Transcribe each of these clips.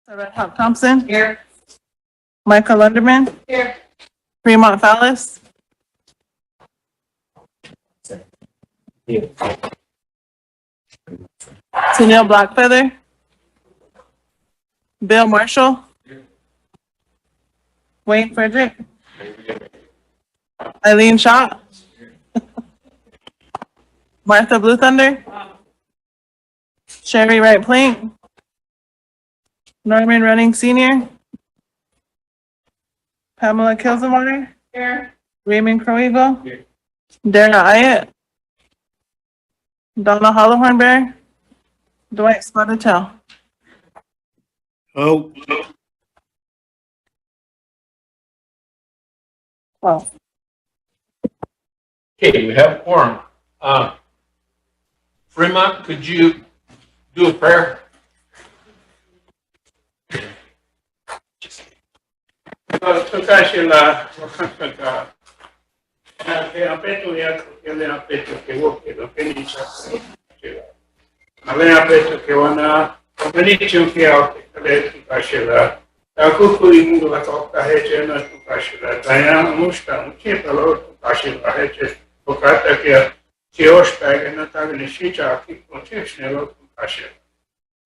Red Hawk Thompson. Here. Michael Lunderman. Here. Fremont Fallis. Here. Tennille Blackfeather. Bill Marshall. Wayne Frederick. Eileen Shaw. Martha Blue Thunder. Sherry Wright Plank. Norman Running Sr. Pamela Kilsemeyer. Here. Raymond Croeagle. Here. Dara Ayat. Donna Hollowhorn Bear. Dwight Spotted-Tail. Oh, Well, Okay, we have quorum. Fremont, could you do a prayer?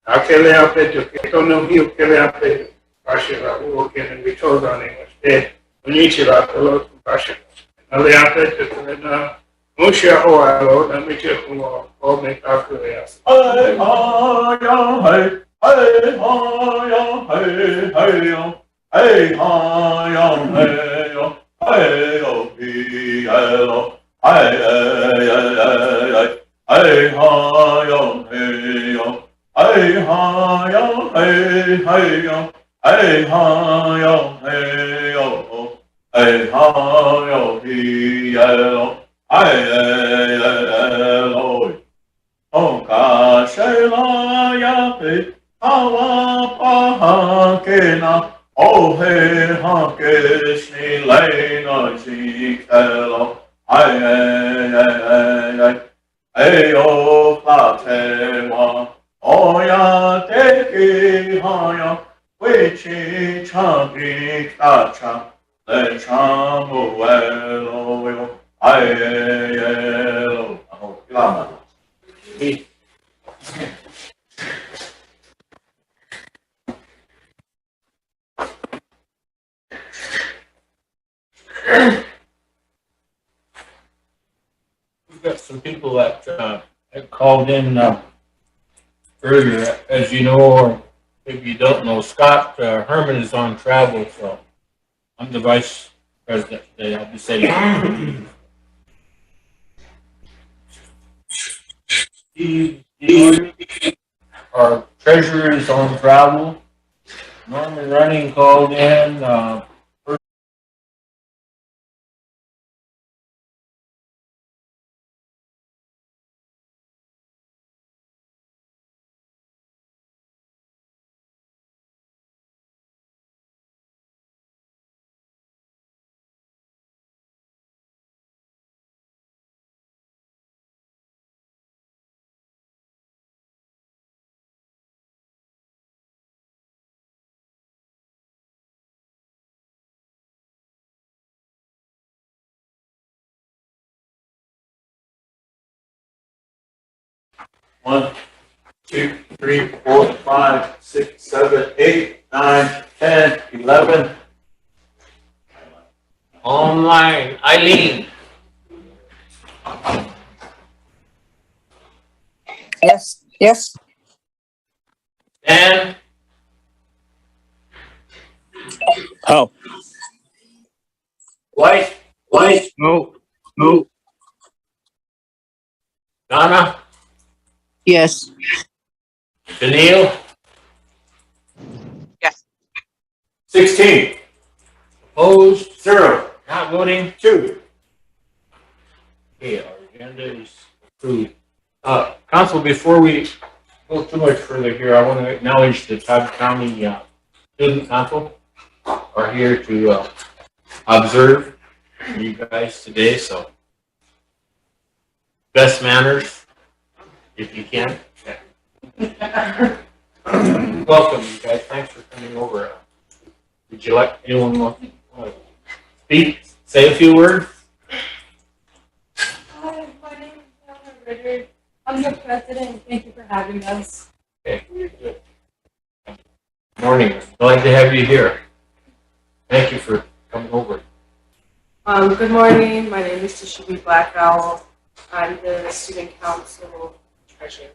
Aquele aperto que eu não vi aquele aperto, Pashila, o que não me told nem você, o Nichila, pelo Pashila. Ali aperto que na Musha ou a outra me tinha o metaforia. We've got some people that had called in earlier. As you know, or maybe you don't know, Scott Herman is on travel, so I'm the vice president today. I'll be saying. Steve, our treasurer is on travel. Norman Running called in. One, 2, 3, 4, 5, 6, 7, 8, 9, 10, 11. Online, Eileen. Yes. Yes. Dan. oh, White. no. Donna. Yes. Daniil. Yes. 16. Opposed? 0. Not voting? 2. Okay, our agenda is approved. Council, before we go too much further here, I want to acknowledge the Todd County Student Council are here to observe you guys today, so best manners if you can. welcome you guys. Thanks for coming over. Would you like anyone want to speak? Say a few words? Hi, my name is Taylor Ritter. I'm the president. Thank you for having us. Okay, good. Morning. Glad to have you here. Thank you for coming over. Good morning. My name is Tashibi Black Owl. I'm the student council treasurer.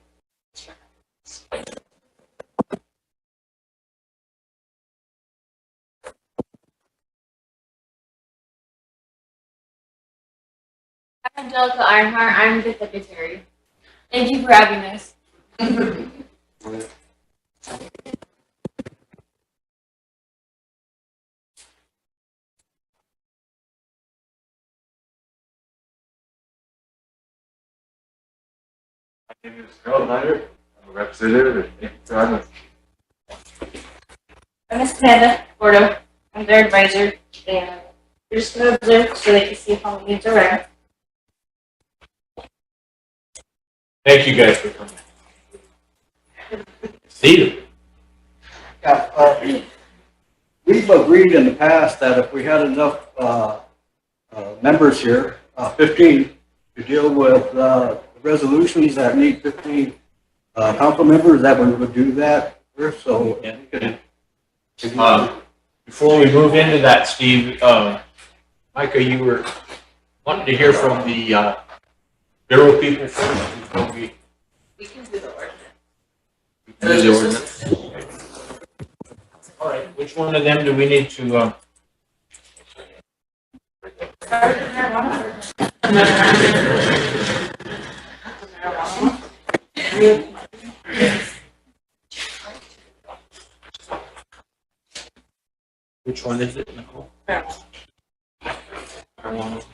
I'm Angelica Ironheart. I'm the secretary. Thank you for having us. My name is Carl Snyder. I'm a representative and thank you for having us. I'm Miss Amanda Gordo. I'm their advisor, and we're just going to observe so they can see how we need to run. Thank you guys for coming. See you. Yeah, we've agreed in the past that if we had enough members here, 15, to deal with resolutions that need 15 council members, that we would do that first. So, Before we move into that, Steve, Micah, you were wanting to hear from the Bureau people first before we can do the ordinance. do the ordinance. All right, which one of them do we need to? Which one is it, Nicole? Marijuana.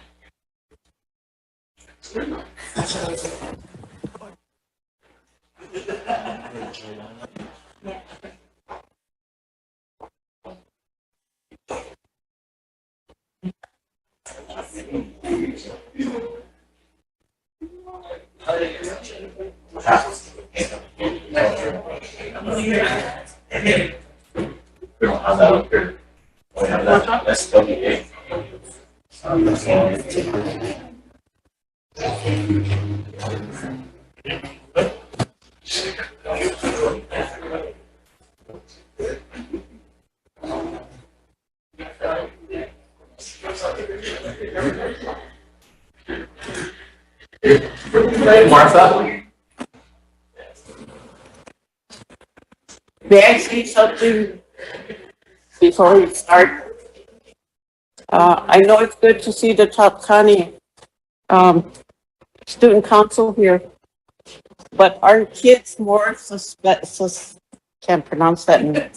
We don't have that up here. We have that. That's WA. Martha? May I say something before we start? I know it's good to see the Top County Student Council here, but are kids more can't pronounce that,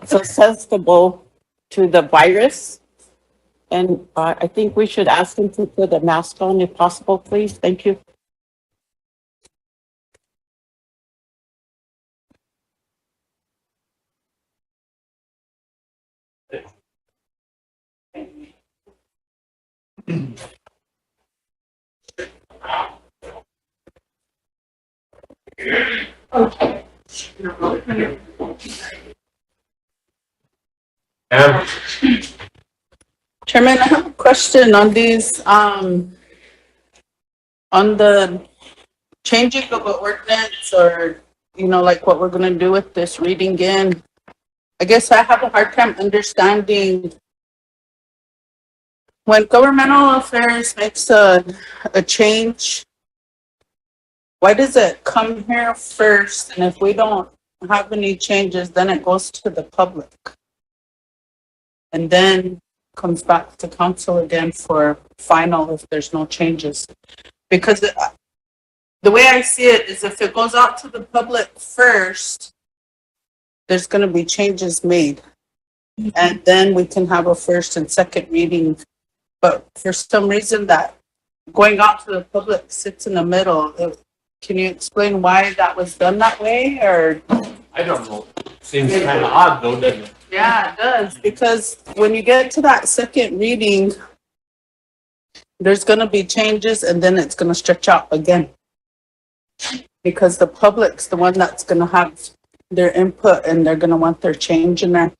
susceptible to the virus? And I think we should ask them to put a mask on if possible, please. Thank you. Chairman, I have a question on these, on the changing of an ordinance or, like what we're gonna do with this reading in. I guess I have a hard time understanding when governmental affairs makes a change, why does it come here first? And if we don't have any changes, then it goes to the public. And then comes back to council again for final if there's no changes. Because the way I see it is if it goes out to the public first, there's going to be changes made. And then we can have a first and second reading. But for some reason that going out to the public sits in the middle. Can you explain why that was done that way? Or I don't know. Seems kind of odd though, doesn't it? yeah, it does. Because when you get to that second reading, there's going to be changes and then it's going to stretch out again. Because the public's the one that's going to have their input and they're gonna want their change in there.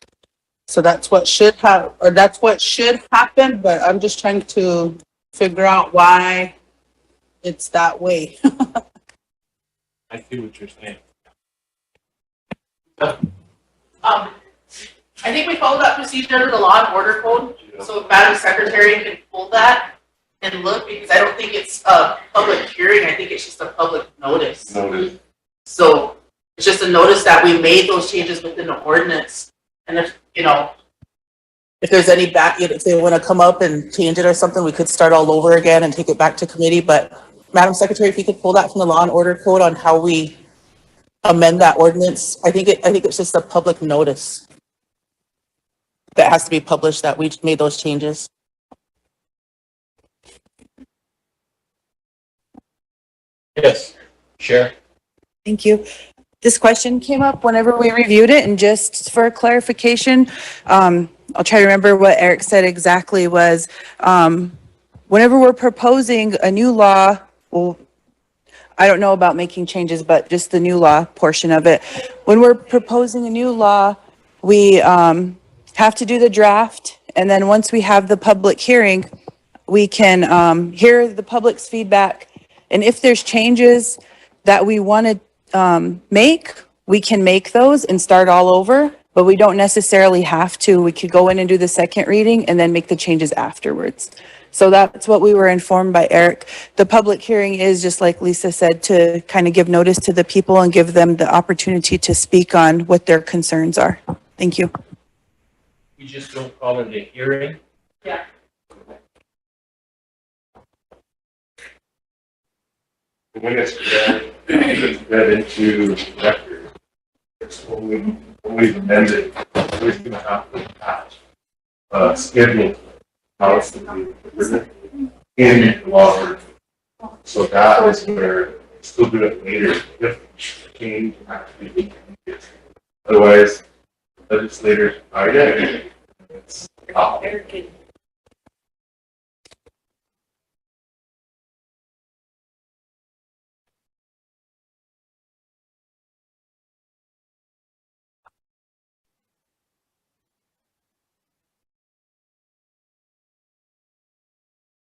So that's what should have, or that's what should happen, but I'm just trying to figure out why it's that way. I see what you're saying. I think we followed that procedure under the law and order code, so if Madam Secretary can pull that and look, because I don't think it's a public hearing, I think it's just a public notice. Noted. So it's just a notice that we made those changes within the ordinance, and if, you know, if there's any back, if they want to come up and change it or something, we could start all over again and take it back to committee, but Madam Secretary, if you could pull that from the law and order code on how we amend that ordinance, I think it's just a public notice that has to be published that we made those changes. Yes, Chair. Thank you. This question came up whenever we reviewed it, and just for clarification, I'll try to remember what Eric said exactly was, whenever we're proposing a new law, well, I don't know about making changes, but just the new law portion of it. When we're proposing a new law, we have to do the draft, and then once we have the public hearing, we can hear the public's feedback, and if there's changes that we want to make, we can make those and start all over, but we don't necessarily have to. We could go in and do the second reading and then make the changes afterwards. So that's what we were informed by Eric. The public hearing is, just like Lisa said, to kind of give notice to the people and give them the opportunity to speak on what their concerns are. Thank you. We just don't call it a hearing. Yeah. When it's read into record, it's when we've amended, we're going to have to pass schedule house to be written in law. So that is where still do it later if change actually be needed. Otherwise, legislators are dead. It's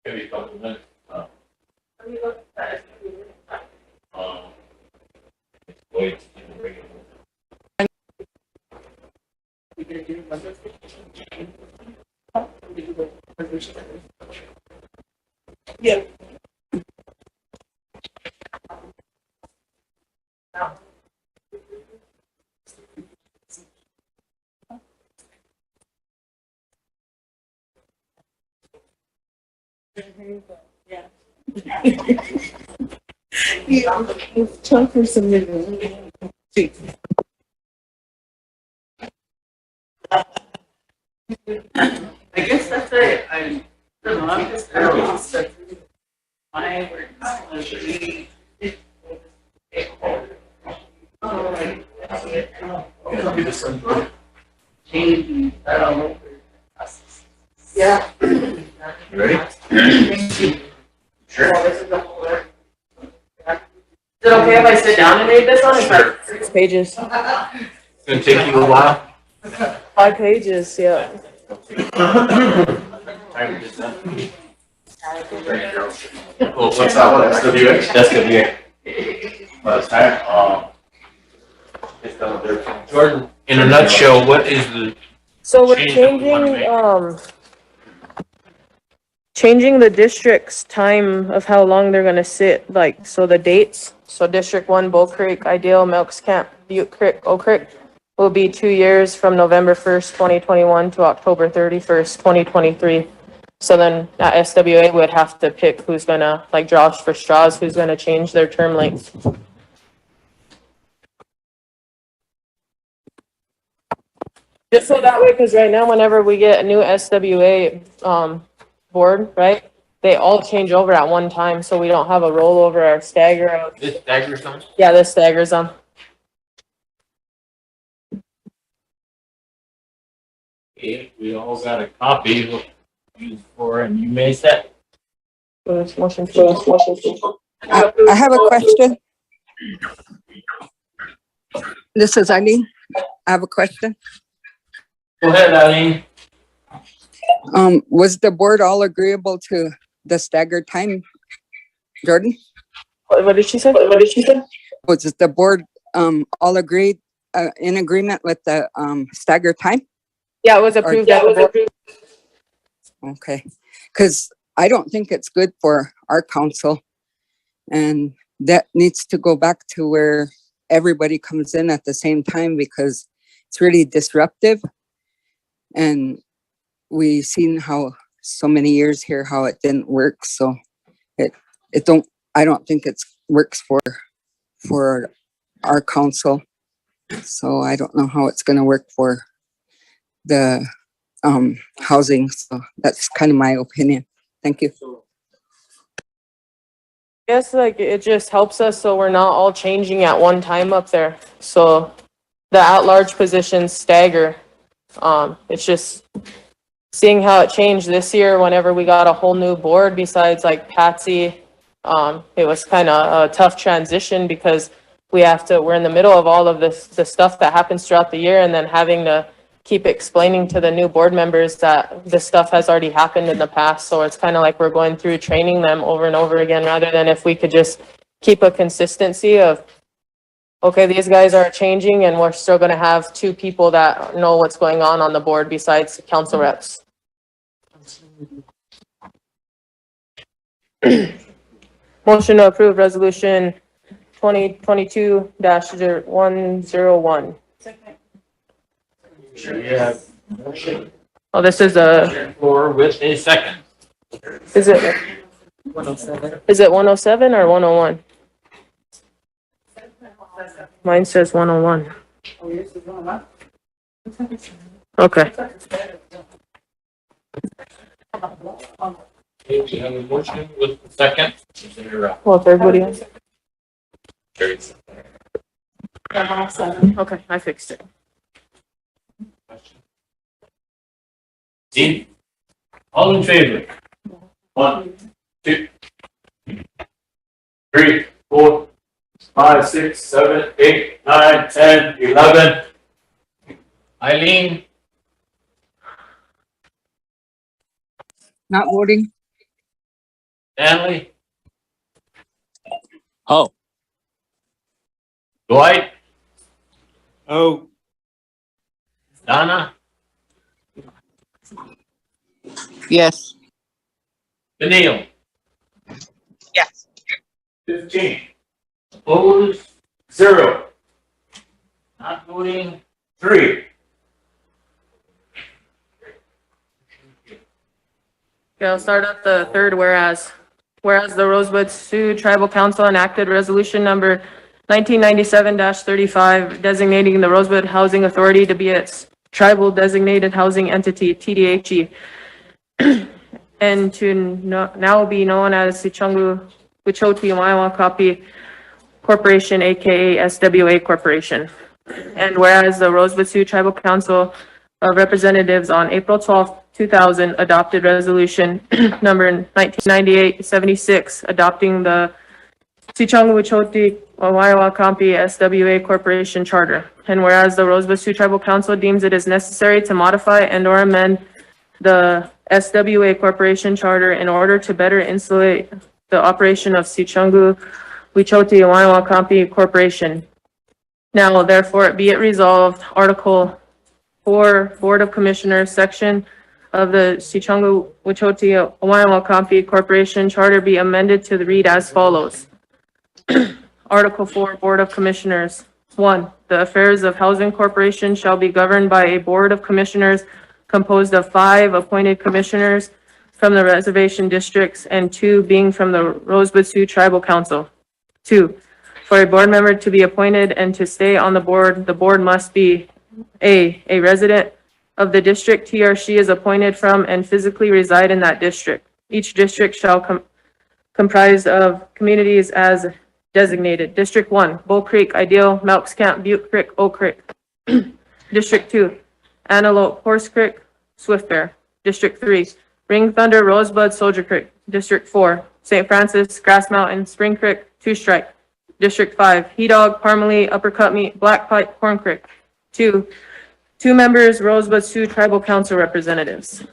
Maybe a couple of minutes. Wait. Yeah. Yeah. Chairperson. I guess that's it. I don't know. I'm just kind of lost. My work is changing. Yeah. You ready? Sure. Is it okay if I sit down and read this one? Sure. 6 pages. It's gonna take you a while. 5 pages, yeah. Time is up. Well, what's that one? SWA? SWA. Last time, it's done with their. Jordan, in a nutshell, what is the So we're change that we wanna make? changing the district's time of how long they're gonna sit, like, so the dates. So District 1, Bull Creek, Ideal, Milks Camp, Butte Creek, Oak Creek will be 2 years from November 1st, 2021 to October 31st, 2023. So then at SWA would have to pick who's gonna, like, draw for straws, who's gonna change their term length. Just so that way, because right now, whenever we get a new SWA, board, right? They all change over at one time, so we don't have a rollover or stagger of, This dagger something? yeah, this staggers them. Okay, we all got a copy to use for, and you may set. Motion. I have a question. This is Eileen. I have a question. Go ahead, Eileen. Was the board all agreeable to the staggered time? Jordan, What did she say? was the board, all agreed, in agreement with the, staggered time? Yeah, it was approved at the board. Okay, because I don't think it's good for our council. And that needs to go back to where everybody comes in at the same time because it's really disruptive. And we've seen how so many years here, how it didn't work. So I don't think it's works for our council. So I don't know how it's gonna work for the housing. So that's kind of my opinion. Thank you. Guess like it just helps us so we're not all changing at one time up there. So the at-large positions stagger. It's just seeing how it changed this year whenever we got a whole new board besides like Patsy. It was kind of a tough transition because we're in the middle of all of the stuff that happens throughout the year and then having to keep explaining to the new board members that this stuff has already happened in the past. So it's kind of like we're going through training them over and over again, rather than if we could just keep a consistency of, okay, these guys are changing and we're still going to have two people that know what's going on the board besides council reps. Motion to approve resolution 2022-101. Sure, you have motion Oh, this is floor with a second. is it 107 or 101? Mine says 101. Okay. Okay, we have a motion with a second. Is there, Well, if everybody else. carries? Okay, I fixed it. Dean? All in favor? 1, 2, 3, 4, 5, 6, 7, 8, 9, 10, 11. Eileen? Not voting? Stanley? Oh. Dwight? Oh. Donna? Yes. Benil? Yes. 15. Opposed? 0. Not voting? 3. Okay, I'll start at the third whereas. Whereas the Rosebud Sioux Tribal Council enacted resolution number 1997-35 designating the Rosebud Housing Authority to be its tribal designated housing entity, TDHE, and to now be known as Sichungu Wichoti Waiwakapi Corporation, aka SWA Corporation. And whereas the Rosebud Sioux Tribal Council of Representatives on April 12th, 2000 adopted resolution number 1998-76 adopting the Sichungu Wichoti Waiwakapi SWA Corporation Charter. And whereas the Rosebud Sioux Tribal Council deems it is necessary to modify and or amend the SWA Corporation Charter in order to better insulate the operation of Sichungu Wichoti Waiwakapi Corporation. Now, therefore, be it resolved, Article 4, Board of Commissioners, section of the Sichungu Wichoti Waiwakapi Corporation Charter be amended to read as follows. Article 4, Board of Commissioners. 1. The affairs of Housing Corporation shall be governed by a Board of Commissioners composed of 5 appointed commissioners from the reservation districts and 2 being from the Rosebud Sioux Tribal Council. 2. For a board member to be appointed and to stay on the board must be A resident of the district he or she is appointed from and physically reside in that district. Each district shall comprise of communities as designated. District 1, Bull Creek, Ideal, Melks Camp, Butte Creek, Oak Creek. District 2, Antelope, Horse Creek, Swift Bear. District 3, Ring Thunder, Rosebud, Soldier Creek. District 4, St. Francis, Grass Mountain, Spring Creek, Two Strike. District 5, He Dog, Parmalee, Upper Cut Meat, Black Pipe, Corn Creek. 2 members, Rosebud Sioux Tribal Council representatives.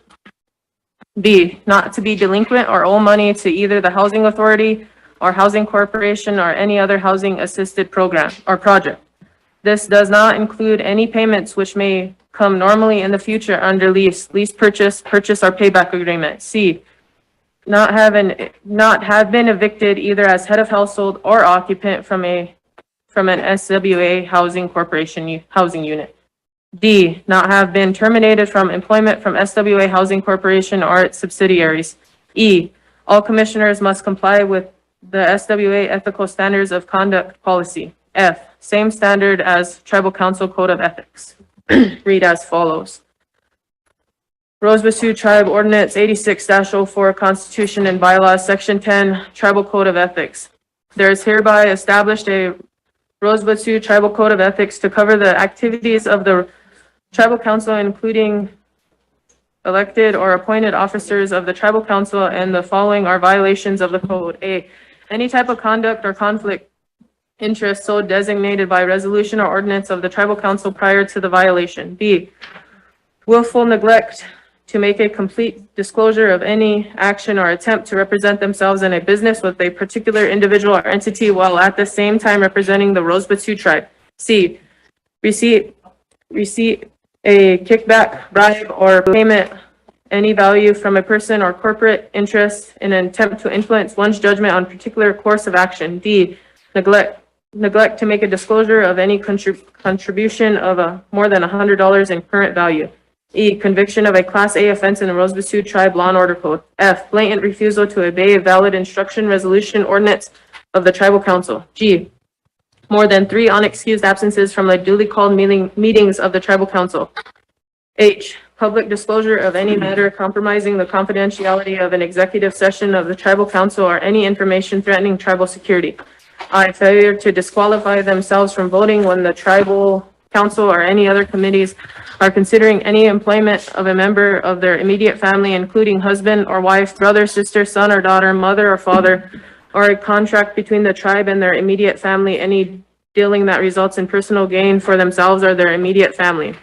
B, not to be delinquent or owe money to either the Housing Authority or Housing Corporation or any other housing assisted program or project. This does not include any payments which may come normally in the future under lease purchase or payback agreement. C, not have been evicted either as head of household or occupant from an SWA Housing Corporation housing unit. D, not have been terminated from employment from SWA Housing Corporation or its subsidiaries. E, all commissioners must comply with the SWA Ethical Standards of Conduct Policy. F, same standard as Tribal Council Code of Ethics. Read as follows. Rosebud Sioux Tribe Ordinance 86-04 Constitution and Bylaws, Section 10, Tribal Code of Ethics. There is hereby established a Rosebud Sioux Tribal Code of Ethics to cover the activities of the Tribal Council, including elected or appointed officers of the Tribal Council, and the following are violations of the code. A, any type of conduct or conflict interest so designated by resolution or ordinance of the Tribal Council prior to the violation. B, willful neglect to make a complete disclosure of any action or attempt to represent themselves in a business with a particular individual or entity while at the same time representing the Rosebud Sioux Tribe. C, receipt a kickback, bribe, or payment any value from a person or corporate interest in an attempt to influence one's judgment on particular course of action. D, neglect to make a disclosure of any contribution of more than $100 in current value. E, conviction of a Class A offense in the Rosebud Sioux Tribe Law and Order Code. F, blatant refusal to obey a valid instruction, resolution, ordinance of the Tribal Council. G, more than 3 unexcused absences from the duly called meetings of the Tribal Council. H, public disclosure of any matter compromising the confidentiality of an executive session of the Tribal Council or any information threatening tribal security. I, failure to disqualify themselves from voting when the Tribal Council or any other committees are considering any employment of a member of their immediate family, including husband or wife, brother, sister, son or daughter, mother or father, or a contract between the tribe and their immediate family, any dealing that results in personal gain for themselves or their immediate family.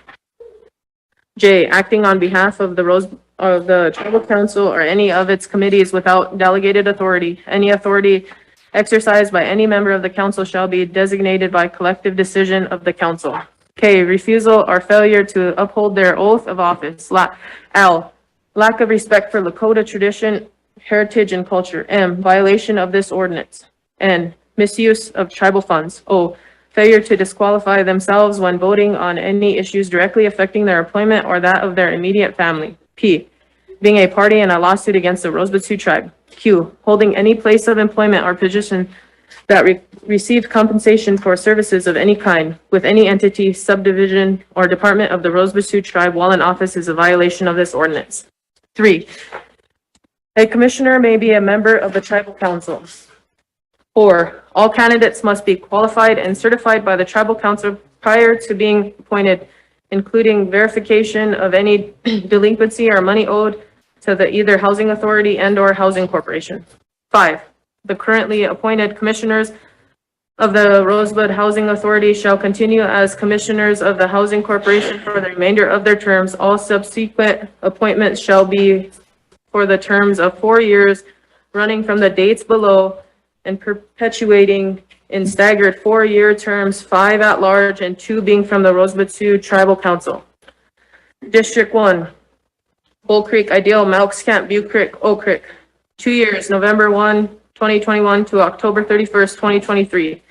J, acting on behalf of the Tribal Council or any of its committees without delegated authority. Any authority exercised by any member of the council shall be designated by collective decision of the council. K, refusal or failure to uphold their oath of office. L, lack of respect for Lakota tradition, heritage, and culture. M, violation of this ordinance. N, misuse of tribal funds. O, failure to disqualify themselves when voting on any issues directly affecting their employment or that of their immediate family. P, being a party in a lawsuit against the Rosebud Sioux Tribe. Q, holding any place of employment or position that received compensation for services of any kind with any entity, subdivision, or department of the Rosebud Sioux Tribe while in office is a violation of this ordinance. 3, a commissioner may be a member of the Tribal Council. 4, all candidates must be qualified and certified by the Tribal Council prior to being appointed, including verification of any delinquency or money owed to the either Housing Authority and/or Housing Corporation. 5, the currently appointed commissioners of the Rosebud Housing Authority shall continue as commissioners of the Housing Corporation for the remainder of their terms. All subsequent appointments shall be for the terms of 4 years, running from the dates below and perpetuating in staggered 4-year terms, 5 at large and 2 being from the Rosebud Sioux Tribal Council. District 1, Bull Creek, Ideal, Melks Camp, Butte Creek, Oak Creek. 2 years, November 1, 2021 to October 31st, 2023.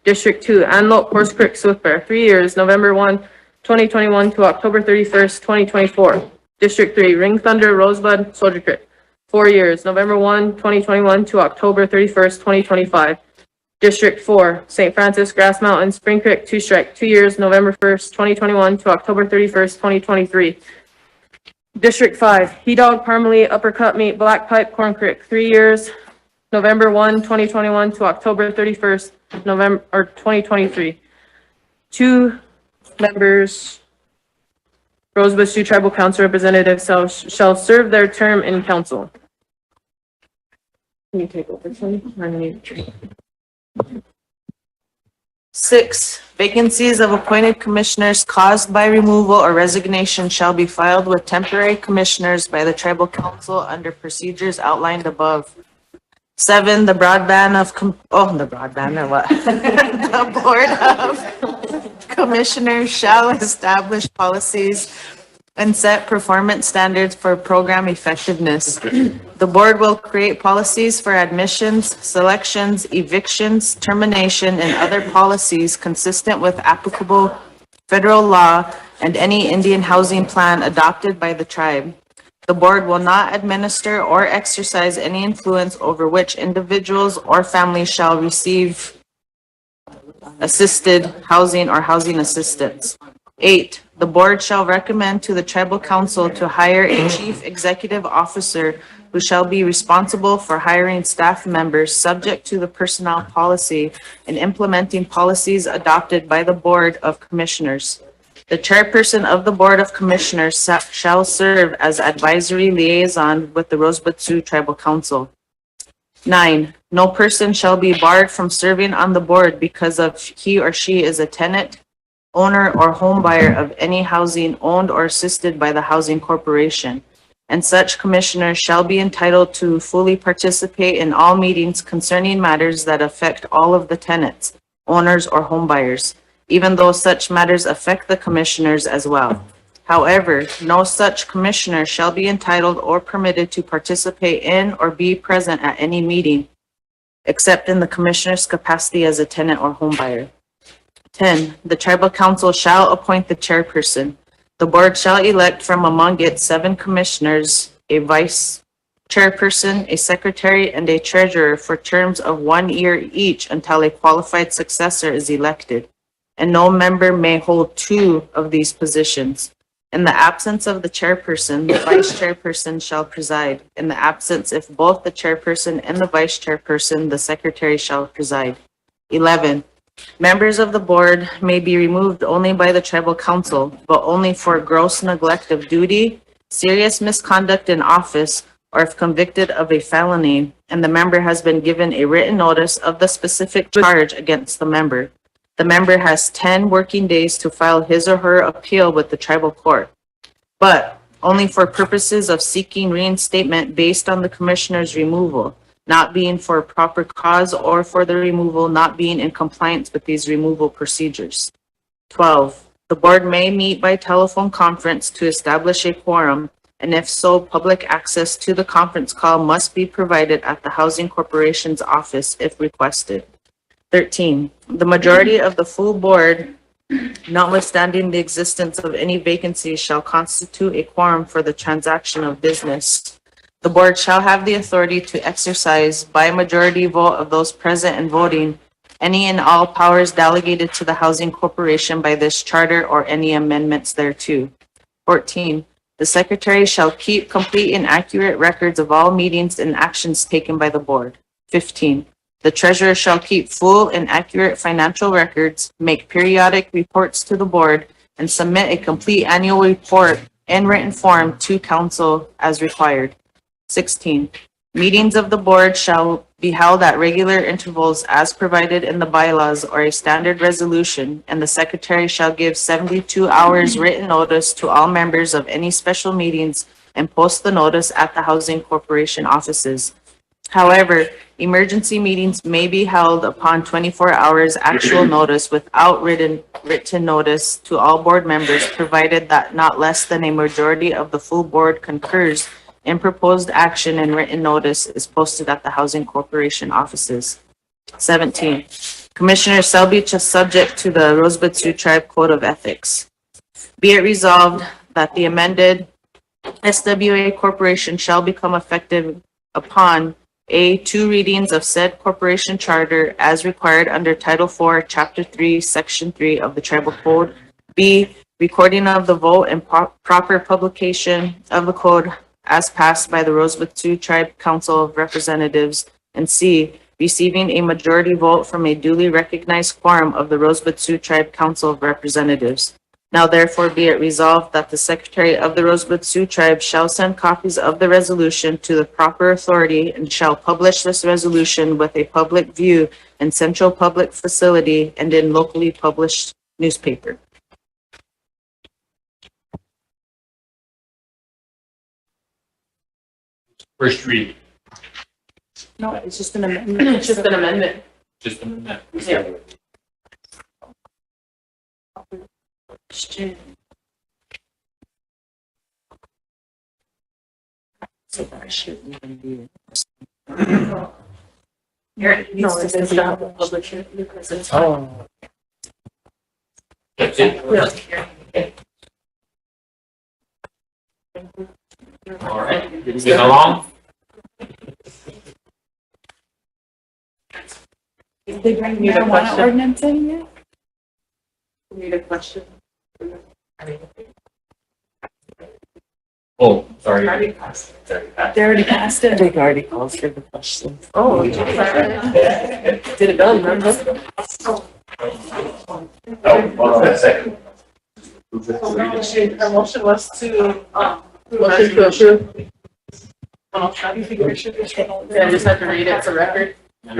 District 2, Antelope, Horse Creek, Swift Bear. 3 years, November 1, 2021 to October 31st, 2024. District 3, Ring Thunder, Rosebud, Soldier Creek. 4 years, November 1, 2021 to October 31st, 2025. District 4, St. Francis, Grass Mountain, Spring Creek, Two Strike. 2 years, November 1st, 2021 to October 31st, 2023. District 5, He Dog, Parmalee, Upper Cut Meat, Black Pipe, Corn Creek. 3 years, November 1, 2021 to October 31st, 2023. 2 members, Rosebud Sioux Tribal Council representatives shall serve their term in council. Can you take over, Sonny? I need a tree. 6, vacancies of appointed commissioners caused by removal or resignation shall be filed with temporary commissioners by the tribal council under procedures outlined above. 7, the broadband of, the broadband or what? The Board of Commissioners shall establish policies and set performance standards for program effectiveness. The board will create policies for admissions, selections, evictions, termination, and other policies consistent with applicable federal law and any Indian housing plan adopted by the tribe. The board will not administer or exercise any influence over which individuals or families shall receive assisted housing or housing assistance. 8, the board shall recommend to the tribal council to hire a chief executive officer who shall be responsible for hiring staff members subject to the personnel policy and implementing policies adopted by the Board of Commissioners. The chairperson of the Board of Commissioners shall serve as advisory liaison with the Rosebud Sioux Tribal Council. 9, no person shall be barred from serving on the board because of he or she is a tenant, owner, or home buyer of any housing owned or assisted by the Housing Corporation, and such commissioner shall be entitled to fully participate in all meetings concerning matters that affect all of the tenants, owners, or home buyers, even though such matters affect the commissioners as well. However, no such commissioner shall be entitled or permitted to participate in or be present at any meeting, except in the commissioner's capacity as a tenant or home buyer. 10, the tribal council shall appoint the chairperson. The board shall elect from among its 7 commissioners, a vice chairperson, a secretary, and a treasurer for terms of 1 year each until a qualified successor is elected, and no member may hold 2 of these positions. In the absence of the chairperson, the vice chairperson shall preside. In the absence, if both the chairperson and the vice chairperson, the secretary shall preside. 11, members of the board may be removed only by the tribal council, but only for gross neglect of duty, serious misconduct in office, or if convicted of a felony, and the member has been given a written notice of the specific charge against the member. The member has 10 working days to file his or her appeal with the tribal court, but only for purposes of seeking reinstatement based on the commissioner's removal, not being for a proper cause or for the removal not being in compliance with these removal procedures. 12, the board may meet by telephone conference to establish a quorum, and if so, public access to the conference call must be provided at the Housing Corporation's office if requested. 13, the majority of the full board, notwithstanding the existence of any vacancies, shall constitute a quorum for the transaction of business. The board shall have the authority to exercise by majority vote of those present and voting any and all powers delegated to the Housing Corporation by this charter or any amendments thereto. 14, the secretary shall keep complete and accurate records of all meetings and actions taken by the board. 15, the treasurer shall keep full and accurate financial records, make periodic reports to the board, and submit a complete annual report in written form to council as required. 16, meetings of the board shall be held at regular intervals as provided in the bylaws or a standard resolution, and the secretary shall give 72 hours written notice to all members of any special meetings and post the notice at the Housing Corporation offices. However, emergency meetings may be held upon 24 hours actual notice without written notice to all board members, provided that not less than a majority of the full board concurs in proposed action, and written notice is posted at the Housing Corporation offices. 17, commissioners shall be subject to the Rosebud Sioux Tribe Code of Ethics. Be it resolved that the amended SWA Corporation shall become effective upon A, 2 readings of said corporation charter as required under Title 4, Chapter 3, Section 3 of the Tribal Code. B, recording of the vote and proper publication of the code as passed by the Rosebud Sioux Tribe Council of Representatives. And C, receiving a majority vote from a duly recognized quorum of the Rosebud Sioux Tribe Council of Representatives. Now therefore be it resolved that the Secretary of the Rosebud Sioux Tribe shall send copies of the resolution to the proper authority and shall publish this resolution with a public view in central public facility and in locally published newspaper. First read, No, it's just an amendment. It's just an amendment. just a minute. Yeah. So that shouldn't even be. Eric No, needs it's to just send not the publisher because it's. Oh. That's it? All right, moving along. Did they bring Need a marijuana question? ordinance in yet? Need a question? Oh, sorry. They already passed it. They already called for the question. Oh, did it done, remember? Our motion was to, Motion to approve. Yeah, just have to read it for record. Yeah,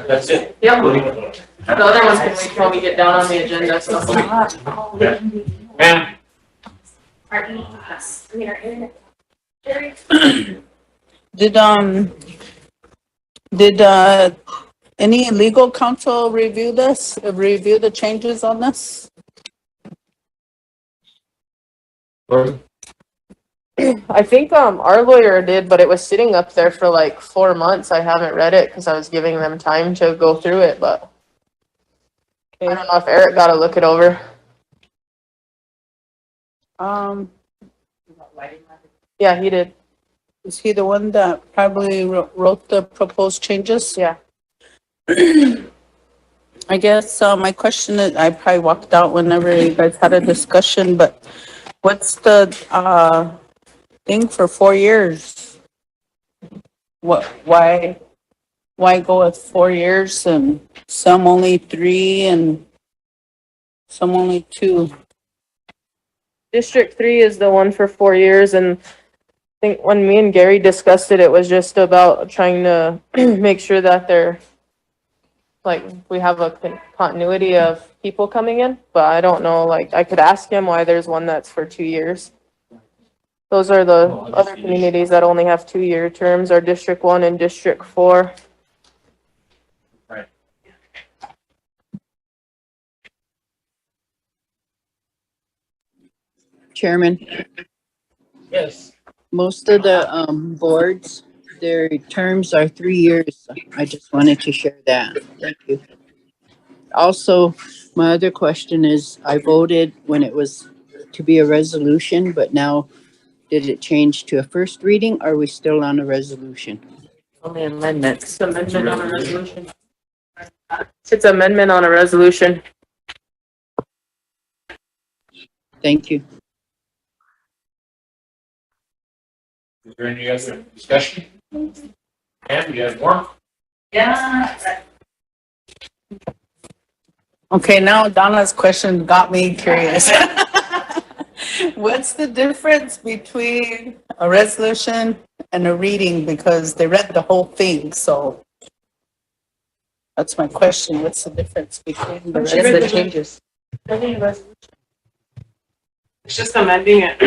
that's it. Yep. The other ones can wait till we get down on the agenda, so. Ma'am, Did any legal counsel review the changes on this? I think, our lawyer did, but it was sitting up there for like 4 months. I haven't read it because I was giving them time to go through it, but I don't know if Eric got to look it over. Yeah, he did. Is he the one that probably wrote the proposed changes? Yeah. I guess, my question is, I probably walked out whenever you guys had a discussion, but what's the, thing for 4 years? Why go with 4 years and some only 3 and some only 2? District 3 is the one for 4 years, and I think when me and Gary discussed it, it was just about trying to make sure that we have a continuity of people coming in, but I don't know, like, I could ask him why there's one that's for 2 years. Those are the other communities that only have 2-year terms, are District 1 and District 4. Right. Chairman, yes. most of the boards, their terms are 3 years. I just wanted to share that. Thank you. Also, my other question is, I voted when it was to be a resolution, but now did it change to a first reading? Or are we still on a resolution? Only amendments. It's amendment on a resolution. It's amendment on a resolution. Thank you. Is there any other discussion? Ma'am, you have more? Yeah. Okay, now Donna's question got me curious. What's the difference between a resolution and a reading? Because they read the whole thing, so that's my question. What's the difference between the The changes. It's just amending it.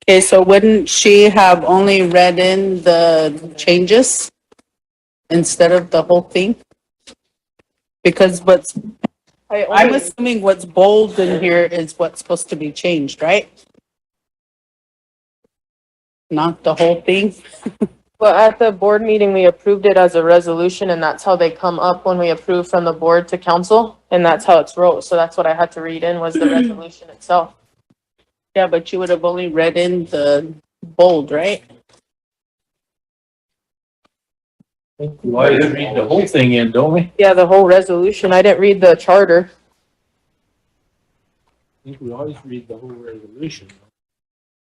Okay, so wouldn't she have only read in the changes instead of the whole thing? Because I'm assuming what's bold in here is what's supposed to be changed, right? Not the whole thing? But at the board meeting, we approved it as a resolution, and that's how they come up when we approve from the board to council, and that's how it's wrote. So that's what I had to read in, was the resolution itself. Yeah, but you would have only read in the bold, right? We always read the whole thing in, don't we? Yeah, the whole resolution. I didn't read the charter. I think we always read the whole resolution.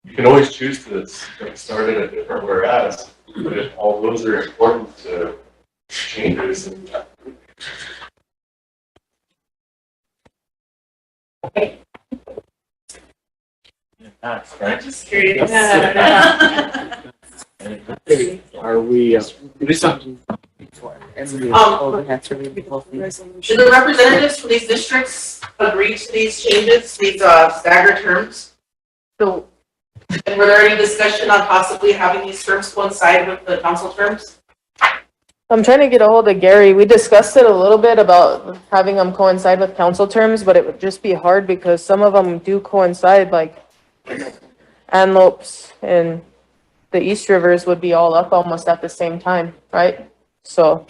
You can always choose to start at a different whereas, but if all those are important to changes. That's right. Just curious. Are we, Lisa? Do the representatives from these districts agree to these changes, these staggered terms? So, and were there any discussion on possibly having these terms coincide with the council terms? I'm trying to get a hold of Gary. We discussed it a little bit about having them coincide with council terms, but it would just be hard because some of them do coincide, like Antelopes and the East Rivers would be all up almost at the same time, right? So,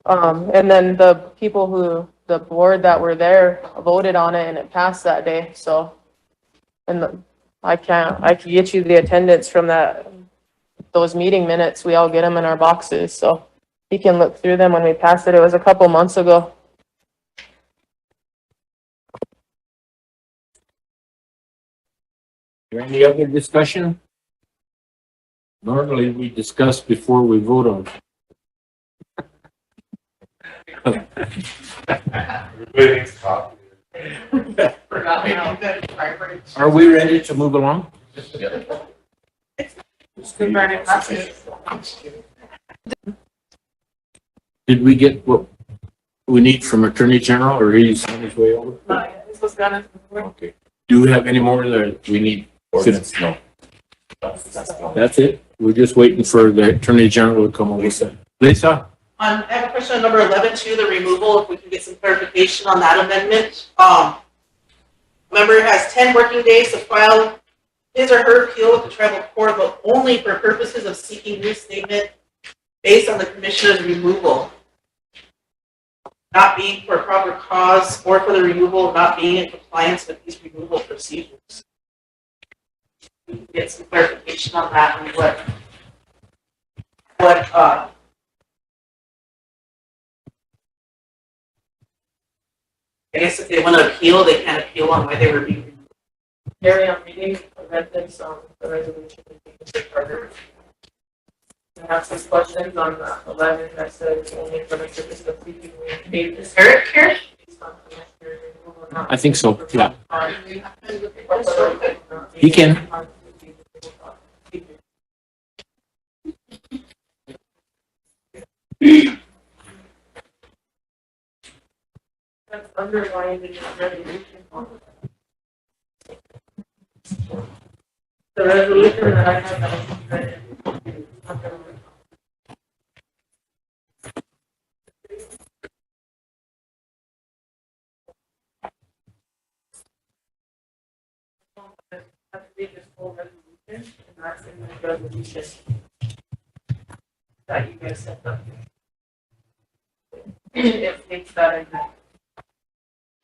and then the people who, the board that were there voted on it and it passed that day, so. And I can get you the attendance from those meeting minutes. We all get them in our boxes, so you can look through them when we passed it. It was a couple months ago. Is there any other discussion? Normally we discuss before we vote on. Everybody needs coffee. Are we ready to move along? Did we get what we need from Attorney General, or he's on his way over? Okay. Do we have any more that we need? No. That's it? We're just waiting for the Attorney General to come over. Lisa? I have a question on number 11 too, the removal, if we can get some clarification on that amendment. Member has 10 working days to file his or her appeal with the tribal court, but only for purposes of seeking reinstatement based on the commissioner's removal. Not being for a proper cause or for the removal not being in compliance with these removal procedures. We can get some clarification on that and what I guess if they want to appeal, they can't appeal on why they were being removed. Gary, I'm reading amendments on the resolution. I have some questions on 11 that says only for the purpose of seeking reinstatement. Is Eric here? I think so, yeah. He can. That's underlined in the resolution. The resolution that I have. And that's in the resolution that you guys sent up. It states that in the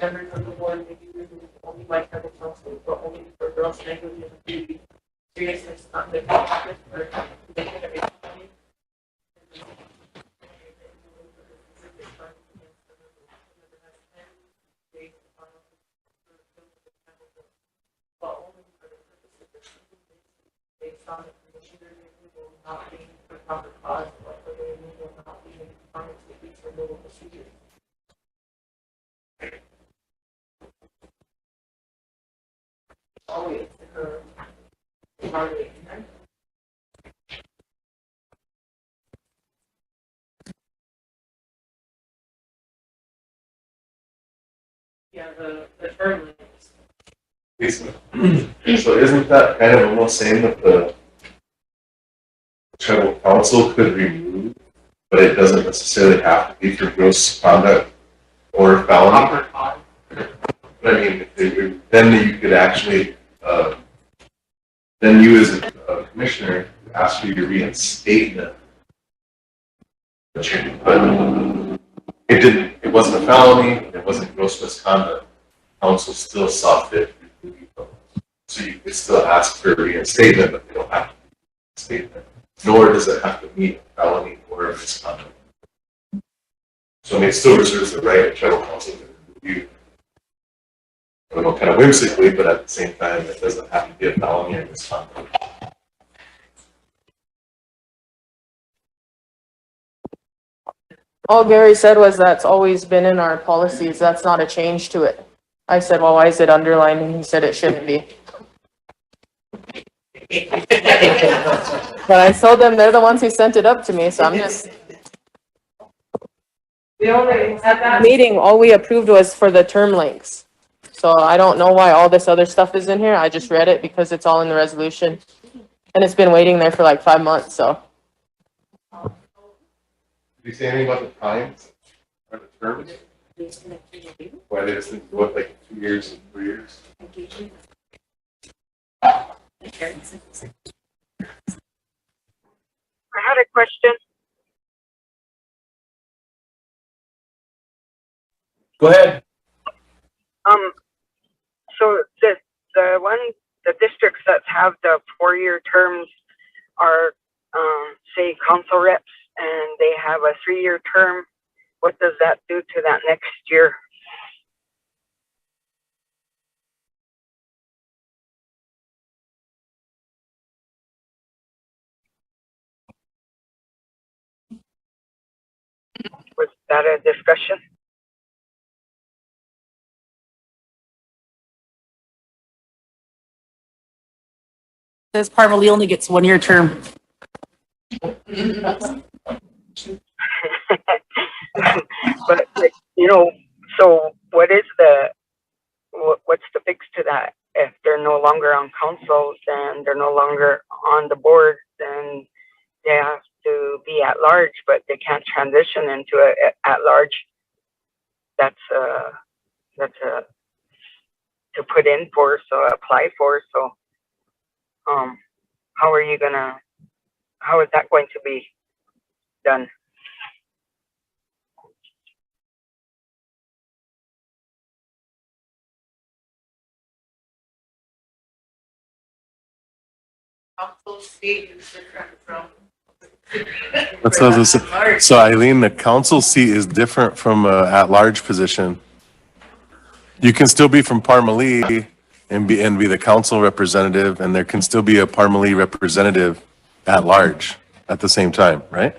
members of the board may be removed only by tribal council, but only for gross negligence of duty, seriousness, conduct, or committing of a felony. But only for the purpose of the based on the commissioner's removal not being for proper cause, or for the removal not being in compliance with these removal procedures. Always evaluation, right? Yeah, the term limits. So isn't that kind of almost saying that the tribal council could remove, but it doesn't necessarily have to be for gross conduct or felony? But I mean, then you could actually, then you as a commissioner ask for your reinstatement. But it didn't, it wasn't a felony, it wasn't gross misconduct. Council still saw fit. So you could still ask for a reinstatement, but they don't have to be a statement. Nor does it have to meet a felony or a misconduct. So I mean, it still reserves the right of tribal council to review. I don't know, kind of whimsically, but at the same time, it doesn't have to be a felony or misconduct. All Gary said was that's always been in our policies. That's not a change to it. I said, well, why is it underlined? And he said it shouldn't be. But I told them they're the ones who sent it up to me, so I'm just. We only, at that meeting, all we approved was for the term lengths. So I don't know why all this other stuff is in here. I just read it because it's all in the resolution. And it's been waiting there for like 5 months, so. Did you say anything about the times or the terms? Why they just look like 2 years and 3 years? I had a question. Go ahead. So the districts that have the 4-year terms are, say, council reps, and they have a 3-year term. What does that do to that next year? Was that a discussion? Says Parmalee only gets 1-year term. But, so what's the fix to that? If they're no longer on council, then they're no longer on the board, then they have to be at large, but they can't transition into at large. That's to put in for, so apply for. So, how is that going to be done? That's what I was gonna say. So Eileen, the council seat is different from a at-large position. You can still be from Parmalee and be the council representative, and there can still be a Parmalee representative at large at the same time, right?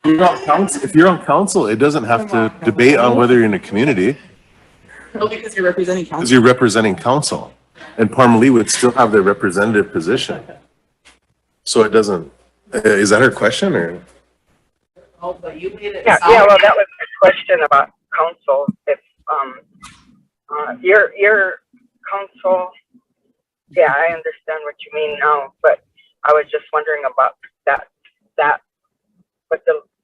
If you're on council, it doesn't have to debate on whether you're in a community. No, because you're representing Because council. you're representing council, and Parmalee would still have their representative position. So it doesn't, is that her question, or? Oh, but you made it. Yeah, well, that was a question about council. If, your council, yeah, I understand what you mean now, but I was just wondering about that, but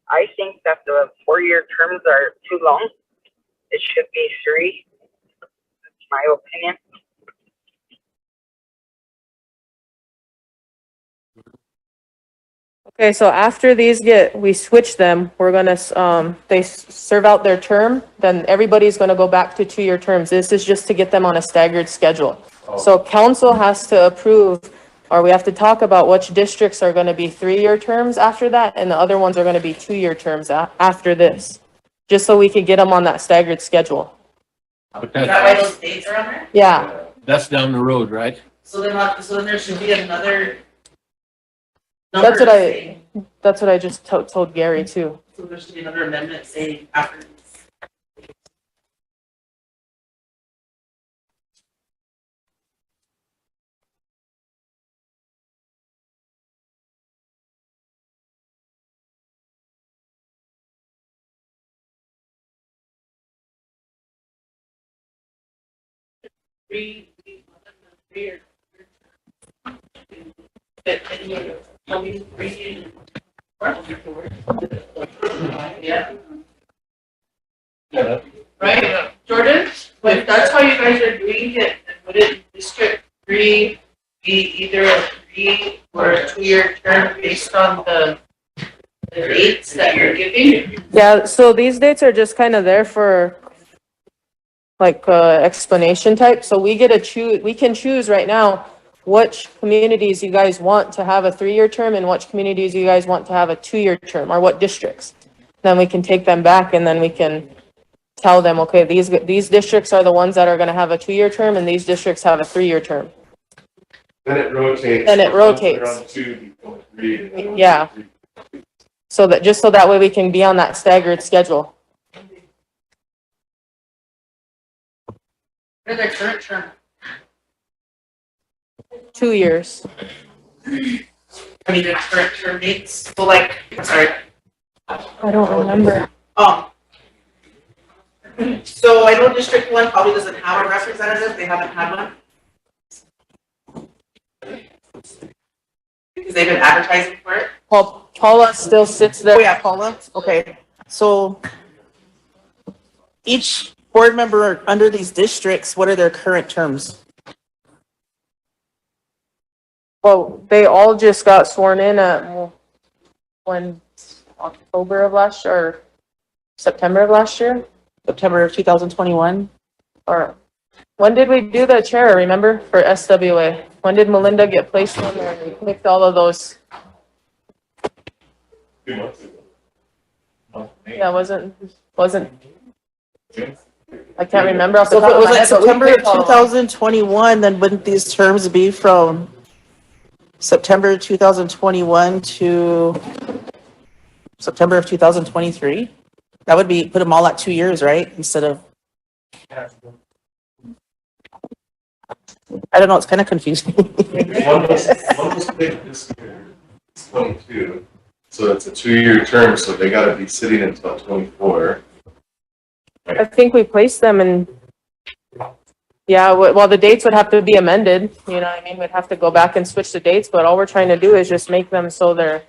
I think that the 4-year terms are too long. It should be 3. That's my opinion. Okay, so after we switch them, we're gonna, they serve out their term, then everybody's gonna go back to 2-year terms. This is just to get them on a staggered schedule. So council has to approve, or we have to talk about which districts are gonna be 3-year terms after that, and the other ones are gonna be 2-year terms after this. Just so we could get them on that staggered schedule. But Is that why those dates are on there? Yeah, that's down the road, right? So then there should be another. That's what number I- saying- that's what I just told Gary too. So there should be another amendment saying after. Yeah. Right, Jordan, but if that's how you guys are doing it, then wouldn't District 3 be either a 3 or a 2-year term based on the dates that you're giving? Yeah, so these dates are just kind of there for like explanation type. So we can choose right now which communities you guys want to have a 3-year term and which communities you guys want to have a 2-year term, or what districts. Then we can take them back and then we can tell them, okay, these districts are the ones that are going to have a 2-year term and these districts have a 3-year term. Then it rotates. Then it Once they're rotates. on 2, you go to 3. and then Yeah. 3. So that, just so that way we can be on that staggered schedule. What are their current term? 2 years. I mean, their current term dates, so like, sorry. I don't remember. So I know District 1 probably doesn't have a representative, they haven't had one. Because they've been advertising for it. Paula still sits there. Oh yeah, Paula, okay. So each board member under these districts, what are their current terms? Well, they all just got sworn in at, when, October of last year, or September of last year? September of 2021? Or, when did we do the chair, remember, for SWA? When did Melinda get placed on there and we picked all of those? 2 months ago. Yeah, wasn't, I can't remember off the So if top it of was my like head, but we September of picked all of them. 2021, then wouldn't these terms be from September 2021 to September of 2023? That would be, put them all at 2 years, right? Instead of, I don't know, it's kind of confusing. One was picked this year, it's 22, so it's a 2-year term, so they gotta be sitting until 24. I think we placed them in, yeah, well, the dates would have to be amended, you know what I mean? We'd have to go back and switch the dates, but all we're trying to do is just make them so they're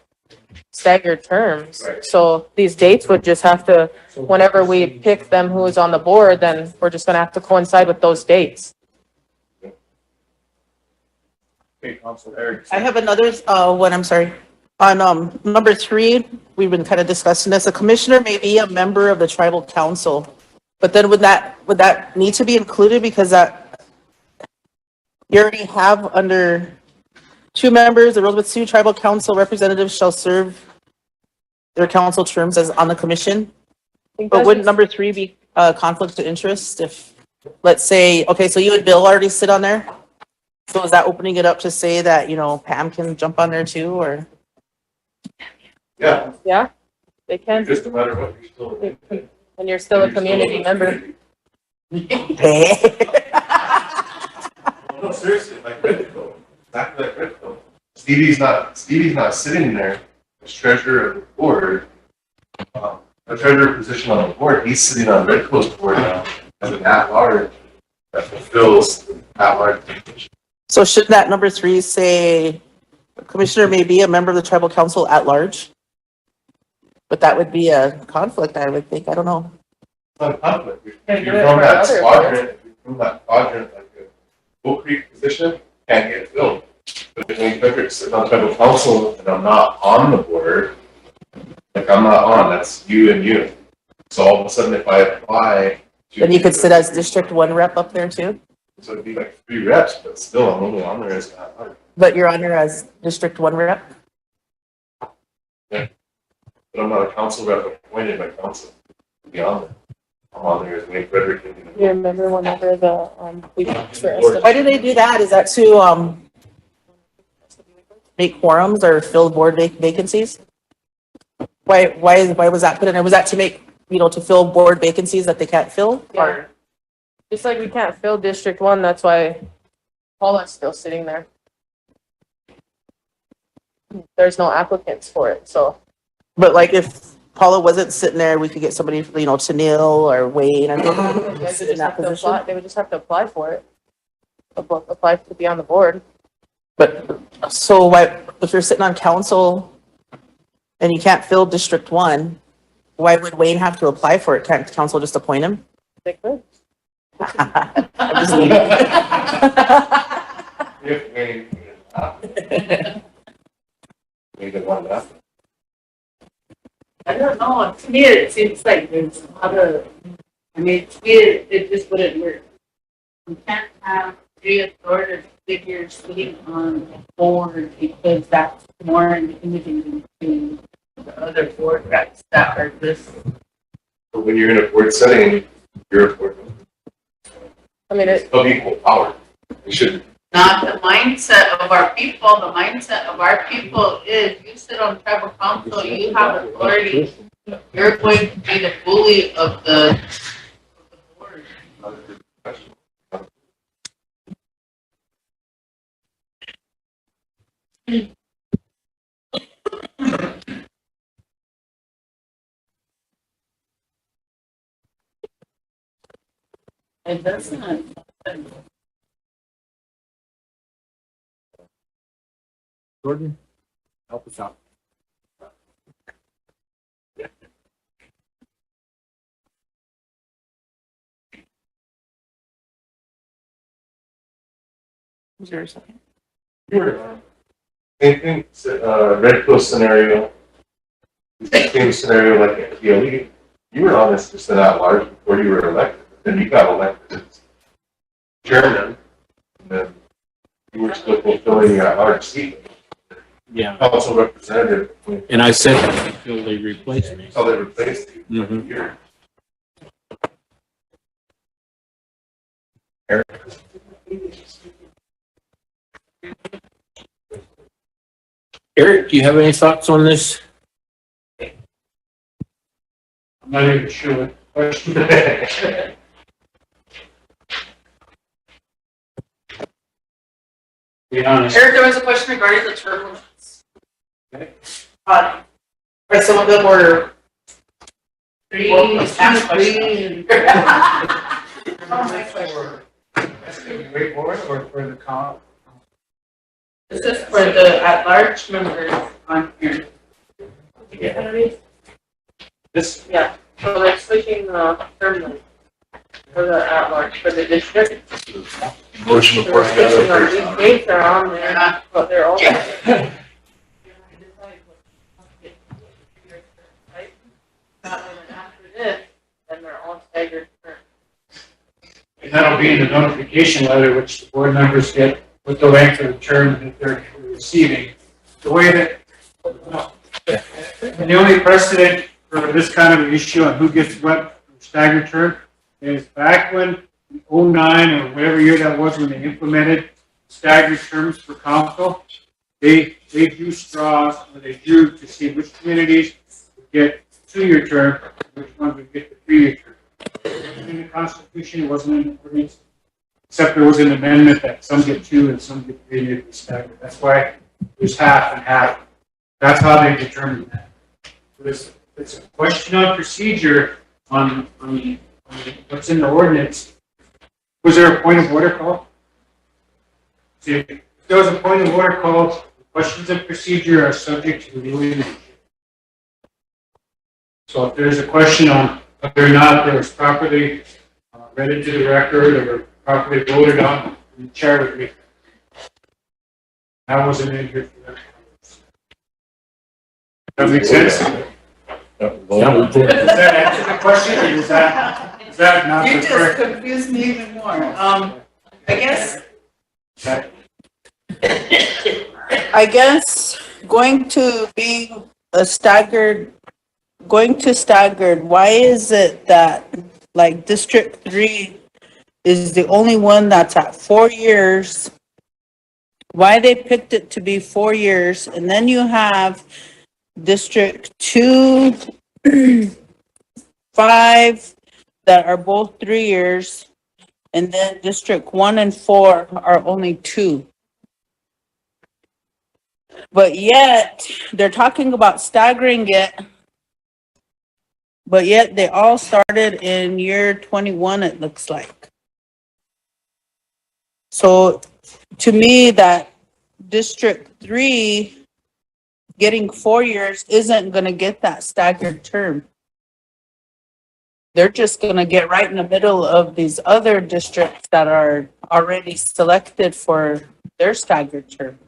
staggered terms. Right. So these dates would just have to, whenever we pick them who is on the board, then we're just gonna have to coincide with those dates. Okay, Council Eric. I have another, one, I'm sorry. On, number 3, we've been kind of discussing this. A commissioner may be a member of the tribal council. But then would that need to be included because that you already have under 2 members, the Rosebud Sioux Tribal Council representatives shall serve their council terms as on the commission. But wouldn't number 3 be conflict of interest if, let's say, okay, so you and Bill already sit on there? So is that opening it up to say that, you know, Pam can jump on there too, or? Yeah, Yeah, they can, just no matter what, you're still. and you're still a community member. No, seriously, like Redco, exactly like Redco. Stevie's not sitting there as treasurer of the board. A treasurer position on the board, he's sitting on Redco's board now as an at-large that fulfills at-large position. So should that number 3 say, commissioner may be a member of the tribal council at large? But that would be a conflict, I would think, I don't know. It's not a conflict. Yeah, If do you're it from for that other quadrant, if you're from that quadrant, like a Oak Creek position, can't get filled. But if any Frederick's sitting on tribal council and I'm not on the board, like I'm not on, that's you and you. So all of a sudden, if I apply. Then you could sit as District 1 rep up there too? So it'd be like 3 reps, but still, I'm only on there as at-large. But you're on there as District 1 rep? But I'm not a council rep appointed by council to be on there. I'm on there as Wayne Frederick. You remember whenever the, we picked for SWA? Why do they do that? Is that to, make quorums or fill board vacancies? Why was that put in there? Was that to make, you know, to fill board vacancies that they can't fill? Yeah. Just like we can't fill District 1, that's why Paula's still sitting there. There's no applicants for it, so. But like if Paula wasn't sitting there, we could get somebody, you know, to Neil or Wayne or They would sit in just that have to position. apply, they would just have to apply for it. Apply to be on the board. But so why, if you're sitting on council and you can't fill District 1, why would Wayne have to apply for it? Can't council just appoint him? They could. I'm just leaving. If Wayne. Wayne didn't want that. I don't know, to me, it seems like there's a lot of, I mean, to me, it just wouldn't work. You can't have 3 authoritative figures sitting on the board because that's more intimidating to the other board reps that are just. But when you're in a board setting, you're a board member. I mean, Of equal power. You should Not the mindset of our people. The mindset of our people is you sit on tribal council, you have authority. You're going to be the bully of the board. It doesn't. Jordan, help us out. Is there a second? Same thing, red pill scenario. Same scenario like at PLE. You were on this just at large before you were elected. Then you got elected as chairman. And then you were still fulfilling your large seat. Yeah. Council representative. And I said that until they replaced me. Until they replaced you. Mhm. Here. Eric, do you have any thoughts on this? I'm not even sure what the question. Be honest. Eric, there was a question regarding the term limits. Right, some of them were three. Wait for it or for the comp? This is for the at-large members on here. This, Yeah, so they're switching the term limit for the at-large, for the district. Motion before They're switching them. These dates are on there, but they're all. After this, then they're all staggered terms. and that'll be in the notification letter, which the board members get with the length of the term that they're receiving. The way that, and the only precedent for this kind of issue on who gets what staggered term is back when 09 or whatever year that was when they implemented staggered terms for council, they drew straws, or they drew to see which communities would get 2-year term, and which ones would get the 3-year term. In the Constitution, it wasn't in the ordinance, except there was an amendment that some get 2 and some get 3 years staggered. That's why there's half and half. That's how they determined that. It's a question on procedure on what's in the ordinance. Was there a point of order call? See, if there was a point of order called, questions of procedure are subject to ruling. So if there's a question on whether or not there was properly read into the record or properly voted on, the chair would make that wasn't in here for that. Does that make sense? Does that answer the question, or is that not You the just correct? confused me even more. I guess going to being a staggered, going to staggered, why is it that like District 3 is the only one that's at 4 years? Why they picked it to be 4 years, and then you have District 2, 5 that are both 3 years, and then District 1 and 4 are only 2. But yet, they're talking about staggering it, but yet they all started in year 21, it looks like. So to me, that District 3 getting 4 years isn't going to get that staggered term. They're just going to get right in the middle of these other districts that are already selected for their staggered term.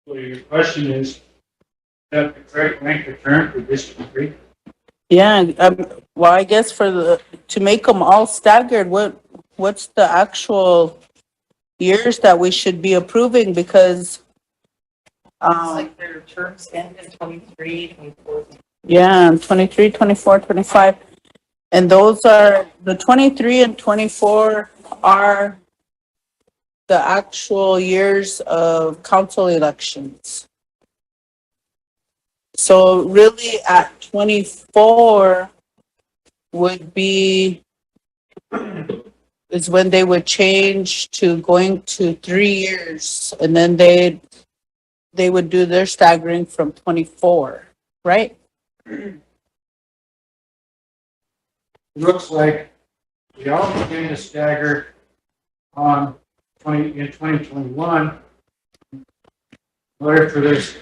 So your question is that the correct length of term for District 3? Yeah, well, I guess to make them all staggered, what's the actual years that we should be approving? Because It's like their terms end in 23, 24. Yeah, 23, 24, 25. And those are, the 23 and 24 are the actual years of council elections. So really at 24 would be, is when they would change to going to 3 years, and then they would do their staggering from 24, right? Looks like we all began to stagger on in 2021. In order for this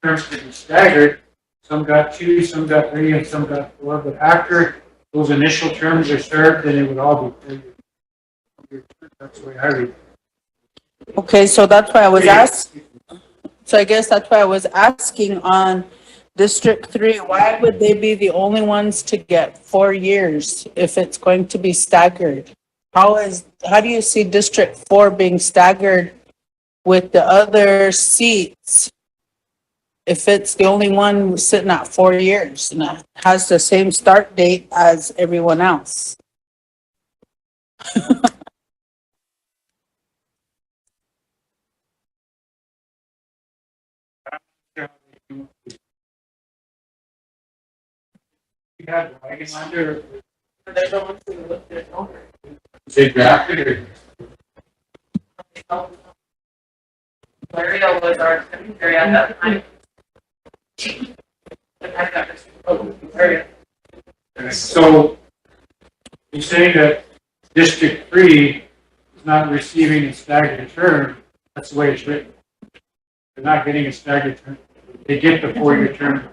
terms to be staggered, some got 2, some got 3, and some got 4, but after those initial terms are served, then it would all be 3 years. That's the way I read it. Okay, so that's why I was asking. So I guess that's why I was asking on District 3, why would they be the only ones to get 4 years if it's going to be staggered? How do you see District 4 being staggered with the other seats if it's the only one sitting at 4 years and it has the same start date as everyone else? We had wagon under. They drafted it. Larry was our secretary at that time. So you're saying that District 3 is not receiving a staggered term, that's the way it's written. They're not getting a staggered term. They get the 4-year term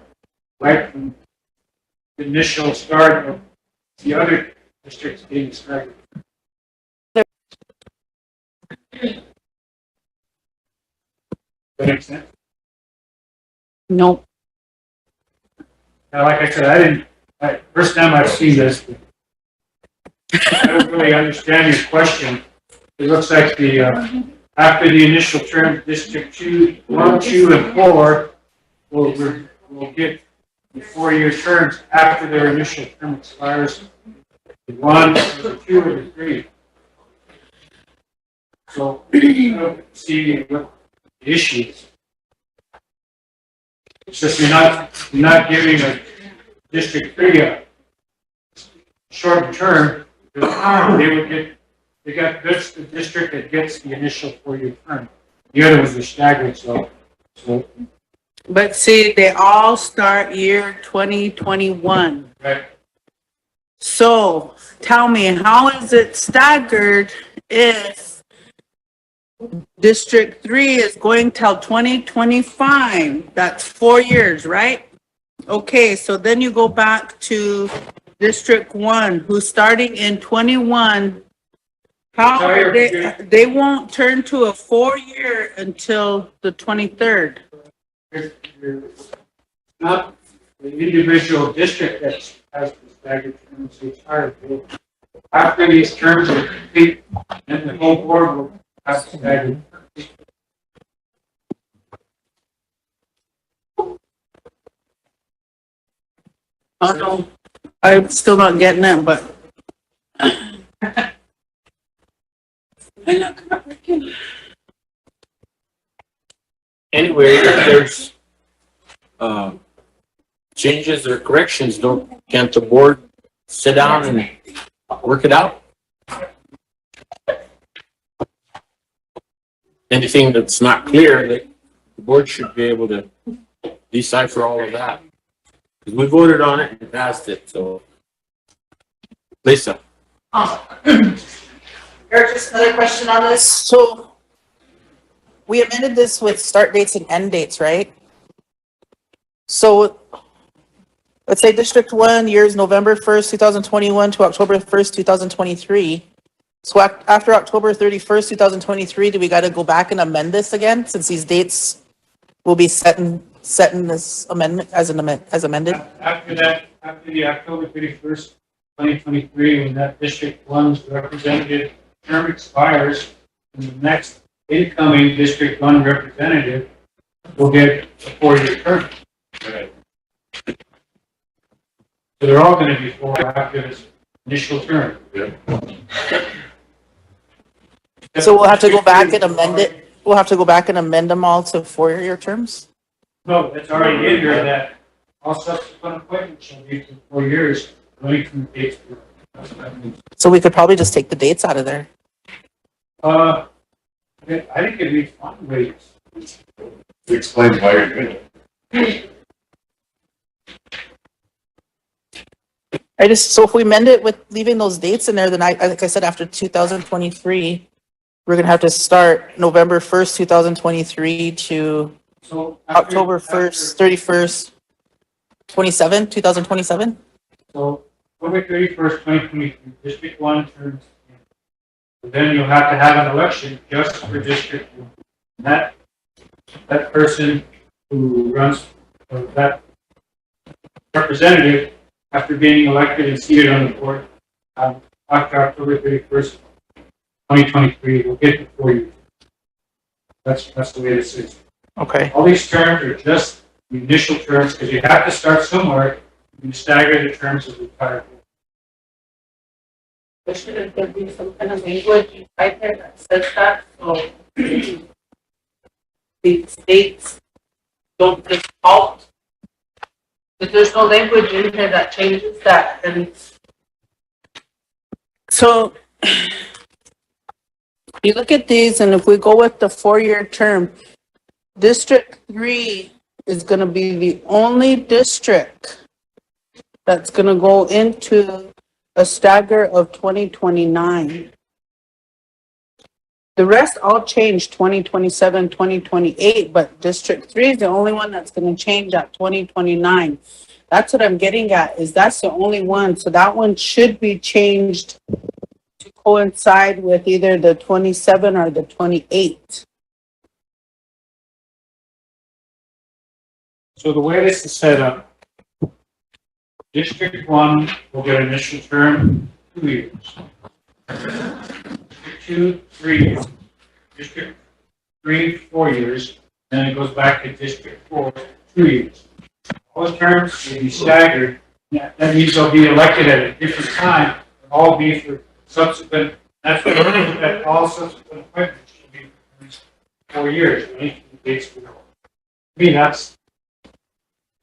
right from the initial start of the other districts being staggered. That makes sense? Nope. Now, like I said, first time I've seen this. I don't really understand your question. It looks like after the initial term, District 2, 1, 2, and 4 will get the 4-year terms after their initial term expires. The 1, the 2, or the 3. So, I don't see what the issue is. It's just you're not giving a District 3 a short term. They got this the district that gets the initial 4-year term. The other ones are staggered, so. But see, they all start year 2021. Right. So tell me, how is it staggered if District 3 is going till 2025? That's 4 years, right? Okay, so then you go back to District 1, who's starting in 21. How are they won't turn to a 4-year until the 23rd. Not the individual district that has the staggered terms expired. After these terms are complete, then the whole board will have staggered. Oh no, I'm still not getting it, but. Anyway, if there's changes or corrections, can't the board sit down and work it out? Anything that's not clear, the board should be able to decipher all of that. Because we voted on it and passed it, so. Lisa. Eric, just another question on this. So we amended this with start dates and end dates, right? So let's say District 1 years November 1st, 2021 to October 1st, 2023. So after October 31st, 2023, do we got to go back and amend this again since these dates will be set in this amendment as amended? After the October 31st, 2023, when that District 1's representative term expires, and the next incoming District 1 representative will get a 4-year term. Right. So they're all gonna be 4 after this initial term. So we'll have to go back and amend it. We'll have to go back and amend them all to 4-year terms? No, it's already in there that all subsequent appointments shall be for 4 years, running from the dates. So we could probably just take the dates out of there. I think it'd be fun ways. Explain why you're doing it. So if we amend it with leaving those dates in there, then like I said, after 2023, we're gonna have to start November 1st, 2023 to So after- October 1st, 31st, 2027? So October 31st, 2023, District 1 turns in. But then you'll have to have an election just for District 1. That person who runs, or that representative, after being elected and seated on the board, after October 31st, 2023, will get the 4 years. That's the way this is. Okay. All these terms are just the initial terms, because you have to start somewhere, and stagger the terms of the entire board. Should there be some kind of language right there that says that, so the states don't default? If there's no language in here that changes that, then. So you look at these, and if we go with the 4-year term, District 3 is gonna be the only district that's gonna go into a stagger of 2029. The rest all change 2027, 2028, but District 3 is the only one that's gonna change at 2029. That's what I'm getting at, is that's the only one, so that one should be changed to coincide with either the 27 or the 28. So the way this is set up, District 1 will get initial term 2 years. District 2, 3 years. District 3, 4 years. Then it goes back to District 4, 2 years. All the terms will be staggered. That means they'll be elected at a different time. They'll all be for subsequent, that's what that all subsequent appointments should be for 4 years. Any dates for. I mean,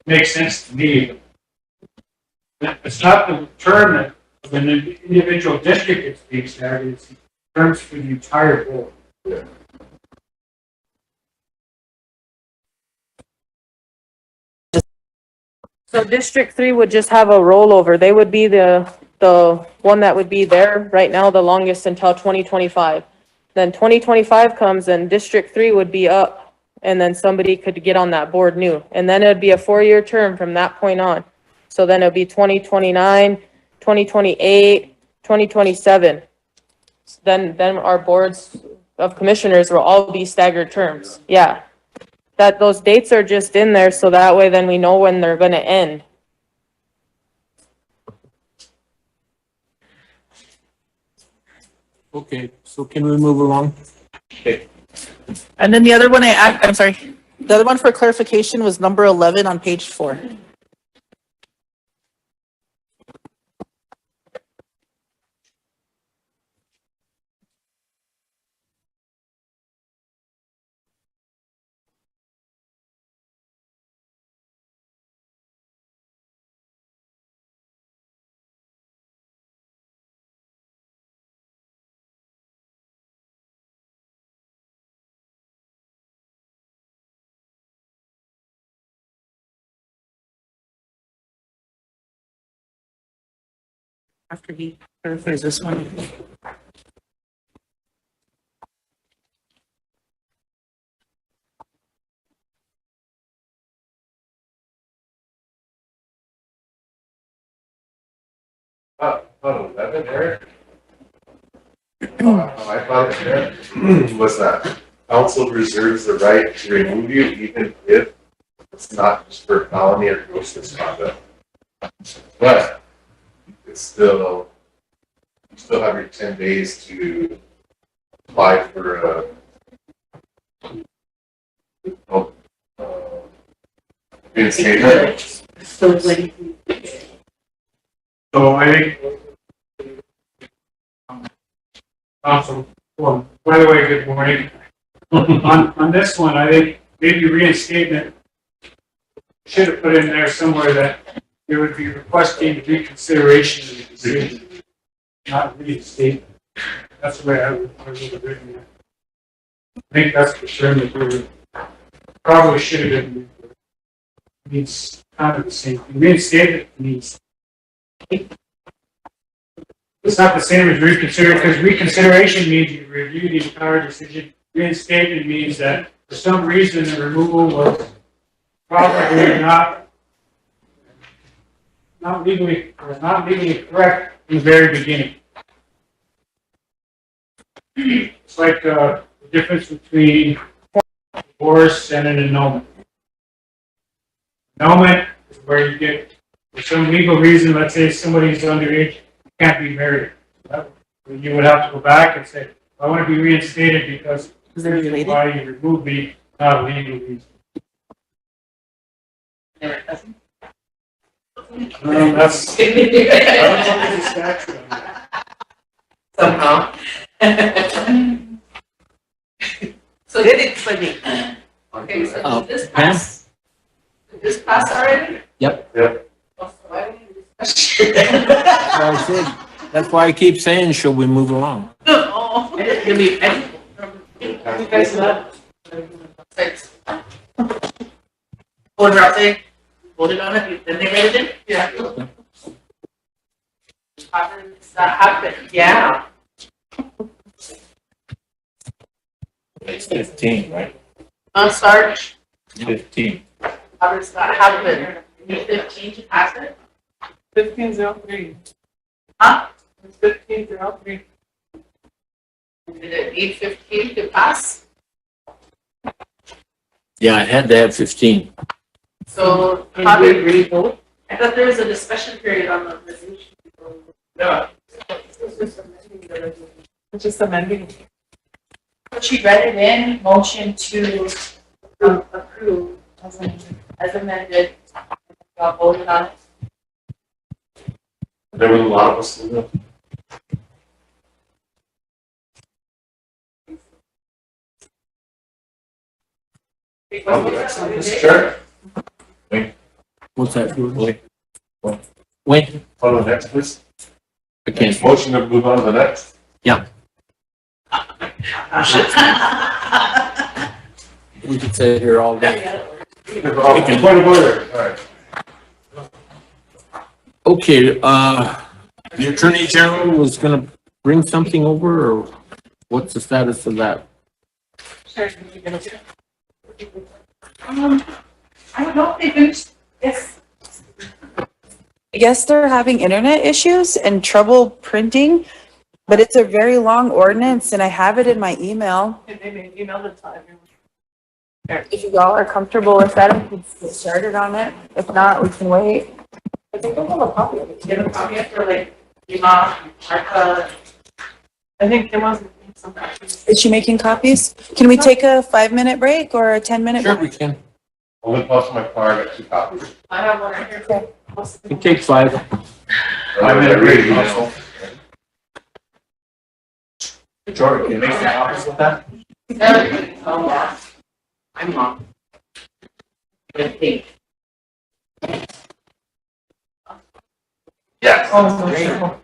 makes sense to me. It's not the term of an individual district that's being staggered, it's the terms for the entire board. So District 3 would just have a rollover. They would be the one that would be there right now, the longest until 2025. Then 2025 comes and District 3 would be up, and then somebody could get on that board new. And then it'd be a 4-year term from that point on. So then it'd be 2029, 2028, 2027. Then our boards of commissioners will all be staggered terms. Yeah. Those dates are just in there so that way then we know when they're gonna end. Okay, so can we move along? And then the other one I'm sorry, the other one for clarification was number 11 on page 4. After he clarifies this one. About 11, Eric? I thought it was that council reserves the right to remove you even if it's not just for felony or gross misconduct. But it's still, you still have your 10 days to apply for reinstatement. Still waiting. So I think, awesome. Well, by the way, good morning. On this one, I think maybe reinstatement should have put in there somewhere that there would be requesting reconsideration of the decision, not reinstatement. That's the way I would have written it. I think that's the term that we probably should have been. It means kind of the same thing. Reinstatement means it's not the same as reconsider, because reconsideration means you review the entire decision. Reinstatement means that for some reason the removal was probably not legally correct in the very beginning. It's like the difference between divorce and an annulment. Annulment is where you get, for some legal reason, let's say somebody's underage, can't be married. You would have to go back and say, I want to be reinstated because the reason why you removed me, not a legal reason. That's I don't know if it's statute on that. Somehow. So did it explain. Okay, so did this pass? Did this pass already? Yep. Oh, so I didn't discuss it. That's why I keep saying, should we move along? Oh, I didn't really, you guys know. Voted out there, voted on it, then they read it in? Yeah. How does that happen? Yeah. It's 15, right? Sarge, 15. how does that happen? You need 15 to pass it? 1503. Huh? It's 1503. Did it need 15 to pass? Yeah, I had to have 15. So how did we vote? I thought there was a discussion period on the resolution. No. It's just amending. She read it in, motion to approve as amended. Y'all voted on it. There was a lot of us in there. Sure. What's that? Wait. On the next, please. Okay. Motion to move on to the next. Yeah. We could sit here all day. Point of order. All right. Okay, the Attorney General was gonna bring something over, or what's the status of that? I don't know if they finished this. I guess they're having internet issues and trouble printing, but it's a very long ordinance and I have it in my email. If you all are comfortable with that, we can get started on it. If not, we can wait. I think I have a copy of it. Do you have a copy of it for like, Yuma, Martha? I think there was some copies. Is she making copies? Can we take a 5-minute break or a 10-minute Sure, break? we can. Only plus my car, I got 2 copies. I have one right here. Okay. We take 5. Jordan, can you make some copies with that? Oh, yeah. I'm mom. Good thing. Yes. Oh, yeah.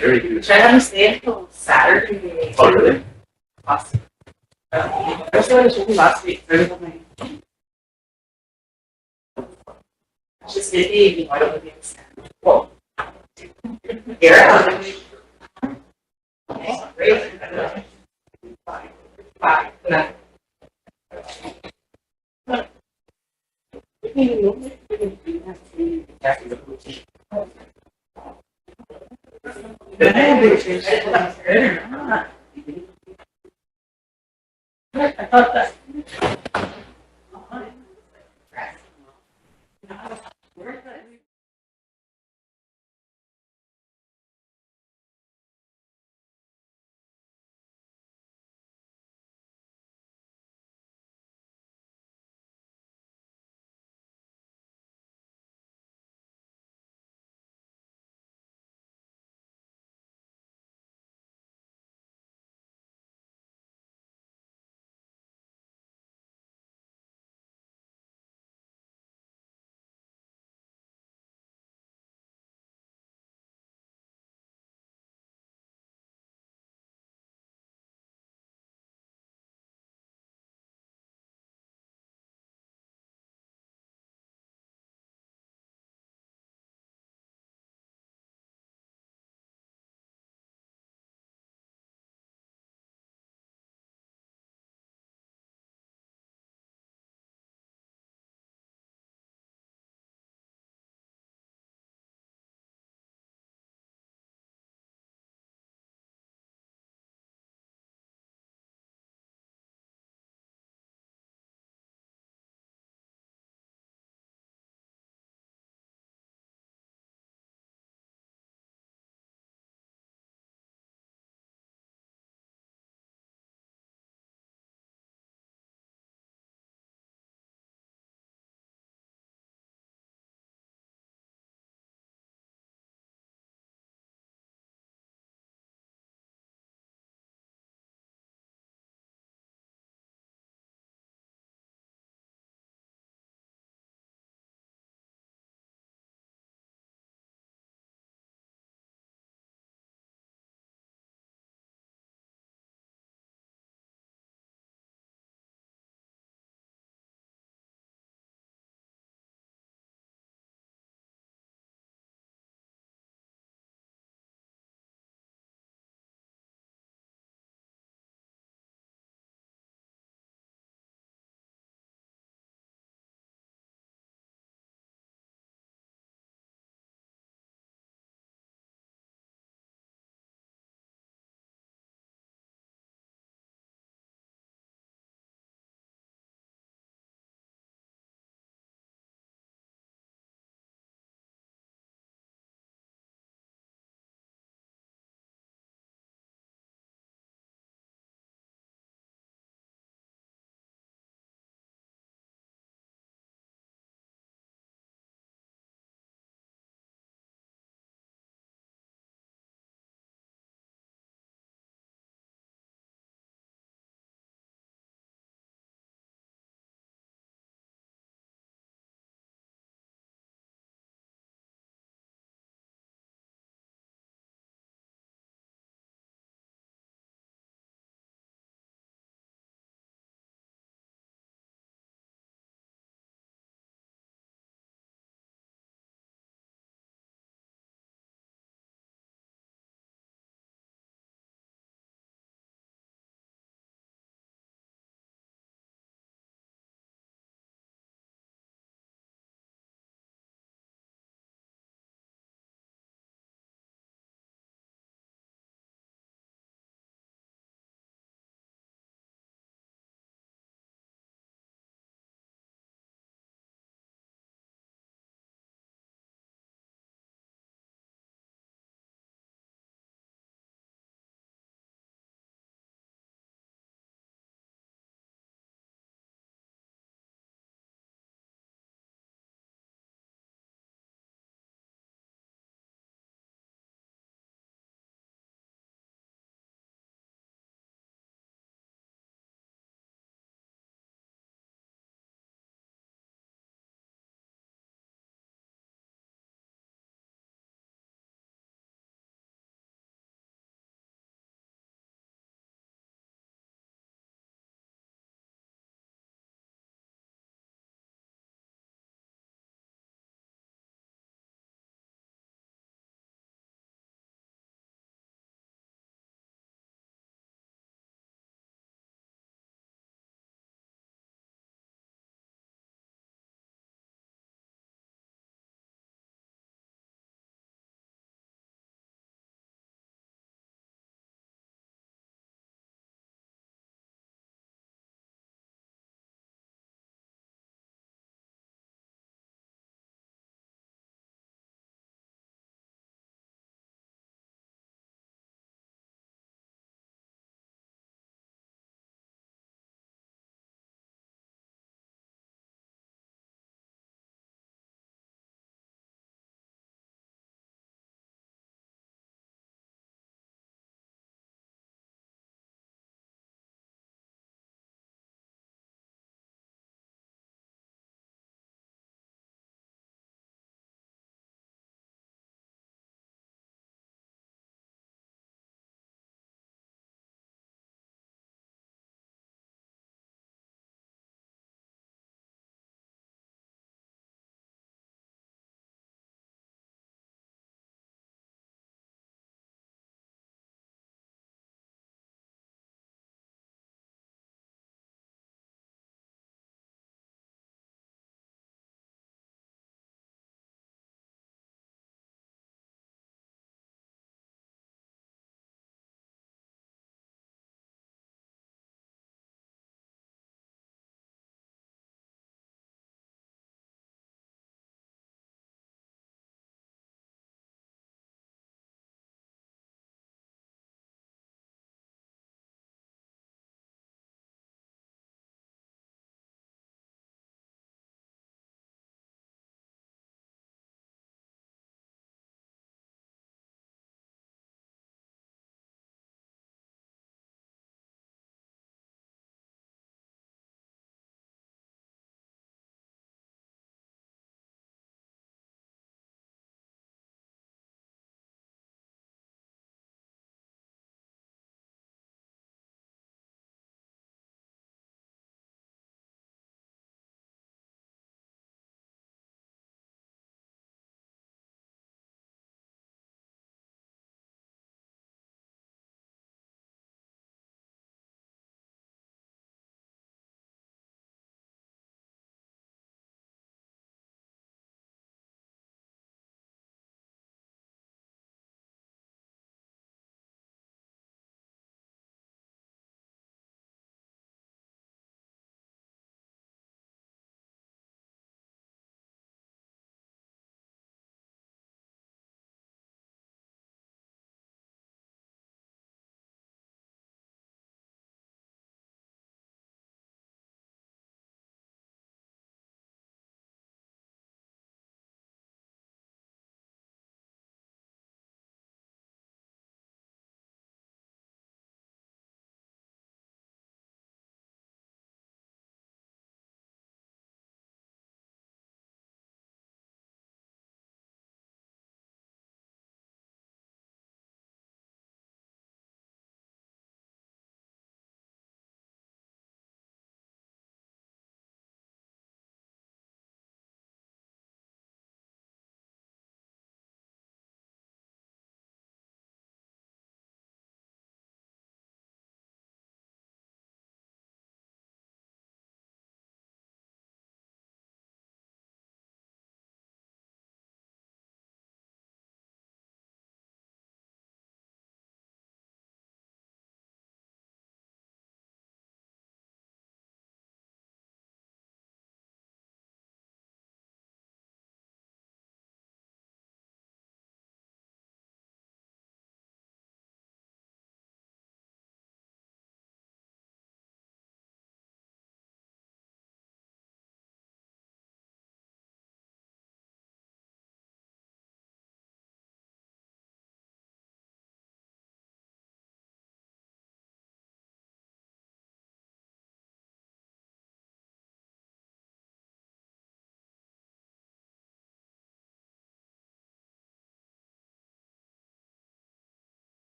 Should I have to stay until Saturday? Oh, really? Awesome. That's what I was doing last week. Just busy evening. Why don't we Well, here. Great. Bye. Good night. I thought that.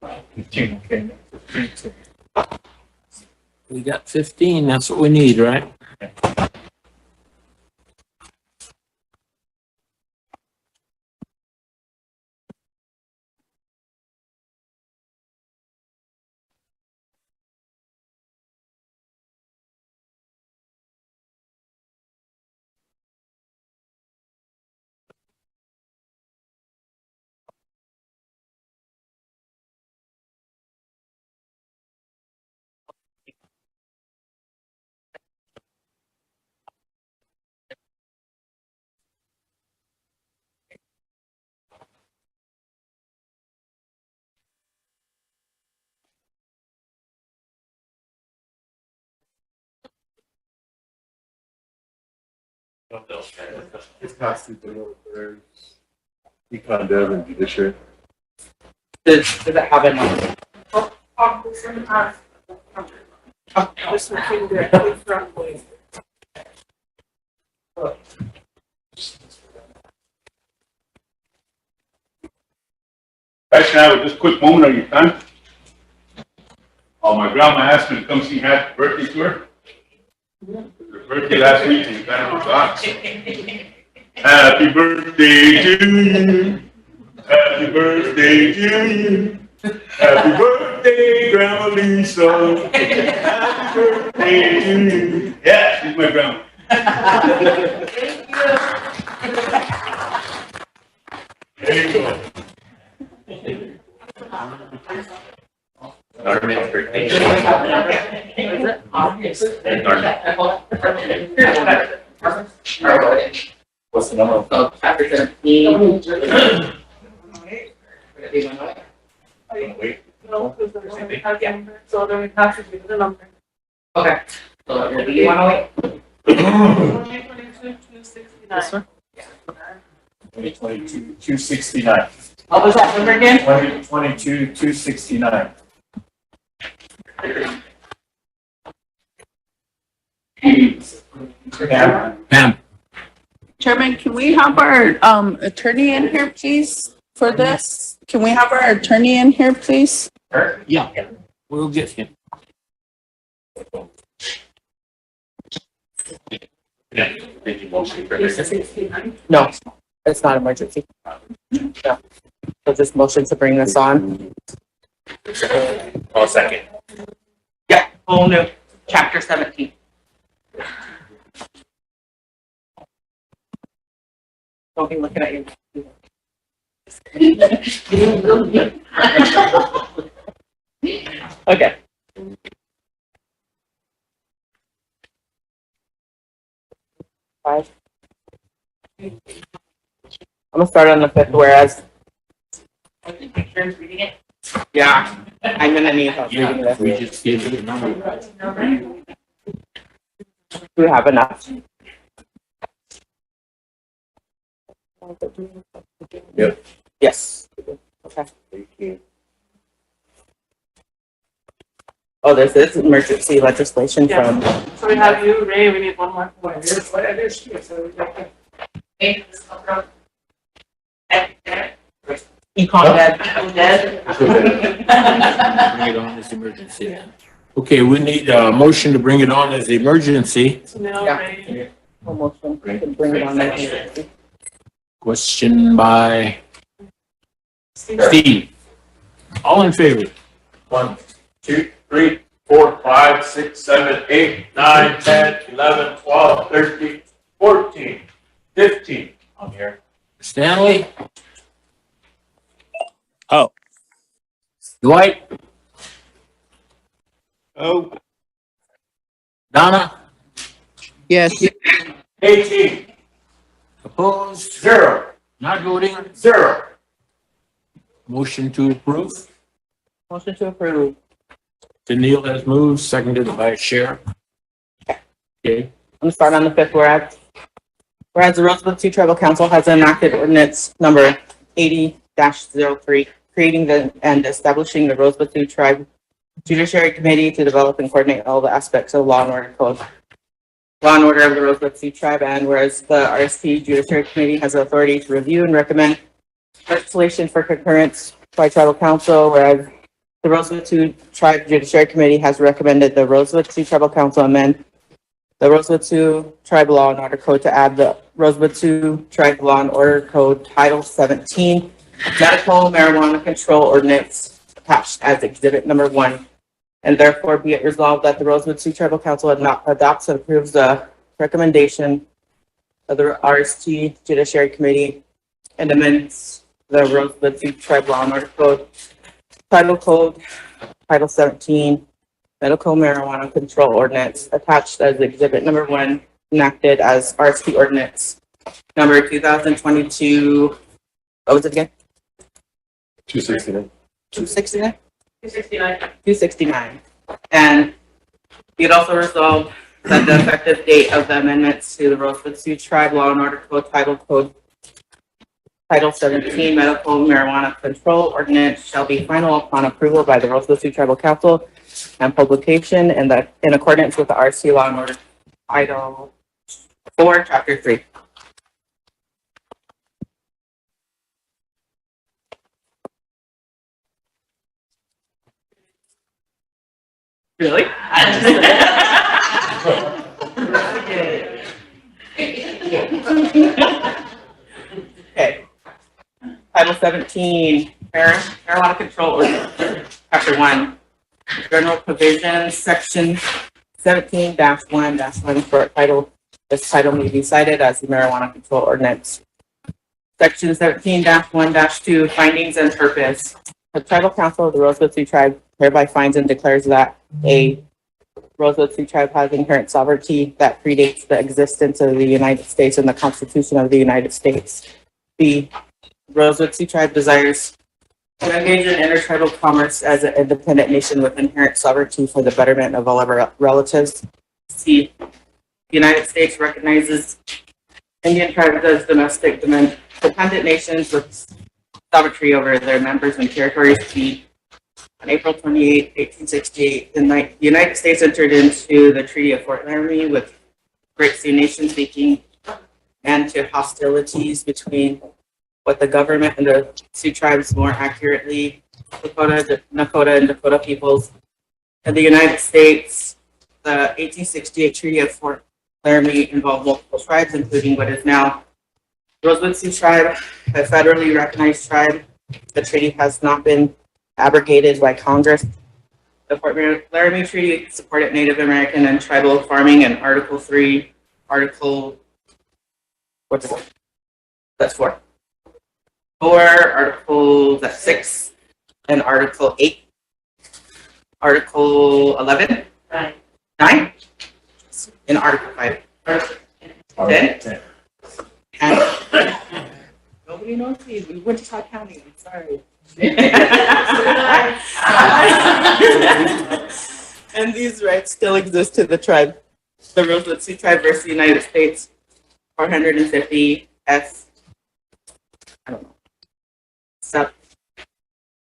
Okay. We got 15, that's what we need, right? It's constitutional for Econ Dev and Judiciary. Does it have a number? Guys, can I have just a quick moment of your time? Oh, my grandma asked me to come sing happy birthday to her. Her birthday last week and kind of forgot. Happy birthday to you. Happy birthday to you. Happy birthday, Grandma Lisa. Happy birthday to you. Yeah, she's my grandma. There you go. Laramie's birthday. What's the number? Chapter 17. Wait. No, because then we have the number, so then we have to give the number. Okay. So it will be 108. 2022-269. 2022-269. What was that number again? 2022-269. Pam. Chairman, can we have our attorney in here, please, for this? Can we have our attorney in here, please? Yeah, we'll get him. Did you motion for this? No, it's not emergency. No. So just motion to bring this on. I'll second. Yeah, whole new, chapter 17. Don't be looking at you. Okay. Five. I'm gonna start on the 5th, whereas. Yeah, I'm gonna need help reading this. We just gave you the number. Do we have enough? Yep. Yes. Okay. Oh, this is emergency legislation from. So we have you, Ray, we need one more. Econ Dev. Bring it on as emergency. Okay, we need a motion to bring it on as emergency. So now, Yeah. Ray, Motion to bring it on as emergency. Question by Steve. All in favor? 1, 2, 3, 4, 5, 6, 7, 8, 9, 10, 11, 12, 13, 14, 15. I'm here. Stanley? Oh. Dwight? Oh. Donna? Yes. 18. Opposed? 0. Not voting? 0. Motion to approve. Motion to approve. Daniil has moved, seconded by Chair. Okay. I'm gonna start on the 5th, whereas the Rosebud Sioux Tribal Council has enacted ordinance number 80-03, creating and establishing the Rosebud Sioux Tribe Judiciary Committee to develop and coordinate all the aspects of law and order code. Law and order of the Rosebud Sioux Tribe, and whereas the RST Judiciary Committee has the authority to review and recommend legislation for concurrence by tribal council, whereas The Rosebud Sioux Tribe Judiciary Committee has recommended the Rosebud Sioux Tribal Council amend the Rosebud Sioux Tribe Law and Order Code to add the Rosebud Sioux Tribe Law and Order Code Title 17, Medical Marijuana Control Ordinance, attached as Exhibit Number 1. And therefore be it resolved that the Rosebud Sioux Tribal Council adopts and approves the recommendation of the RST Judiciary Committee and amends the Rosebud Sioux Tribe Law and Order Code, Title 17, Medical Marijuana Control Ordinance, attached as Exhibit Number 1, enacted as RST Ordinance Number 2022. What was it again? 269. 269? 269. 269. And be it also resolved that the effective date of the amendments to the Rosebud Sioux Tribe Law and Order Code Title 17 Medical Marijuana Control Ordinance shall be final upon approval by the Rosebud Sioux Tribal Council and publication in accordance with the RC Law and Order Title 4, Chapter 3. Really? Okay. Title 17, Marijuana Control Ordinance, Chapter 1. General Provisions, Section 17-1-1, short title. This title may be cited as the Marijuana Control Ordinance. Section 17-1-2, Findings and Purpose. The Tribal Council of the Rosebud Sioux Tribe hereby finds and declares that a Rosebud Sioux Tribe has inherent sovereignty that predates the existence of the United States and the Constitution of the United States. B. Rosebud Sioux Tribe desires to engage in intertribal commerce as an independent nation with inherent sovereignty for the betterment of all of our relatives. C. The United States recognizes Indian tribes as domestic dependent nations with sovereignty over their members and territories. D. On April 28, 1868, the United States entered into the Treaty of Fort Laramie with Great Sioux Nation, speaking and to hostilities between what the government and the Sioux tribes, more accurately, Nakota and Dakota peoples, and the United States. The 1868 Treaty of Fort Laramie involved multiple tribes, including what is now Rosebud Sioux Tribe, a federally recognized tribe. The treaty has not been abrogated by Congress. The Fort Laramie Treaty supported Native American and tribal farming, and Article 3, what's it? That's 4. 4, Article 6, and Article 8. Article 11. 9. And Article 5. 10. And nobody knows these. We went to Wichita County. I'm sorry. And these rights still exist to the tribe. The Rosebud Sioux Tribe versus the United States, 450 S. I don't know. Sub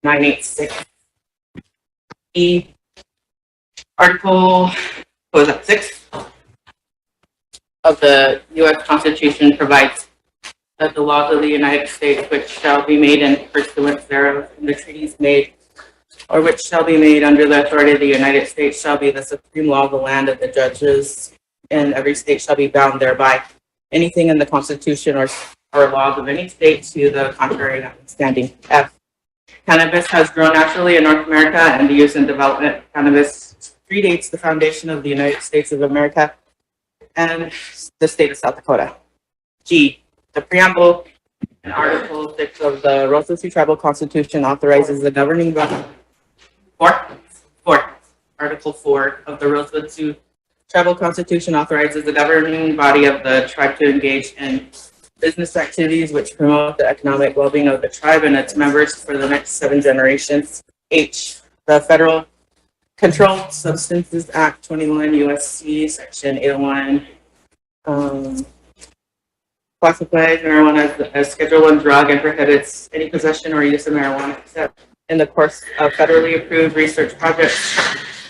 986 E. Article, what was that, 6 of the U.S. Constitution provides that the laws of the United States, which shall be made in pursuance thereof, and the treaties made, or which shall be made under the authority of the United States, shall be the supreme law of the land, of the judges in every state shall be bound thereby. Anything in the Constitution or laws of any state to the contrary notwithstanding. F. Cannabis has grown naturally in North America, and the use and development of cannabis predates the foundation of the United States of America and the state of South Dakota. G. The preamble in Article 6 of the Rosebud Sioux Tribal Constitution authorizes the governing body. 4. Article 4 of the Rosebud Sioux Tribal Constitution authorizes the governing body of the tribe to engage in business activities which promote the economic well-being of the tribe and its members for the next 7 generations. H. The Federal Controlled Substances Act 21 U.S.C. Section 801 classifies marijuana as Schedule I drug and prohibits any possession or use of marijuana except in the course of federally approved research projects.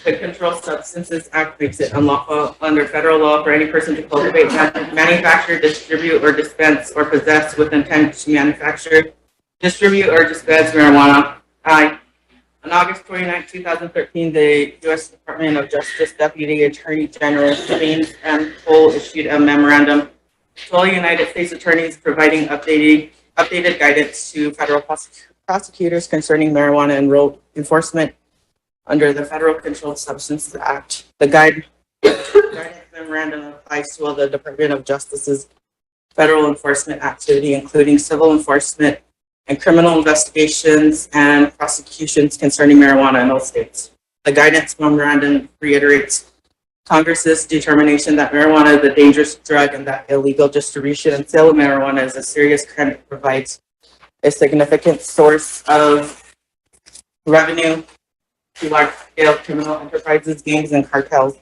The Controlled Substances Act makes it unlawful under federal law for any person to cultivate, manufacture, distribute, or dispense or possess with intent to manufacture, distribute, or dispense marijuana. I. On August 29, 2013, the U.S. Department of Justice Deputy Attorney General James M. Cole issued a memorandum to all United States attorneys providing updated guidance to federal prosecutors concerning marijuana enforcement under the Federal Controlled Substances Act. The guidance memorandum applies to all the Department of Justice's federal enforcement activity, including civil enforcement and criminal investigations and prosecutions concerning marijuana in all states. The guidance memorandum reiterates Congress's determination that marijuana is a dangerous drug and that illegal distribution and sale of marijuana is a serious crime that provides a significant source of revenue to large-scale criminal enterprises, gangs, and cartels.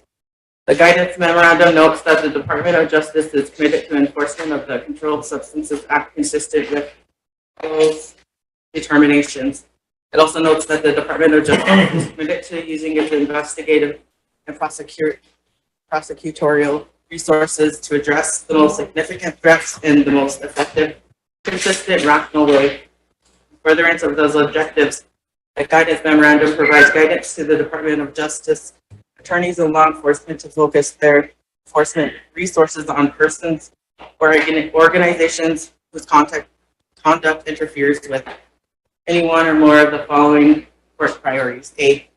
The guidance memorandum notes that the Department of Justice is committed to enforcement of the Controlled Substances Act consistent with those determinations. It also notes that the Department of Justice is committed to using its investigative and prosecutorial resources to address the most significant threats in the most effective, consistent, rational way. In furtherance of those objectives, the guidance memorandum provides guidance to the Department of Justice attorneys and law enforcement to focus their enforcement resources on persons or organizations whose conduct interferes with any one or more of the following court priorities. A,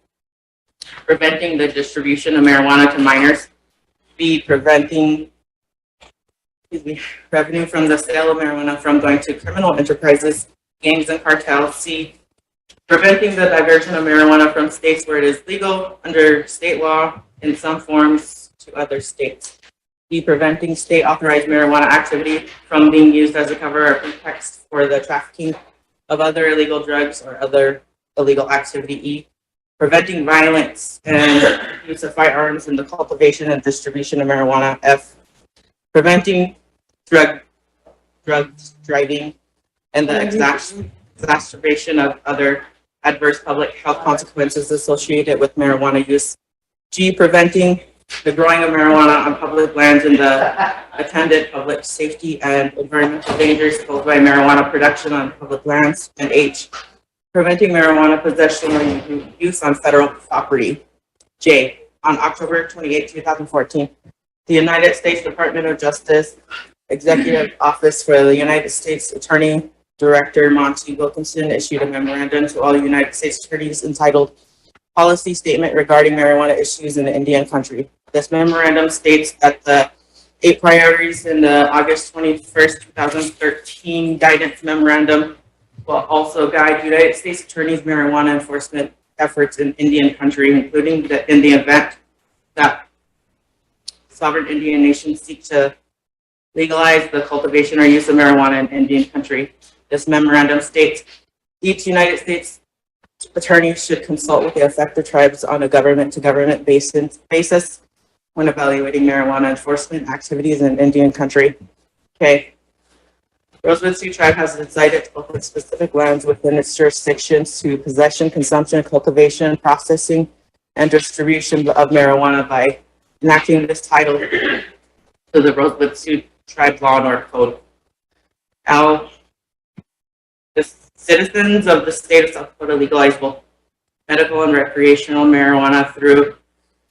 preventing the distribution of marijuana to minors. B, preventing revenue from the sale of marijuana from going to criminal enterprises, gangs, and cartels. C, preventing the diversion of marijuana from states where it is legal under state law in some forms to other states. D, preventing state authorized marijuana activity from being used as a cover or pretext for the trafficking of other illegal drugs or other illegal activity. E, preventing violence and use of firearms in the cultivation and distribution of marijuana. F, preventing drug driving and the exacerbation of other adverse public health consequences associated with marijuana use. G, preventing the growing of marijuana on public lands and the attendant public safety and environmental dangers posed by marijuana production on public lands. And H, preventing marijuana possession or use on federal property. J, on October 28, 2014, the United States Department of Justice Executive Office for the United States Attorney Director Monty Wilkinson issued a memorandum to all United States attorneys entitled Policy Statement Regarding Marijuana Issues in the Indian Country. This memorandum states that the 8 priorities in the August 21st, 2013 guidance memorandum will also guide United States attorneys' marijuana enforcement efforts in Indian Country, including in the event that sovereign Indian nations seek to legalize the cultivation or use of marijuana in Indian Country. This memorandum states each United States attorney should consult with the affected tribes on a government-to-government basis when evaluating marijuana enforcement activities in Indian Country. Okay. Rosebud Sioux Tribe has decided to open specific lands within its jurisdictions to possession, consumption, cultivation, processing, and distribution of marijuana by enacting this title to the Rosebud Sioux Tribe Law and Order Code. Now, the citizens of the state of South Dakota legalize both medical and recreational marijuana through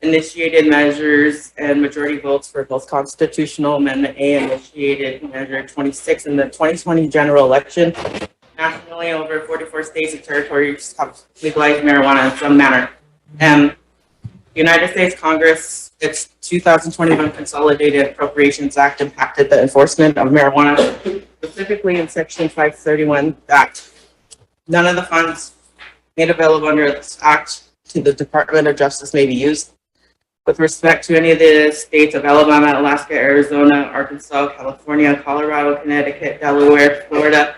initiated measures and majority votes for both Constitutional Amendment A initiated measure 26 in the 2020 general election. Nationally, over 44 states and territories have legalized marijuana in some manner. And the United States Congress, its 2021 Consolidated Appropriations Act impacted the enforcement of marijuana, specifically in Section 531, that none of the funds made available under this act to the Department of Justice may be used. With respect to any of the states of Alabama, Alaska, Arizona, Arkansas, California, Colorado, Connecticut, Delaware, Florida,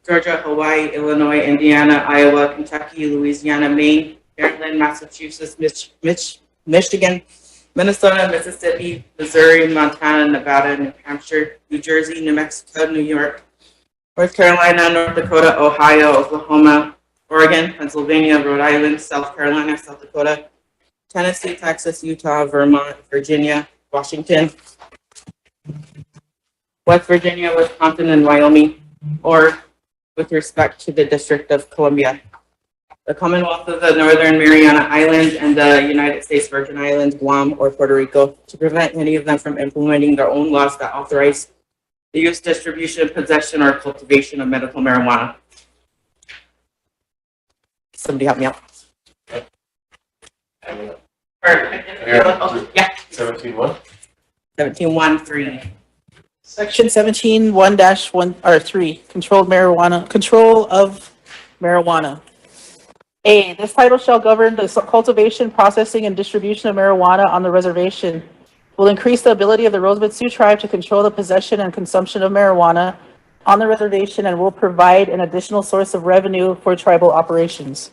Georgia, Hawaii, Illinois, Indiana, Iowa, Kentucky, Louisiana, Maine, Maryland, Massachusetts, Michigan, Minnesota, Mississippi, Missouri, Montana, Nevada, New Hampshire, New Jersey, New Mexico, New York, North Carolina, North Dakota, Ohio, Oklahoma, Oregon, Pennsylvania, Rhode Island, South Carolina, South Dakota, Tennessee, Texas, Utah, Vermont, Virginia, Washington, West Virginia, Wisconsin, and Wyoming, or with respect to the District of Columbia. the Commonwealth of the Northern Mariana Islands, and the United States Virgin Islands, Guam, or Puerto Rico to prevent any of them from implementing their own laws that authorize the use, distribution, possession, or cultivation of medical marijuana. Somebody help me out. Yeah. 17-1. 17.1.3. Section 17.1-1 or 3, controlled marijuana, control of marijuana. A, this title shall govern the cultivation, processing, and distribution of marijuana on the reservation. Will increase the ability of the Rosebud Sioux tribe to control the possession and consumption of marijuana on the reservation and will provide an additional source of revenue for tribal operations.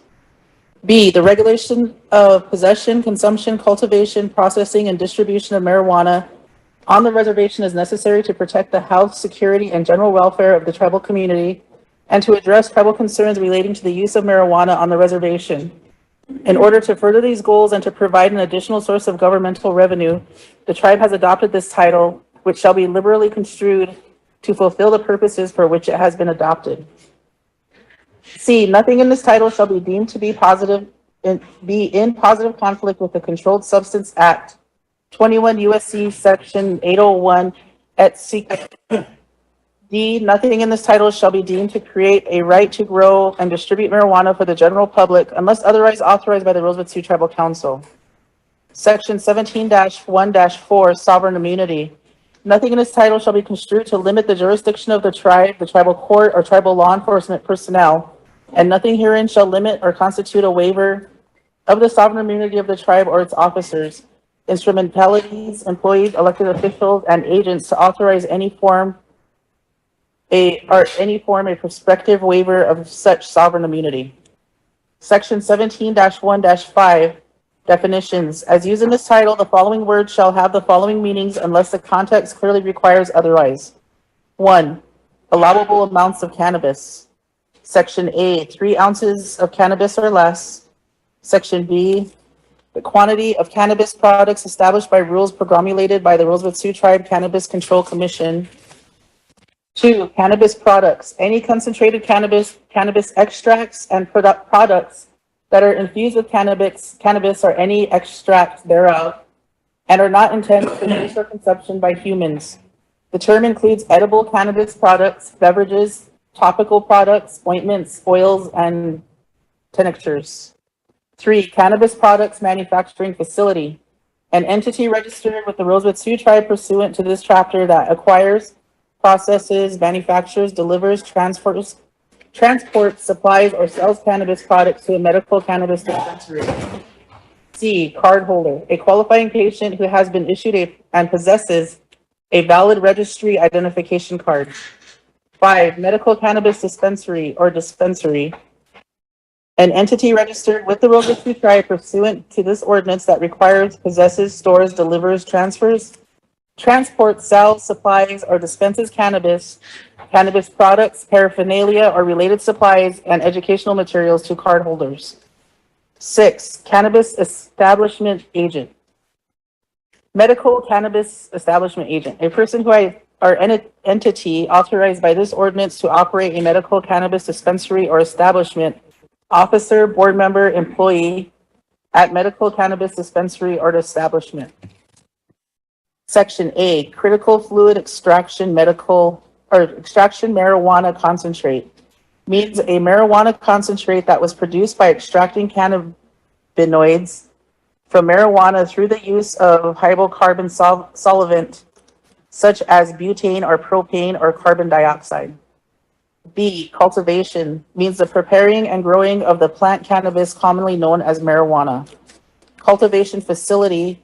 B, the regulation of possession, consumption, cultivation, processing, and distribution of marijuana on the reservation is necessary to protect the health, security, and general welfare of the tribal community and to address tribal concerns relating to the use of marijuana on the reservation. In order to further these goals and to provide an additional source of governmental revenue, the tribe has adopted this title, which shall be liberally construed to fulfill the purposes for which it has been adopted. C, nothing in this title shall be deemed to be in positive conflict with the Controlled Substance Act, 21 USC Section 801 et seq. D, nothing in this title shall be deemed to create a right to grow and distribute marijuana for the general public unless otherwise authorized by the Rosebud Sioux Tribal Council. Section 17-1-4, sovereign immunity. Nothing in this title shall be construed to limit the jurisdiction of the tribe, the tribal court, or tribal law enforcement personnel, and nothing herein shall limit or constitute a waiver of the sovereign immunity of the tribe or its officers, instrumentalities, employees, elected officials, and agents to authorize any form a prospective waiver of such sovereign immunity. Section 17-1-5, definitions. As used in this title, the following words shall have the following meanings unless the context clearly requires otherwise. 1, allowable amounts of cannabis. Section A, 3 ounces of cannabis or less. Section B, the quantity of cannabis products established by rules promulgated by the Rosebud Sioux Tribe Cannabis Control Commission. 2, cannabis products, any concentrated cannabis extracts and products that are infused with cannabis or any extract thereof, and are not intended for use or consumption by humans. The term includes edible cannabis products, beverages, topical products, ointments, oils, and tinctures. 3, cannabis products manufacturing facility, an entity registered with the Rosebud Sioux Tribe pursuant to this chapter that acquires, processes, manufactures, delivers, transports, supplies, or sells cannabis products to a medical cannabis dispensary. C, cardholder, a qualifying patient who has been issued and possesses a valid registry identification card. 5, medical cannabis dispensary or dispensary, an entity registered with the Rosebud Sioux Tribe pursuant to this ordinance that requires, possesses, stores, delivers, transports, sells, supplies, or dispenses cannabis products, paraphernalia, or related supplies and educational materials to cardholders. 6, cannabis establishment agent. Medical cannabis establishment agent, a person who or an entity authorized by this ordinance to operate a medical cannabis dispensary or establishment, officer, board member, employee at medical cannabis dispensary or establishment. Section A, critical fluid extraction marijuana concentrate, means a marijuana concentrate that was produced by extracting cannabinoids from marijuana through the use of hydrocarbon solvent such as butane or propane or carbon dioxide. B, cultivation, means the preparing and growing of the plant cannabis commonly known as marijuana. Cultivation facility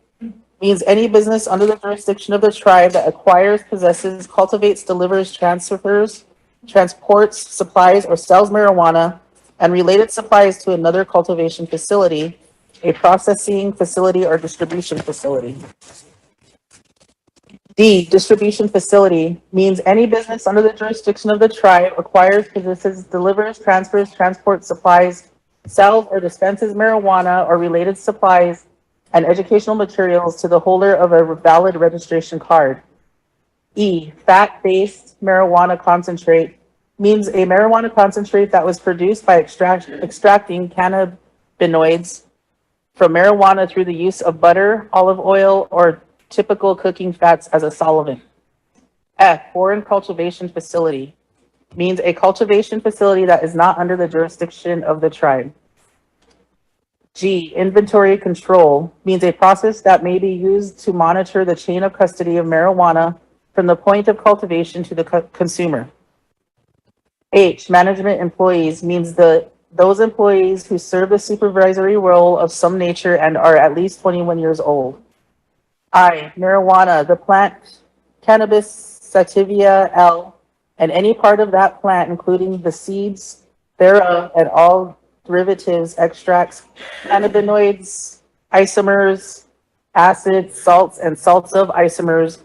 means any business under the jurisdiction of the tribe that acquires, possesses, cultivates, delivers, transports, supplies, or sells marijuana and related supplies to another cultivation facility, a processing facility, or distribution facility. D, distribution facility, means any business under the jurisdiction of the tribe acquires, possesses, delivers, transfers, transports, supplies, sells, or dispenses marijuana or related supplies and educational materials to the holder of a valid registration card. E, fat-based marijuana concentrate, means a marijuana concentrate that was produced by extracting cannabinoids from marijuana through the use of butter, olive oil, or typical cooking fats as a solvent. F, foreign cultivation facility, means a cultivation facility that is not under the jurisdiction of the tribe. G, inventory control, means a process that may be used to monitor the chain of custody of marijuana from the point of cultivation to the consumer. H, management employees, means those employees who serve a supervisory role of some nature and are at least 21 years old. I, marijuana, the plant Cannabis sativa L, and any part of that plant, including the seeds thereof and all derivatives, extracts, cannabinoids, isomers, acids, salts, and salts of isomers,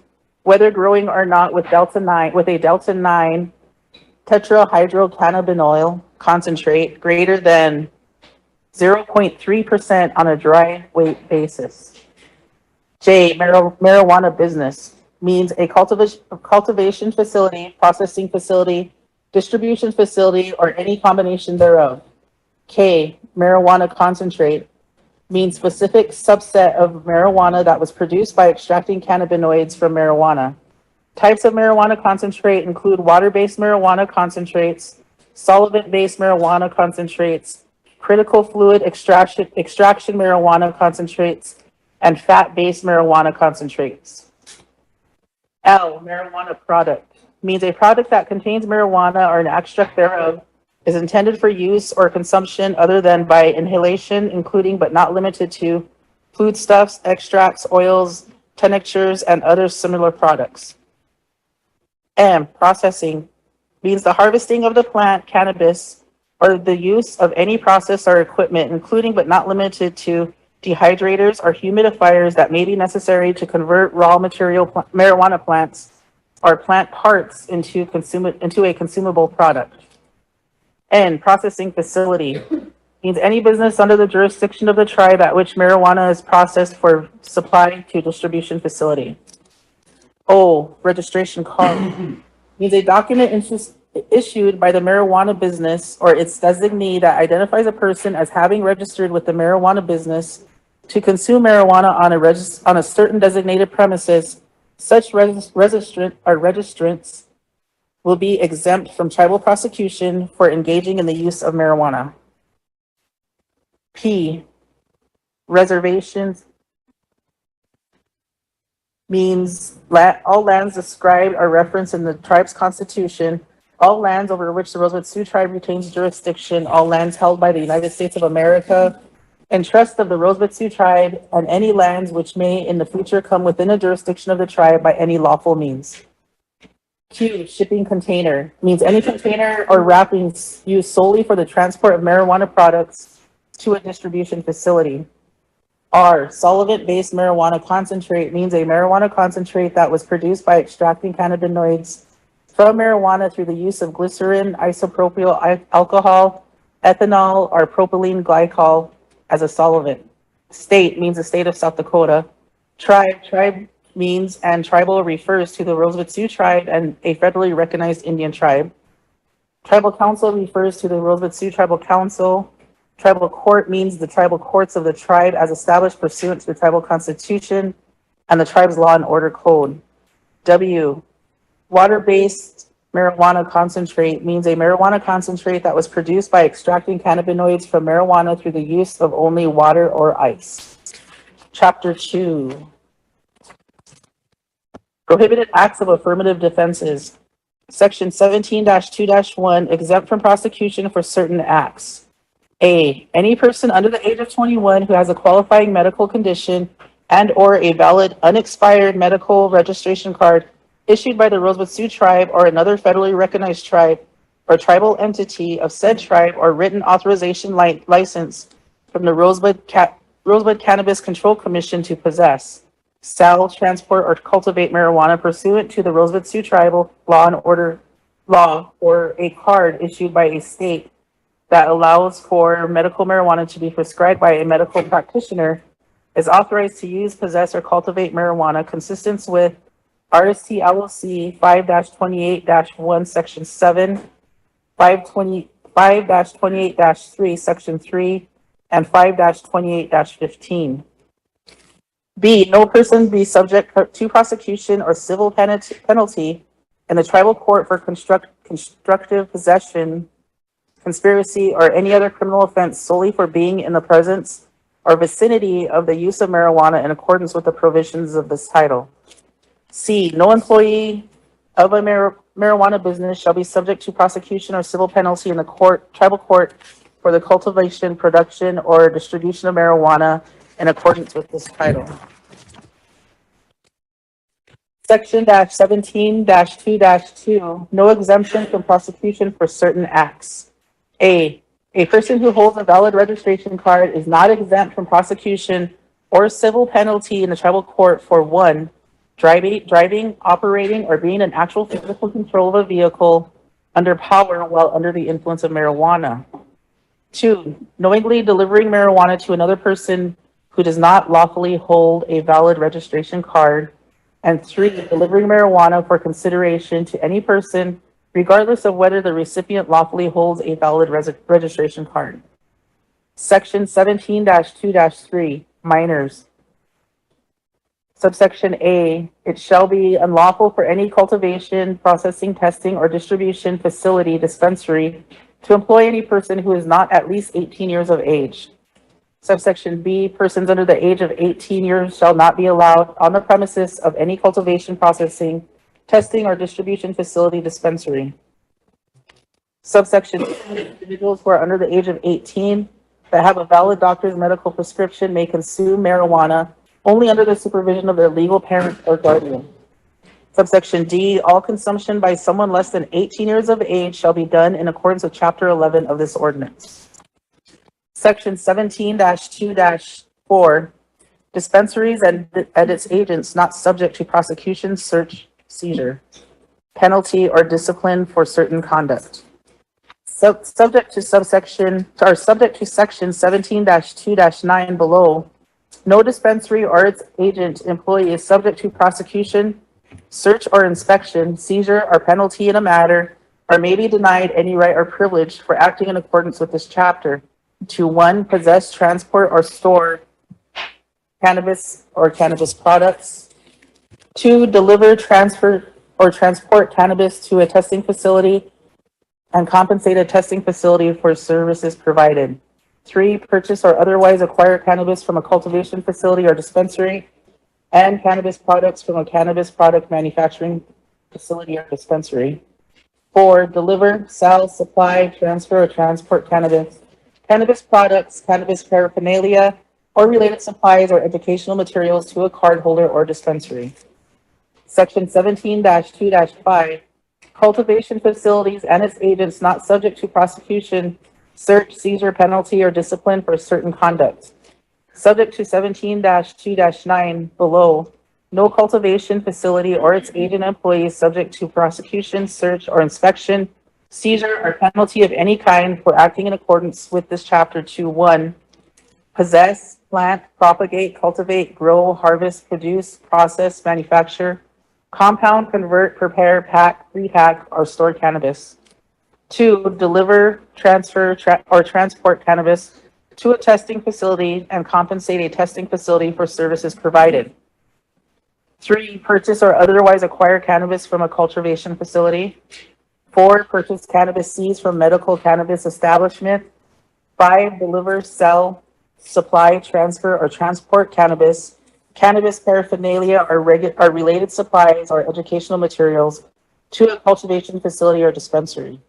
whether growing or not with a delta 9 tetrahydrocannabinol concentrate greater than 0.3% on a dry weight basis. J, marijuana business, means a cultivation facility, processing facility, distribution facility, or any combination thereof. K, marijuana concentrate, means specific subset of marijuana that was produced by extracting cannabinoids from marijuana. Types of marijuana concentrate include water-based marijuana concentrates, solvent-based marijuana concentrates, critical fluid extraction marijuana concentrates, and fat-based marijuana concentrates. L, marijuana product, means a product that contains marijuana or an extract thereof is intended for use or consumption other than by inhalation, including but not limited to foodstuffs, extracts, oils, tinctures, and other similar products. M, processing, means the harvesting of the plant cannabis or the use of any process or equipment, including but not limited to dehydrators or humidifiers that may be necessary to convert raw material marijuana plants or plant parts into a consumable product. N, processing facility, means any business under the jurisdiction of the tribe at which marijuana is processed for supply to distribution facility. O, registration card, means a document issued by the marijuana business or its designee that identifies a person as having registered with the marijuana business to consume marijuana on a certain designated premises. Such registrant or registrants will be exempt from tribal prosecution for engaging in the use of marijuana. P, reservations, means all lands described or referenced in the tribe's constitution, all lands over which the Rosebud Sioux tribe retains jurisdiction, all lands held by the United States of America and trust of the Rosebud Sioux tribe, and any lands which may in the future come within the jurisdiction of the tribe by any lawful means. Q, shipping container, means any container or wrappings used solely for the transport of marijuana products to a distribution facility. R, solvent-based marijuana concentrate, means a marijuana concentrate that was produced by extracting cannabinoids from marijuana through the use of glycerin, isopropyl alcohol, ethanol, or propylene glycol as a solvent. State means the state of South Dakota. Tribe means and tribal refers to the Rosebud Sioux tribe and a federally recognized Indian tribe. Tribal council refers to the Rosebud Sioux Tribal Council. Tribal court means the tribal courts of the tribe as established pursuant to the tribal constitution and the tribe's law and order code. W, water-based marijuana concentrate, means a marijuana concentrate that was produced by extracting cannabinoids from marijuana through the use of only water or ice. Chapter 2. Prohibited acts of affirmative defenses. Section 17-2-1, exempt from prosecution for certain acts. A, any person under the age of 21 who has a qualifying medical condition and or a valid unexpired medical registration card issued by the Rosebud Sioux tribe or another federally recognized tribe or tribal entity of said tribe or written authorization license from the Rosebud Cannabis Control Commission to possess, sell, transport, or cultivate marijuana pursuant to the Rosebud Sioux tribal law and order law or a card issued by a state that allows for medical marijuana to be prescribed by a medical practitioner is authorized to use, possess, or cultivate marijuana consistent with RST LLC 5-28-1, Section 7, 5-28-3, section 3, and 5-28-15. B, no person be subject to prosecution or civil penalty in the tribal court for constructive possession, conspiracy, or any other criminal offense solely for being in the presence or vicinity of the use of marijuana in accordance with the provisions of this title. C, no employee of a marijuana business shall be subject to prosecution or civil penalty in the tribal court for the cultivation, production, or distribution of marijuana in accordance with this title. Section -17-2-2, no exemption from prosecution for certain acts. A person who holds a valid registration card is not exempt from prosecution or civil penalty in the tribal court for 1, driving, operating, or being in actual physical control of a vehicle under power while under the influence of marijuana. 2, knowingly delivering marijuana to another person who does not lawfully hold a valid registration card. And 3, delivering marijuana for consideration to any person, regardless of whether the recipient lawfully holds a valid registration card. Section 17-2-3, minors. Subsection A, it shall be unlawful for any cultivation, processing, testing, or distribution facility, dispensary, to employ any person who is not at least 18 years of age. Subsection B, persons under the age of 18 years shall not be allowed on the premises of any cultivation, processing, testing, or distribution facility, dispensary. Subsection C, individuals who are under the age of 18 that have a valid doctor's medical prescription may consume marijuana only under the supervision of their legal parent or guardian. Subsection D, all consumption by someone less than 18 years of age shall be done in accordance with Chapter 11 of this ordinance. Section 17-2-4, dispensaries and its agents not subject to prosecution, search, seizure, penalty, or discipline for certain conduct. Subject to section 17-2-9 below, no dispensary or its agent employee is subject to prosecution, search or inspection, seizure, or penalty in a matter, or may be denied any right or privilege for acting in accordance with this chapter to 1, possess, transport, or store cannabis or cannabis products. 2, deliver, transfer, or transport cannabis to a testing facility and compensate a testing facility for services provided. 3, purchase or otherwise acquire cannabis from a cultivation facility or dispensary and cannabis products from a cannabis product manufacturing facility or dispensary. 4, deliver, sell, supply, transfer, or transport cannabis products, cannabis paraphernalia, or related supplies or educational materials to a cardholder or dispensary. Section 17-2-5, cultivation facilities and its agents not subject to prosecution, search, seizure, penalty, or discipline for certain conduct. Subject to 17-2-9 below, no cultivation facility or its agent employees subject to prosecution, search, or inspection, seizure, or penalty of any kind for acting in accordance with this chapter to 1, possess, plant, propagate, cultivate, grow, harvest, produce, process, manufacture, compound, convert, prepare, pack, repack, or store cannabis. 2, deliver, transfer, or transport cannabis to a testing facility and compensate a testing facility for services provided. 3, purchase or otherwise acquire cannabis from a cultivation facility. 4, purchase cannabis seeds from medical cannabis establishment. 5, deliver, sell, supply, transfer, or transport cannabis paraphernalia, or related supplies or educational materials to a cultivation facility or dispensary.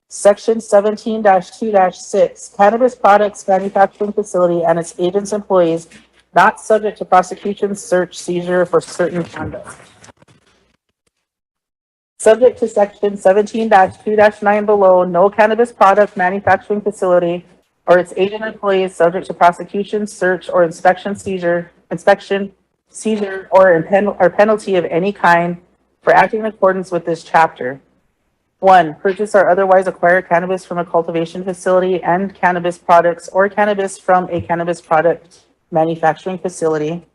Section 17-2-6, cannabis products manufacturing facility and its agents employees not subject to prosecution, search, seizure for certain conduct. Subject to section 17-2-9 below, no cannabis product manufacturing facility or its agent employees subject to prosecution, search, or inspection, seizure, or penalty of any kind for acting in accordance with this chapter. 1, purchase or otherwise acquire cannabis from a cultivation facility and cannabis products or cannabis from a cannabis product manufacturing facility.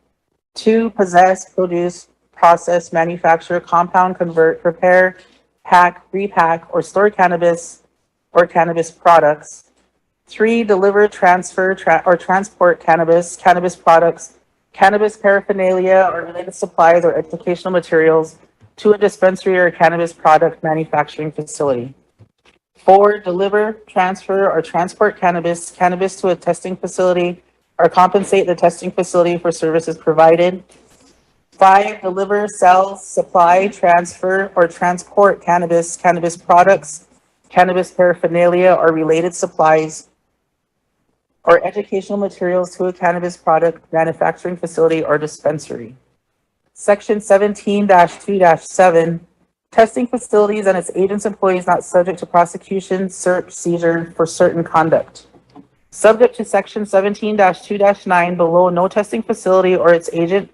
2, possess, produce, process, manufacture, compound, convert, prepare, pack, repack, or store cannabis or cannabis products. 3, deliver, transfer, or transport cannabis, cannabis products, cannabis paraphernalia or related supplies or educational materials to a dispensary or cannabis product manufacturing facility. 4, deliver, transfer, or transport cannabis, cannabis to a testing facility or compensate the testing facility for services provided. 5, deliver, sell, supply, transfer, or transport cannabis, cannabis products, cannabis paraphernalia or related supplies or educational materials to a cannabis product manufacturing facility or dispensary. Section 17-2-7, testing facilities and its agents, employees not subject to prosecution, search, seizure for certain conduct. Subject to section 17-2-9 below, no testing facility or its agent,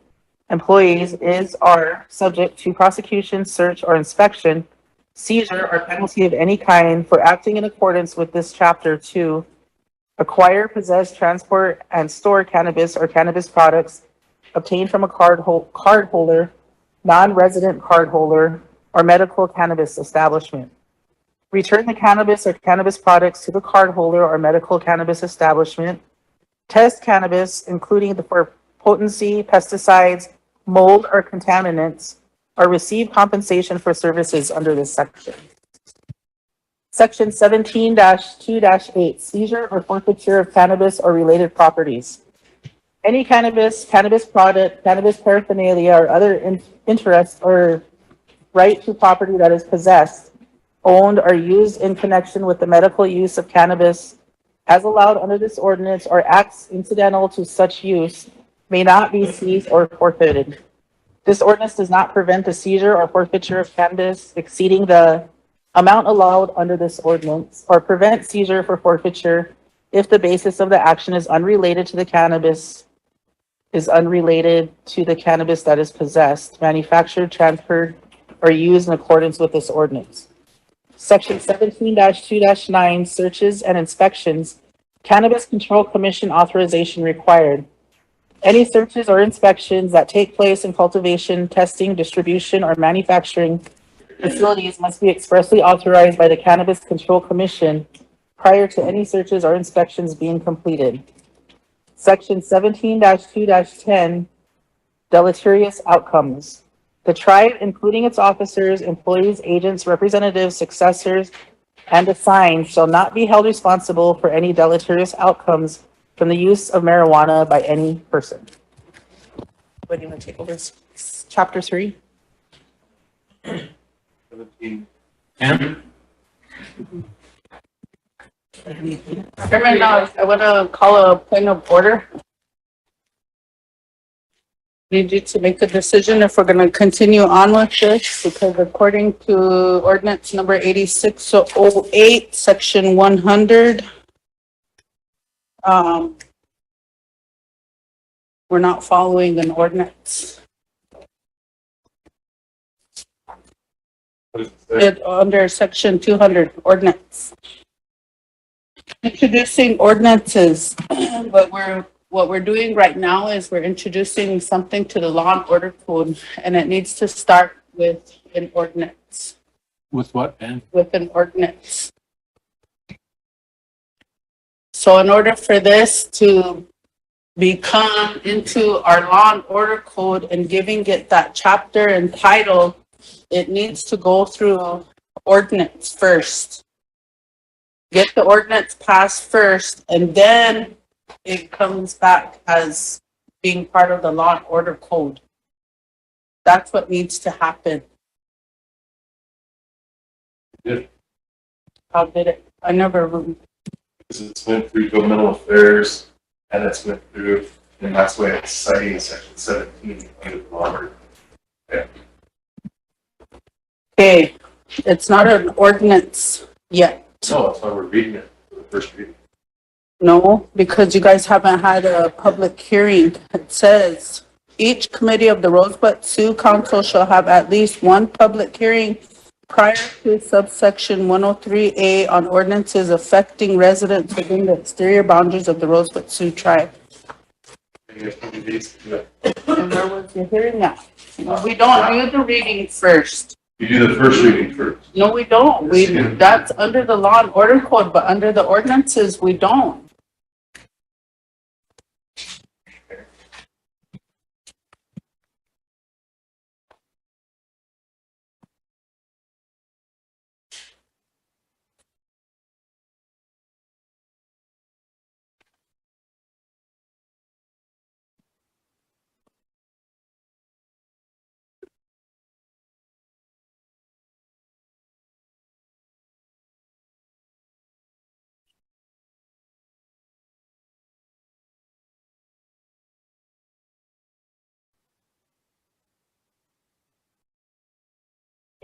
employees are subject to prosecution, search, or inspection, seizure, or penalty of any kind for acting in accordance with this chapter. 2, acquire, possess, transport, and store cannabis or cannabis products obtained from a cardholder, non-resident cardholder, or medical cannabis establishment. Return the cannabis or cannabis products to the cardholder or medical cannabis establishment. Test cannabis, including for potency, pesticides, mold, or contaminants, or receive compensation for services under this section. Section 17-2-8, seizure or forfeiture of cannabis or related properties. Any cannabis, cannabis product, cannabis paraphernalia, or other interest or right to property that is possessed, owned, or used in connection with the medical use of cannabis as allowed under this ordinance or acts incidental to such use may not be seized or forfeited. This ordinance does not prevent the seizure or forfeiture of cannabis exceeding the amount allowed under this ordinance or prevent seizure for forfeiture if the basis of the action is unrelated to the cannabis that is possessed, manufactured, transferred, or used in accordance with this ordinance. Section 17-2-9, searches and inspections, Cannabis Control Commission authorization required. Any searches or inspections that take place in cultivation, testing, distribution, or manufacturing facilities must be expressly authorized by the Cannabis Control Commission prior to any searches or inspections being completed. Section 17-2-10, deleterious outcomes. The tribe, including its officers, employees, agents, representatives, successors, and assigns, shall not be held responsible for any deleterious outcomes from the use of marijuana by any person. What do you want to take over? Chapter 3? 17. And Chairman, I want to call a point of order. Need you to make a decision if we're going to continue on with this, because according to ordinance number 8608, section 100, we're not following an ordinance. What does it say? It under section 200 ordinance. Introducing ordinances, but what we're doing right now is we're introducing something to the law and order code, and it needs to start with an ordinance. with what, Ben? With an ordinance. So in order for this to become into our law and order code and giving it that chapter and title, it needs to go through ordinance first. Get the ordinance passed first, and then it comes back as being part of the law and order code. That's what needs to happen. Yeah. How did it? I never. Because it's went through governmental affairs, and it's went through, and that's why it's citing section 17 under the law. Yeah. Okay, it's not an ordinance yet. No, that's why we're reading it for the first reading. No, because you guys haven't had a public hearing. It says each committee of the Rosebud Sioux Council shall have at least one public hearing prior to subsection 103A on ordinances affecting residents within the exterior boundaries of the Rosebud Sioux tribe. And if somebody needs to do it, And where was your hearing at? We don't do the reading first. You do the first reading first. No, we don't. That's under the law and order code, but under the ordinances, we don't.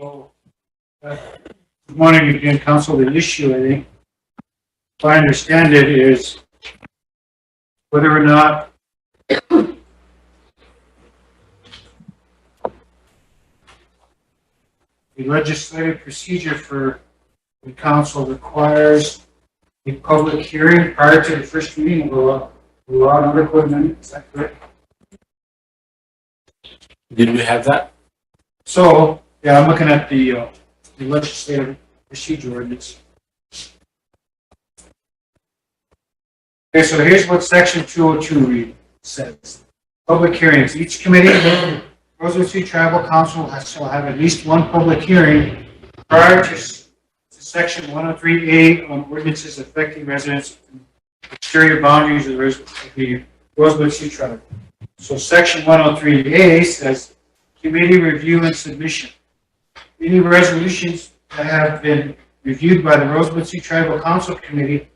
Good morning again, council. The issue, I think, if I understand it, is whether or not the legislative procedure for the council requires a public hearing prior to the first reading of the law and order code amendment. Is that correct? Did we have that? So, yeah, I'm looking at the legislative procedure ordinance. Okay, so here's what section 202 says. Public hearings. Each committee, Rosebud City Tribal Council shall have at least one public hearing prior to section 103A on ordinances affecting residents and exterior boundaries of the Rosebud City Tribe. So section 103A says committee review and submission. Any resolutions that have been reviewed by the Rosebud City Tribal Council Committee,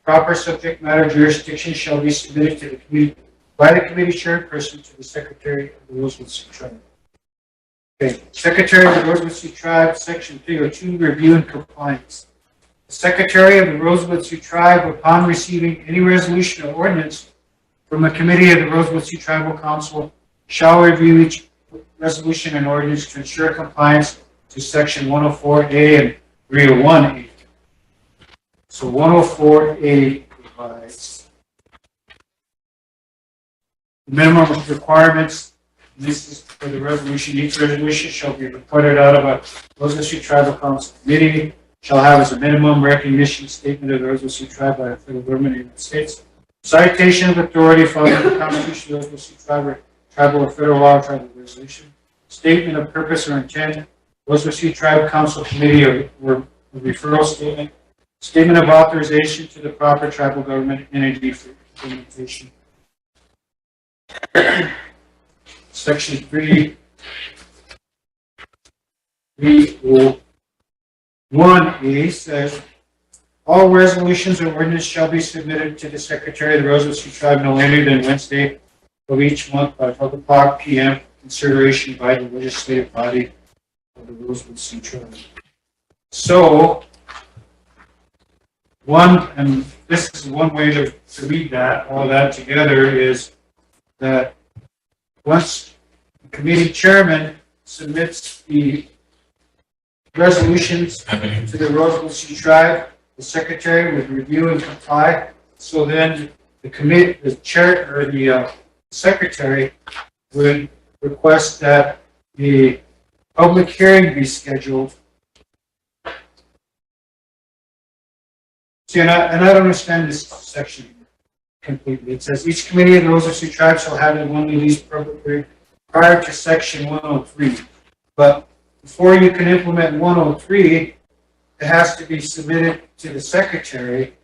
proper subject matter jurisdiction shall be submitted to the committee by the committee chairperson to the Secretary of the Rosebud City Tribe. Okay, Secretary of the Rosebud City Tribe, section 302, review and compliance. The Secretary of the Rosebud City Tribe, upon receiving any resolution or ordinance from a committee of the Rosebud City Tribal Council, shall review each resolution and ordinance to ensure compliance to section 104A and 301A. So 104A provides minimum requirements. This is for the resolution. Each resolution shall be reported out of a Rosebud City Tribal Council committee, shall have as a minimum recognition statement of the Rosebud City Tribe by the federal government of the United States. Citation of authority following the Constitution of the Rosebud City Tribal or federal law or tribal resolution. Statement of purpose or intent. Rosebud City Tribe Council Committee or referral statement. Statement of authorization to the proper tribal government entity for implementation. Section 301A says, all resolutions or ordinance shall be submitted to the Secretary of the Rosebud City Tribe no later than Wednesday of each month by 12 o'clock p.m. Consideration by the legislative body of the Rosebud City Tribe. So, and this is one way to read that, all that together, is that once the committee chairman submits the resolutions to the Rosebud City Tribe, the secretary would review and comply. So then the committee, the chair or the secretary would request that the public hearing be scheduled. See, and I don't understand this section completely. It says each committee of the Rosebud City Tribe shall have one of these public hearings prior to section 103. But before you can implement 103, it has to be submitted to the secretary,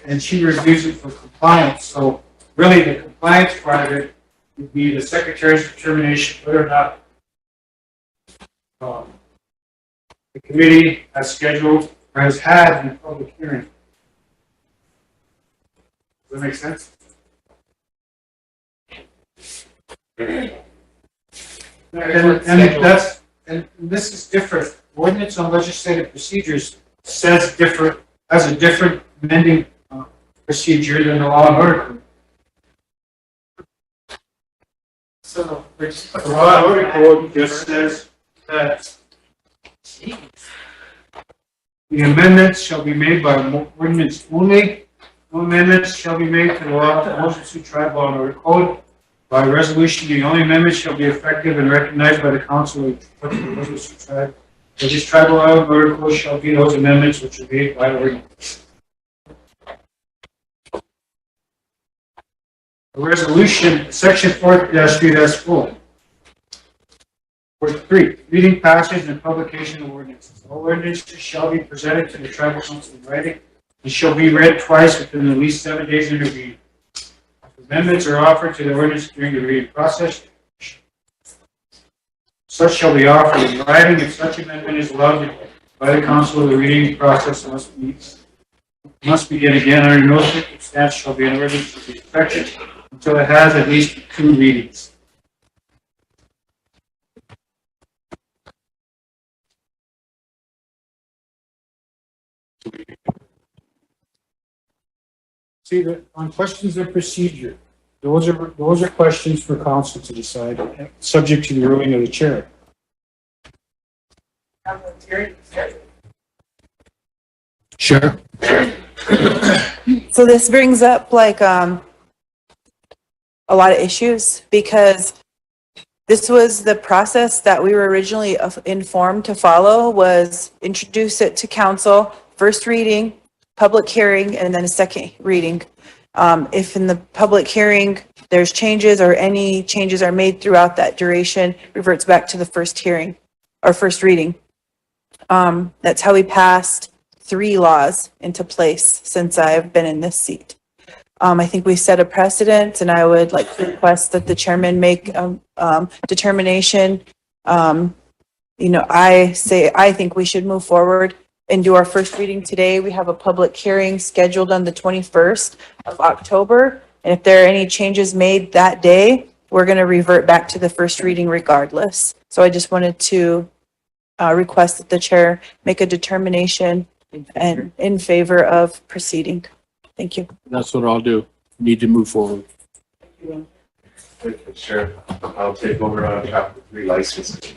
and she reviews it for compliance. So really, the compliance part of it would be the secretary's determination whether or not the committee has scheduled or has had a public hearing. Does that make sense? And this is different. Ordinance on legislative procedures says different, has a different amending procedure than the law and order code. So the law and order code just says that the amendments shall be made by ordinance only. No amendments shall be made to the law of the Rosebud City Tribe Law and Order Code. By resolution, the only amendment shall be effective and recognized by the Council of the Rosebud City Tribe For this tribal article shall be those amendments which are made by ordinance. A resolution, section 4-3-4. 3, reading, passage, and publication of ordinances. All ordinances shall be presented to the tribal council in writing and shall be read twice within at least 7 days of the reading. If amendments are offered to the ordinance during the reading process, such shall be offered in writing. If such amendment is allowed by the council, the reading process must begin again. Under no circumstance shall be an ordinance to be effective until it has at least 2 readings. See, on questions of procedure, those are questions for council to decide, subject to the ruling of the chair. Sure. So this brings up like, a lot of issues because this was the process that we were originally informed to follow, was introduce it to council, first reading, public hearing, and then a second reading. If in the public hearing, there's changes or any changes are made throughout that duration, reverts back to the first hearing or first reading. That's how we passed 3 laws into place since I've been in this seat. I think we set a precedent, and I would like to request that the chairman make determination. I think we should move forward and do our first reading today. We have a public hearing scheduled on the 21st of October. And if there are any changes made that day, we're going to revert back to the first reading regardless. So I just wanted to request that the chair make a determination and in favor of proceeding. Thank you. That's what I'll do. Need to move forward. Sure. I'll take over on chapter 3 licensing.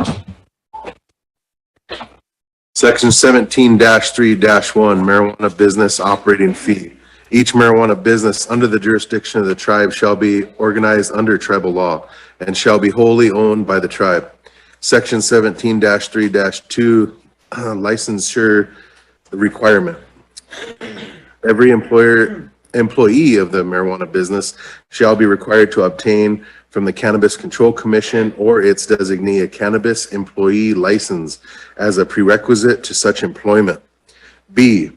Section 17-3-1, marijuana business operating fee. Each marijuana business under the jurisdiction of the tribe shall be organized under tribal law and shall be wholly owned by the tribe. Section 17-3-2, licensure requirement. Every employee of the marijuana business shall be required to obtain from the Cannabis Control Commission or its designee a cannabis employee license as a prerequisite to such employment. B,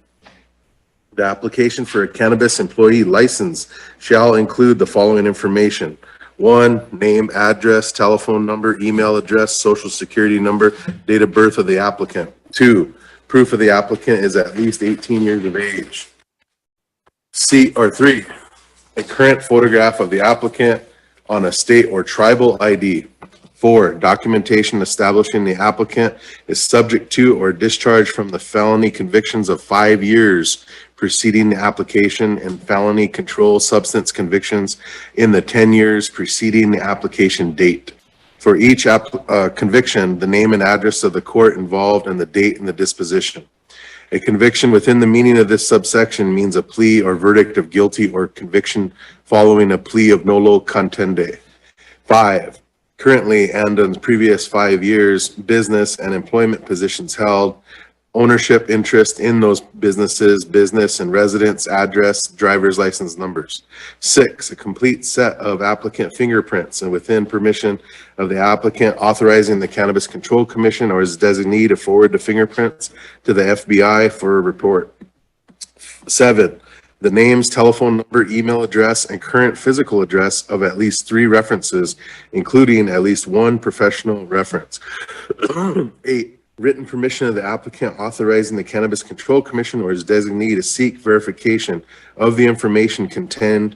the application for a cannabis employee license shall include the following information. 1, name, address, telephone number, email address, social security number, date of birth of the applicant. 2, proof of the applicant is at least 18 years of age. 3, a current photograph of the applicant on a state or tribal ID. 4, documentation establishing the applicant is subject to or discharged from the felony convictions of 5 years preceding the application and felony controlled substance convictions in the 10 years preceding the application date. For each conviction, the name and address of the court involved and the date and the disposition. A conviction within the meaning of this subsection means a plea or verdict of guilty or conviction following a plea of nolo contendere. 5, currently and in the previous 5 years, business and employment positions held, ownership interest in those businesses, business and residence, address, driver's license numbers. 6, a complete set of applicant fingerprints and within permission of the applicant authorizing the Cannabis Control Commission or his designee to forward the fingerprints to the FBI for a report. 7, the names, telephone number, email address, and current physical address of at least 3 references, including at least 1 professional reference. 8, written permission of the applicant authorizing the Cannabis Control Commission or his designee to seek verification of the information contained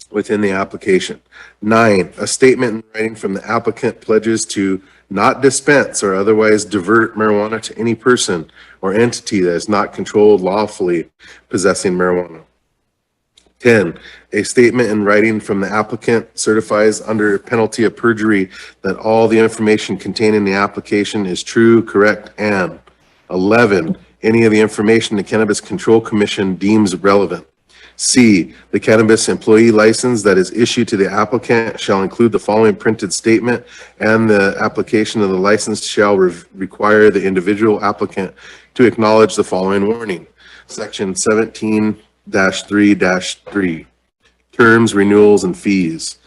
within the application. 9, a statement in writing from the applicant pledges to not dispense or otherwise divert marijuana to any person or entity that is not controlled lawfully possessing marijuana. 10, a statement in writing from the applicant certifies under penalty of perjury that all the information contained in the application is true, correct, and 11, any of the information the Cannabis Control Commission deems relevant. C, the cannabis employee license that is issued to the applicant shall include the following printed statement, and the application of the license shall require the individual applicant to acknowledge the following warning. Section 17-3-3, terms, renewals, and fees.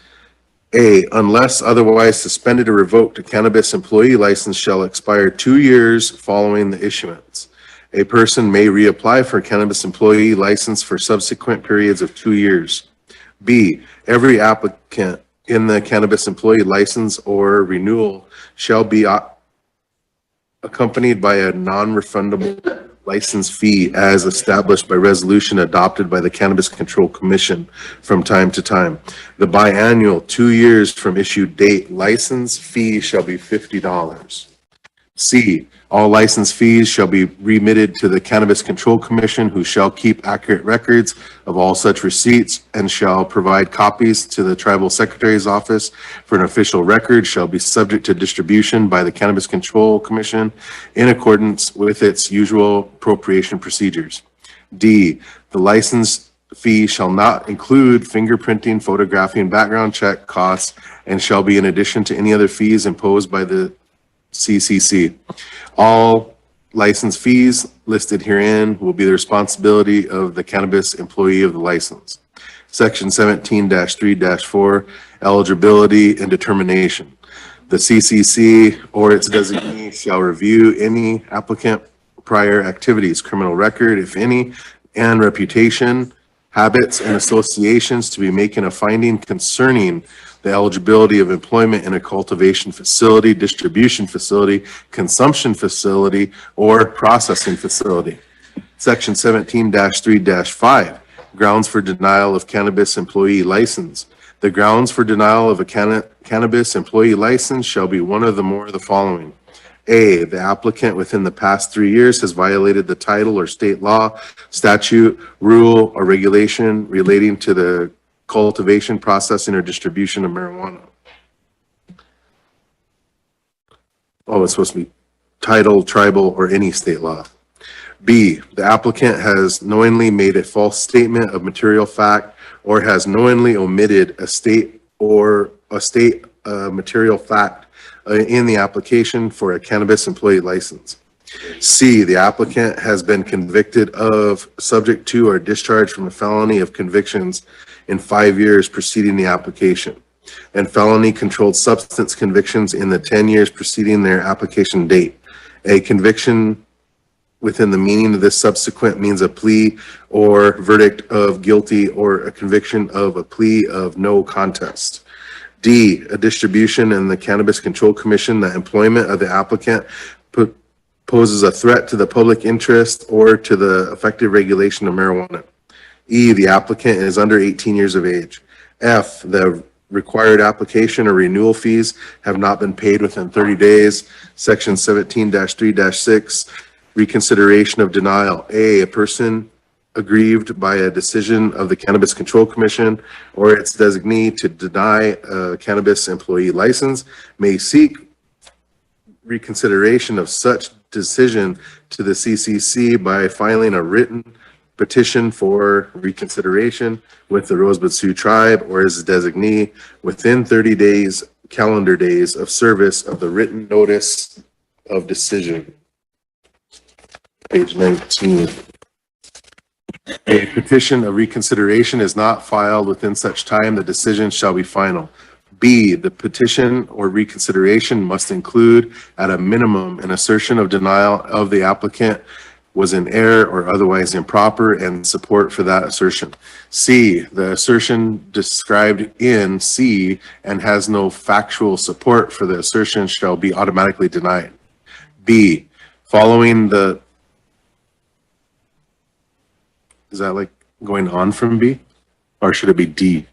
A, unless otherwise suspended or revoked, a cannabis employee license shall expire 2 years following the issuance. A person may reapply for a cannabis employee license for subsequent periods of 2 years. B, every applicant in the cannabis employee license or renewal shall be accompanied by a non-refundable license fee as established by resolution adopted by the Cannabis Control Commission from time to time. The biannual 2 years from issue date license fee shall be $50. C, all license fees shall be remitted to the Cannabis Control Commission, who shall keep accurate records of all such receipts and shall provide copies to the Tribal Secretary's office for an official record, shall be subject to distribution by the Cannabis Control Commission in accordance with its usual appropriation procedures. D, the license fee shall not include fingerprinting, photographing, background check costs, and shall be in addition to any other fees imposed by the CCC. All license fees listed herein will be the responsibility of the cannabis employee of the license. Section 17-3-4, eligibility and determination. The CCC or its designee shall review any applicant prior activities, criminal record, if any, and reputation, habits, and associations to be making a finding concerning the eligibility of employment in a cultivation facility, distribution facility, consumption facility, or processing facility. Section 17-3-5, grounds for denial of cannabis employee license. The grounds for denial of a cannabis employee license shall be one of the following. A, the applicant within the past 3 years has violated the title or state law, statute, rule, or regulation relating to the cultivation, processing, or distribution of marijuana. Oh, it's supposed to be title, tribal, or any state law. B, the applicant has knowingly made a false statement of material fact or has knowingly omitted a state material fact in the application for a cannabis employee license. C, the applicant has been convicted of, subject to, or discharged from a felony of convictions in 5 years preceding the application, and felony controlled substance convictions in the 10 years preceding their application date. A conviction within the meaning of this subsequent means a plea or verdict of guilty or a conviction of a plea of no contest. D, a distribution in the Cannabis Control Commission that employment of the applicant poses a threat to the public interest or to the effective regulation of marijuana. E, the applicant is under 18 years of age. F, the required application or renewal fees have not been paid within 30 days. Section 17-3-6, reconsideration of denial. A person aggrieved by a decision of the Cannabis Control Commission or its designee to deny a cannabis employee license may seek reconsideration of such decision to the CCC by filing a written petition for reconsideration with the Rosebud Sioux Tribe or as a designee within 30 days, calendar days of service of the written notice of decision. Page 19. A petition of reconsideration is not filed within such time the decision shall be final. B, the petition or reconsideration must include at a minimum an assertion of denial of the applicant was in error or otherwise improper and support for that assertion. C, the assertion described in C and has no factual support for the assertion shall be automatically denied. B, following the, is that like going on from B? Or should it be D?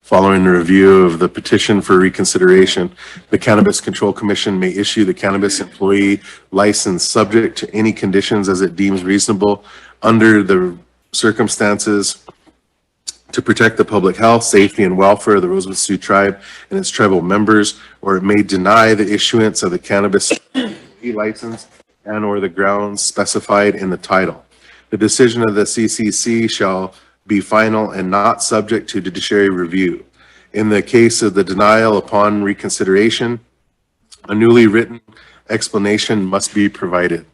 Following the review of the petition for reconsideration, the Cannabis Control Commission may issue the cannabis employee license subject to any conditions as it deems reasonable under the circumstances to protect the public health, safety, and welfare of the Rosebud Sioux Tribe and its tribal members, or it may deny the issuance of the cannabis license and or the grounds specified in the title. The decision of the CCC shall be final and not subject to judiciary review. In the case of the denial upon reconsideration, a newly written explanation must be provided.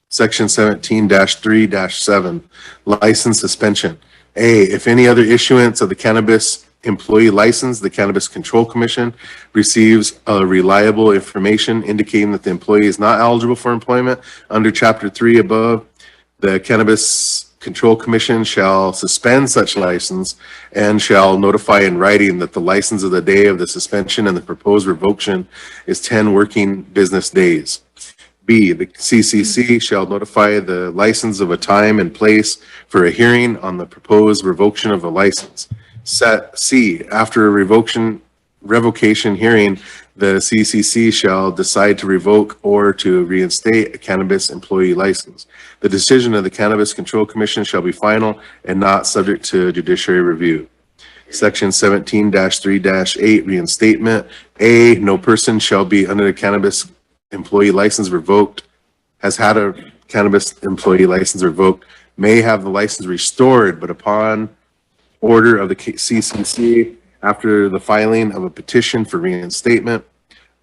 Section 17-3-7, license suspension. A, if any other issuance of the cannabis employee license, the Cannabis Control Commission receives reliable information indicating that the employee is not eligible for employment under Chapter 3 above, the Cannabis Control Commission shall suspend such license and shall notify in writing that the license of the day of the suspension and the proposed revocation is 10 working business days. B, the CCC shall notify the license of a time and place for a hearing on the proposed revocation of a license. C, after a revocation hearing, the CCC shall decide to revoke or to reinstate a cannabis employee license. The decision of the Cannabis Control Commission shall be final and not subject to judiciary review. Section 17-3-8, reinstatement. A, no person shall be under the cannabis employee license revoked, has had a cannabis employee license revoked, may have the license restored, but upon order of the CCC after the filing of a petition for reinstatement.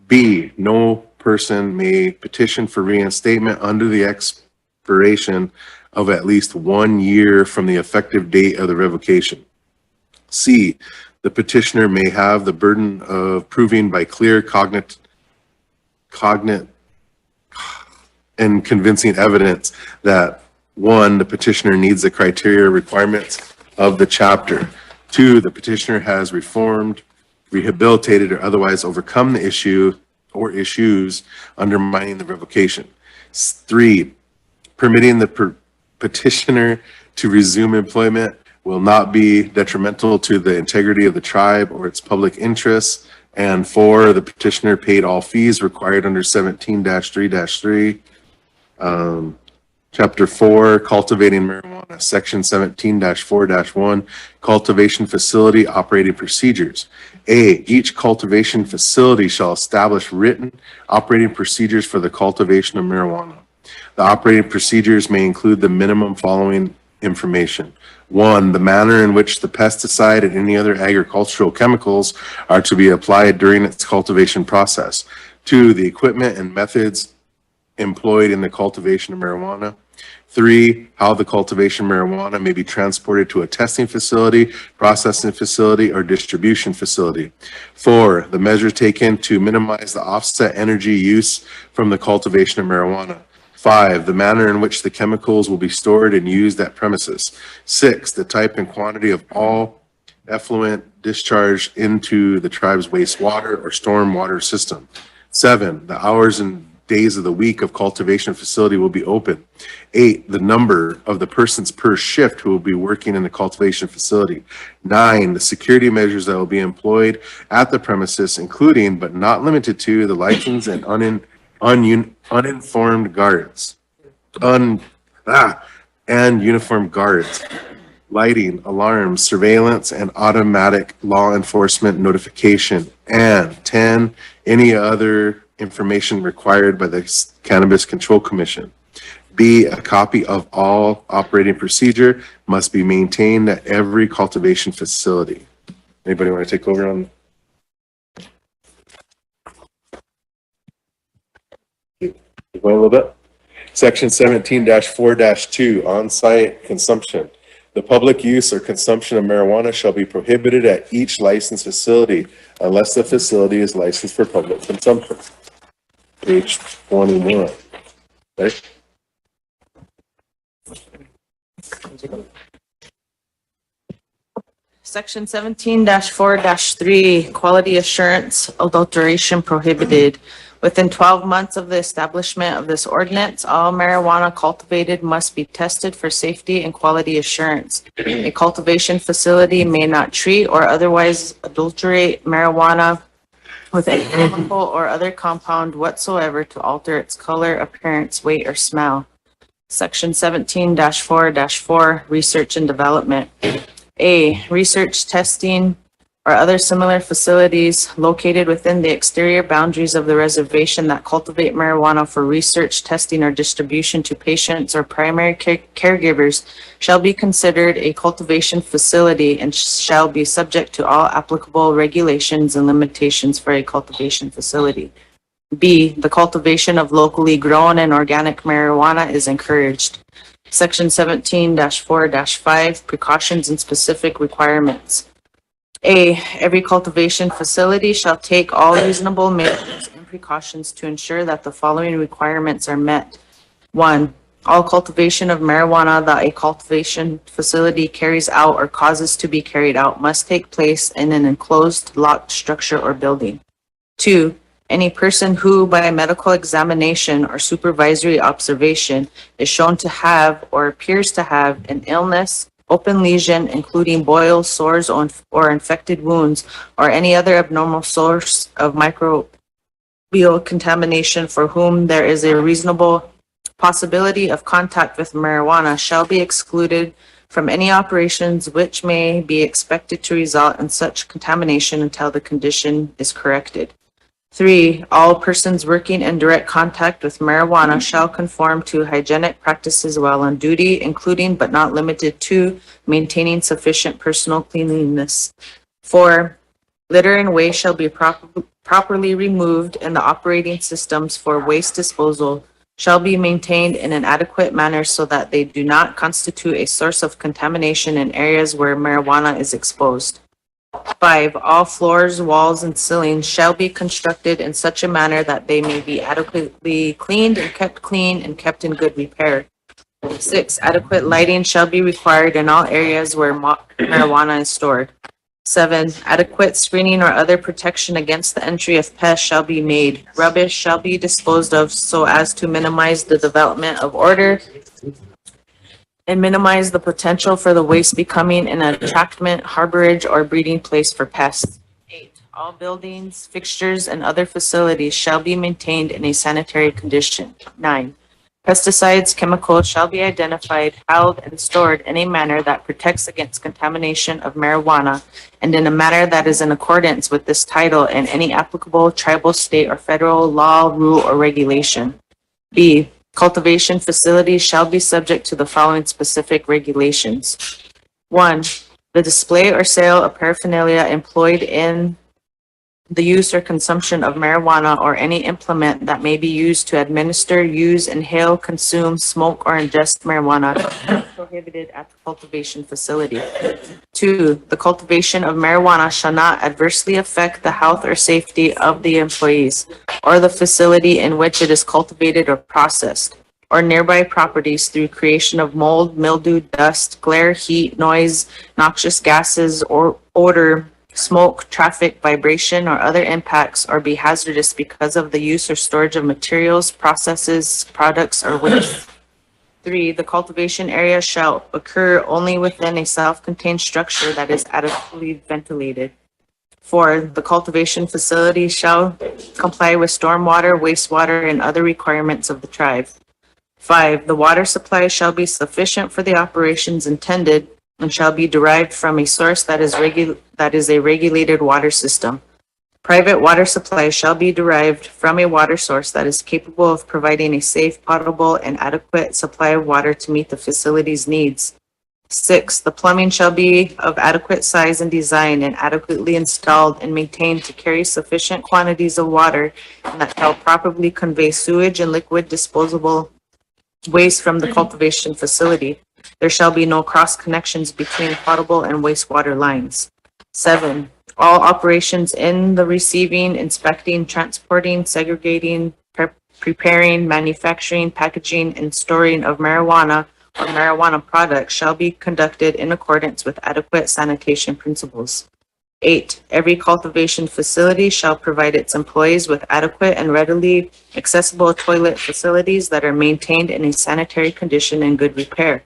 B, no person may petition for reinstatement under the expiration of at least 1 year from the effective date of the revocation. C, the petitioner may have the burden of proving by clear cognate and convincing evidence that 1, the petitioner needs the criteria requirements of the chapter. 2, the petitioner has reformed, rehabilitated, or otherwise overcome the issue or issues undermining the revocation. 3, permitting the petitioner to resume employment will not be detrimental to the integrity of the tribe or its public interests. And 4, the petitioner paid all fees required under 17-3-3. Chapter 4, cultivating marijuana, section 17-4-1, cultivation facility operating procedures. A, each cultivation facility shall establish written operating procedures for the cultivation of marijuana. The operating procedures may include the minimum following information. 1, the manner in which the pesticide and any other agricultural chemicals are to be applied during its cultivation process. 2, the equipment and methods employed in the cultivation of marijuana. 3, how the cultivation of marijuana may be transported to a testing facility, processing facility, or distribution facility. 4, the measures taken to minimize the offset energy use from the cultivation of marijuana. 5, the manner in which the chemicals will be stored and used at premises. 6, the type and quantity of all effluent discharged into the tribe's wastewater or storm water system. 7, the hours and days of the week of cultivation facility will be open. 8, the number of the persons per shift who will be working in the cultivation facility. 9, the security measures that will be employed at the premises, including but not limited to the licensed and uninformed guards. And uniformed guards. Lighting, alarms, surveillance, and automatic law enforcement notification. And 10, any other information required by the Cannabis Control Commission. B, a copy of all operating procedure must be maintained at every cultivation facility. Anybody want to take over on? Go a little bit. Section 17-4-2, on-site consumption. The public use or consumption of marijuana shall be prohibited at each licensed facility unless the facility is licensed for public consumption. Page 21. Right? Section 17-4-3, quality assurance, adulteration prohibited. Within 12 months of the establishment of this ordinance, all marijuana cultivated must be tested for safety and quality assurance. A cultivation facility may not treat or otherwise adulterate marijuana with any chemical or other compound whatsoever to alter its color, appearance, weight, or smell. Section 17-4-4, research and development. A, research, testing, or other similar facilities located within the exterior boundaries of the reservation that cultivate marijuana for research, testing, or distribution to patients or primary caregivers shall be considered a cultivation facility and shall be subject to all applicable regulations and limitations for a cultivation facility. B, the cultivation of locally grown and organic marijuana is encouraged. Section 17-4-5, precautions and specific requirements. A, every cultivation facility shall take all reasonable measures and precautions to ensure that the following requirements are met. 1, all cultivation of marijuana that a cultivation facility carries out or causes to be carried out must take place in an enclosed, locked structure or building. 2, any person who, by medical examination or supervisory observation, is shown to have or appears to have an illness, open lesion, including boils, sores, or infected wounds, or any other abnormal source of microbial contamination for whom there is a reasonable possibility of contact with marijuana shall be excluded from any operations which may be expected to result in such contamination until the condition is corrected. 3, all persons working in direct contact with marijuana shall conform to hygienic practices while on duty, including but not limited to maintaining sufficient personal cleanliness. 4, litter and waste shall be properly removed, and the operating systems for waste disposal shall be maintained in an adequate manner so that they do not constitute a source of contamination in areas where marijuana is exposed. 5, all floors, walls, and ceilings shall be constructed in such a manner that they may be adequately cleaned and kept in good repair. 6, adequate lighting shall be required in all areas where marijuana is stored. 7, adequate screening or other protection against the entry of pests shall be made. Rubbish shall be disposed of so as to minimize the development of odor and minimize the potential for the waste becoming an attractment, harborage, or breeding place for pests. 8, all buildings, fixtures, and other facilities shall be maintained in a sanitary condition. 9, pesticides, chemicals shall be identified, held, and stored in a manner that protects against contamination of marijuana and in a manner that is in accordance with this title and any applicable tribal, state, or federal law, rule, or regulation. B, cultivation facilities shall be subject to the following specific regulations. 1, the display or sale of paraphernalia employed in the use or consumption of marijuana or any implement that may be used to administer, use, inhale, consume, smoke, or ingest marijuana is prohibited at the cultivation facility. 2, the cultivation of marijuana shall not adversely affect the health or safety of the employees or the facility in which it is cultivated or processed, or nearby properties through creation of mold, mildew, dust, glare, heat, noise, noxious gases, or odor, smoke, traffic, vibration, or other impacts, or be hazardous because of the use or storage of materials, processes, products, or waste. 3, the cultivation area shall occur only within a self-contained structure that is adequately ventilated. 4, the cultivation facility shall comply with stormwater, wastewater, and other requirements of the tribe. 5, the water supply shall be sufficient for the operations intended and shall be derived from a source that is a regulated water system. Private water supply shall be derived from a water source that is capable of providing a safe, potable, and adequate supply of water to meet the facility's needs. 6, the plumbing shall be of adequate size and design and adequately installed and maintained to carry sufficient quantities of water and that shall properly convey sewage and liquid disposable waste from the cultivation facility. There shall be no cross connections between potable and wastewater lines. 7, all operations in the receiving, inspecting, transporting, segregating, preparing, manufacturing, packaging, and storing of marijuana or marijuana products shall be conducted in accordance with adequate sanitation principles. 8, every cultivation facility shall provide its employees with adequate and readily accessible toilet facilities that are maintained in a sanitary condition and good repair.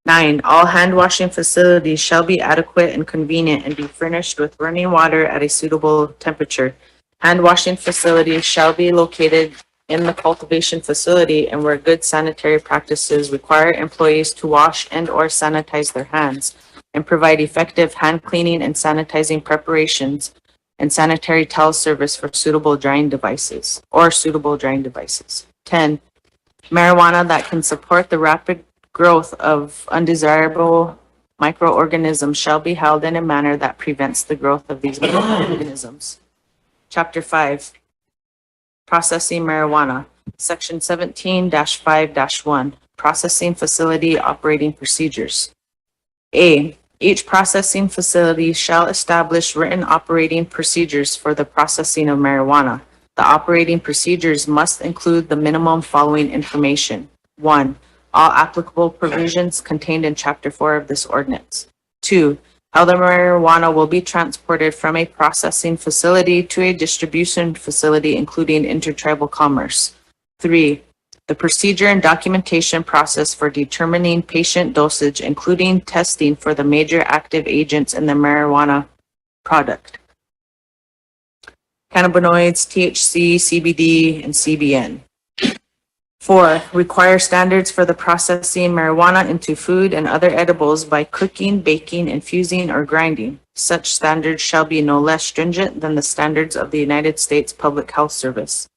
9, all hand washing facilities shall be adequate and convenient and be furnished with running water at a suitable temperature. Hand washing facilities shall be located in the cultivation facility and where good sanitary practices require employees to wash and or sanitize their hands. and provide effective hand cleaning and sanitizing preparations and sanitary towel service for suitable drying devices. 10, marijuana that can support the rapid growth of undesirable microorganisms shall be held in a manner that prevents the growth of these microorganisms. Chapter 5, processing marijuana, section 17-5-1, processing facility operating procedures. A, each processing facility shall establish written operating procedures for the processing of marijuana. The operating procedures must include the minimum following information. 1, all applicable provisions contained in Chapter 4 of this ordinance. 2, how the marijuana will be transported from a processing facility to a distribution facility, including intertribal commerce. 3, the procedure and documentation process for determining patient dosage, including testing for the major active agents in the marijuana product. Cannabinoids, THC, CBD, and CBN. 4, require standards for the processing marijuana into food and other edibles by cooking, baking, infusing, or grinding. Such standards shall be no less stringent than the standards of the United States Public Health Service.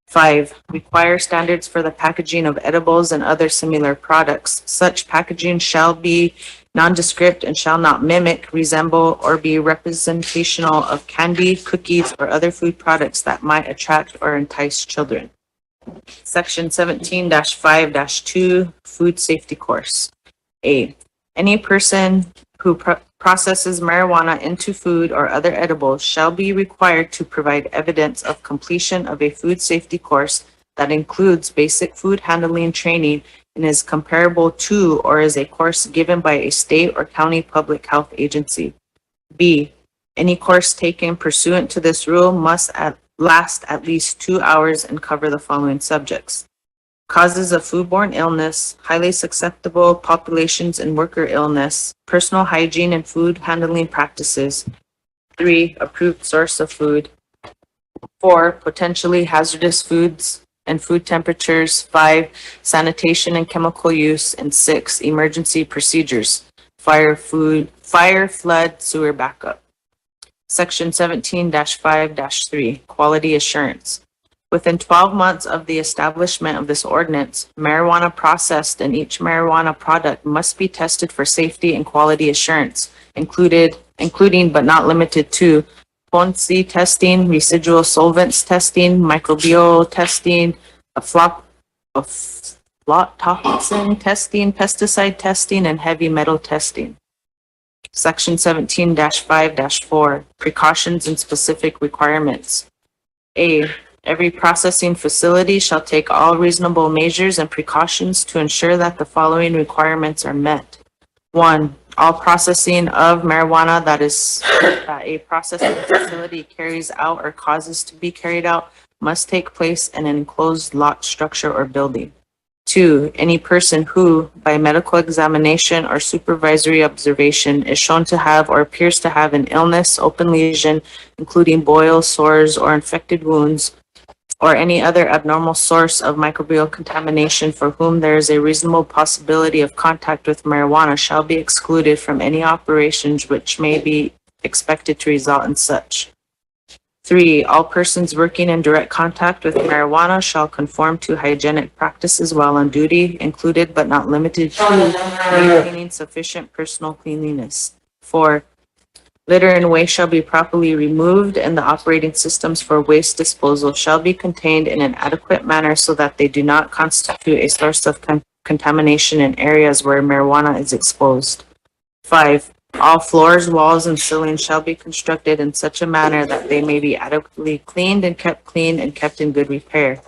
5, require standards for the packaging of edibles and other similar products. Such packaging shall be nondescript and shall not mimic, resemble, or be representational of candy, cookies, or other food products that might attract or entice children. Section 17-5-2, food safety course. A, any person who processes marijuana into food or other edibles shall be required to provide evidence of completion of a food safety course that includes basic food handling training and is comparable to or is a course given by a state or county public health agency. B, any course taken pursuant to this rule must last at least 2 hours and cover the following subjects: causes of foodborne illness, highly susceptible populations and worker illness, personal hygiene and food handling practices. 3, approved source of food. 4, potentially hazardous foods and food temperatures. 5, sanitation and chemical use. And 6, emergency procedures, fire, flood, sewer backup. Section 17-5-3, quality assurance. Within 12 months of the establishment of this ordinance, marijuana processed in each marijuana product must be tested for safety and quality assurance, including but not limited to potency testing, residual solvents testing, microbial testing, aflatoxin testing, pesticide testing, and heavy metal testing. Section 17-5-4, precautions and specific requirements. A, every processing facility shall take all reasonable measures and precautions to ensure that the following requirements are met. 1, all processing of marijuana that a processing facility carries out or causes to be carried out must take place in an enclosed locked structure or building. 2, any person who, by medical examination or supervisory observation, is shown to have or appears to have an illness, open lesion, including boils, sores, or infected wounds, or any other abnormal source of microbial contamination for whom there is a reasonable possibility of contact with marijuana shall be excluded from any operations which may be expected to result in such. 3, all persons working in direct contact with marijuana shall conform to hygienic practices while on duty, included but not limited to maintaining sufficient personal cleanliness. 4, litter and waste shall be properly removed, and the operating systems for waste disposal shall be contained in an adequate manner so that they do not constitute a source of contamination in areas where marijuana is exposed. 5, all floors, walls, and ceilings shall be constructed in such a manner that they may be adequately cleaned and kept clean and kept in good repair.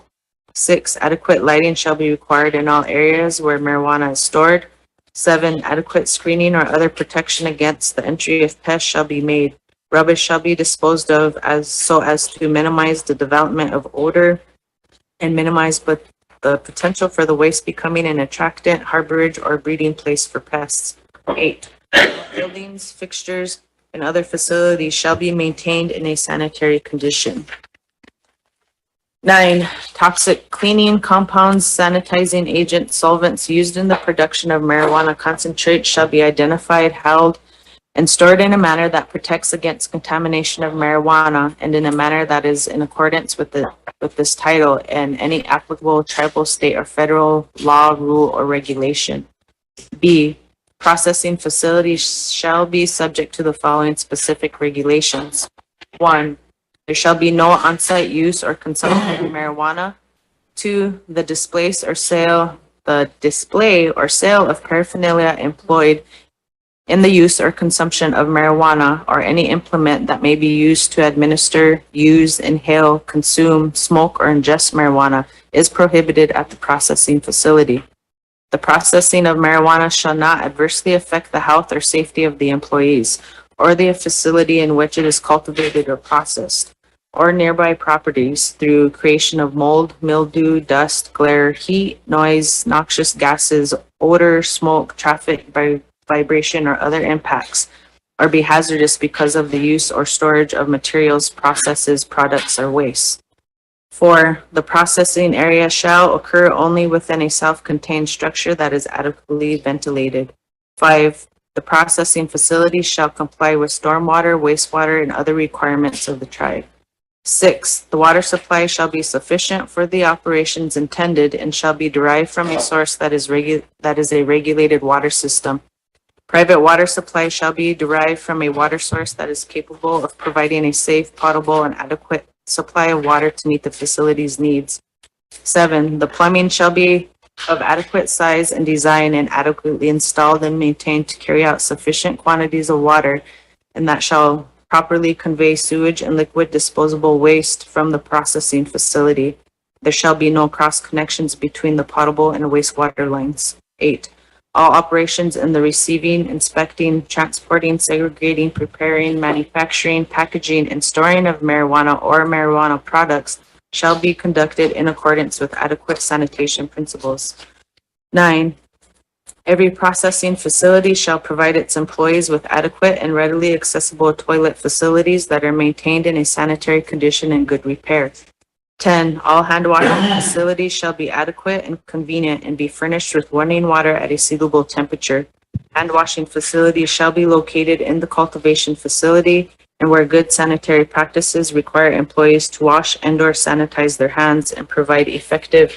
6, adequate lighting shall be required in all areas where marijuana is stored. 7, adequate screening or other protection against the entry of pests shall be made. Rubbish shall be disposed of so as to minimize the development of odor and minimize the potential for the waste becoming an attractant, harborage, or breeding place for pests. 8, buildings, fixtures, and other facilities shall be maintained in a sanitary condition. 9, toxic cleaning compounds, sanitizing agents, solvents used in the production of marijuana concentrate shall be identified, held, and stored in a manner that protects against contamination of marijuana and in a manner that is in accordance with this title and any applicable tribal, state, or federal law, rule, or regulation. B, processing facilities shall be subject to the following specific regulations. 1, there shall be no on-site use or consumption of marijuana. 2, the display or sale of paraphernalia employed in the use or consumption of marijuana or any implement that may be used to administer, use, inhale, consume, smoke, or ingest marijuana is prohibited at the processing facility. The processing of marijuana shall not adversely affect the health or safety of the employees or the facility in which it is cultivated or processed, or nearby properties through creation of mold, mildew, dust, glare, heat, noise, noxious gases, odor, smoke, traffic, vibration, or other impacts, or be hazardous because of the use or storage of materials, processes, products, or waste. 4, the processing area shall occur only within a self-contained structure that is adequately ventilated. 5, the processing facility shall comply with stormwater, wastewater, and other requirements of the tribe. 6, the water supply shall be sufficient for the operations intended and shall be derived from a source that is a regulated water system. Private water supply shall be derived from a water source that is capable of providing a safe, potable, and adequate supply of water to meet the facility's needs. 7, the plumbing shall be of adequate size and design and adequately installed and maintained to carry out sufficient quantities of water, and that shall properly convey sewage and liquid disposable waste from the processing facility. There shall be no cross connections between the potable and wastewater lines. 8, all operations in the receiving, inspecting, transporting, segregating, preparing, manufacturing, packaging, and storing of marijuana or marijuana products shall be conducted in accordance with adequate sanitation principles. 9, every processing facility shall provide its employees with adequate and readily accessible toilet facilities that are maintained in a sanitary condition and good repair. 10, all hand washing facilities shall be adequate and convenient and be furnished with running water at a suitable temperature. Hand washing facilities shall be located in the cultivation facility and where good sanitary practices require employees to wash and/or sanitize their hands and provide effective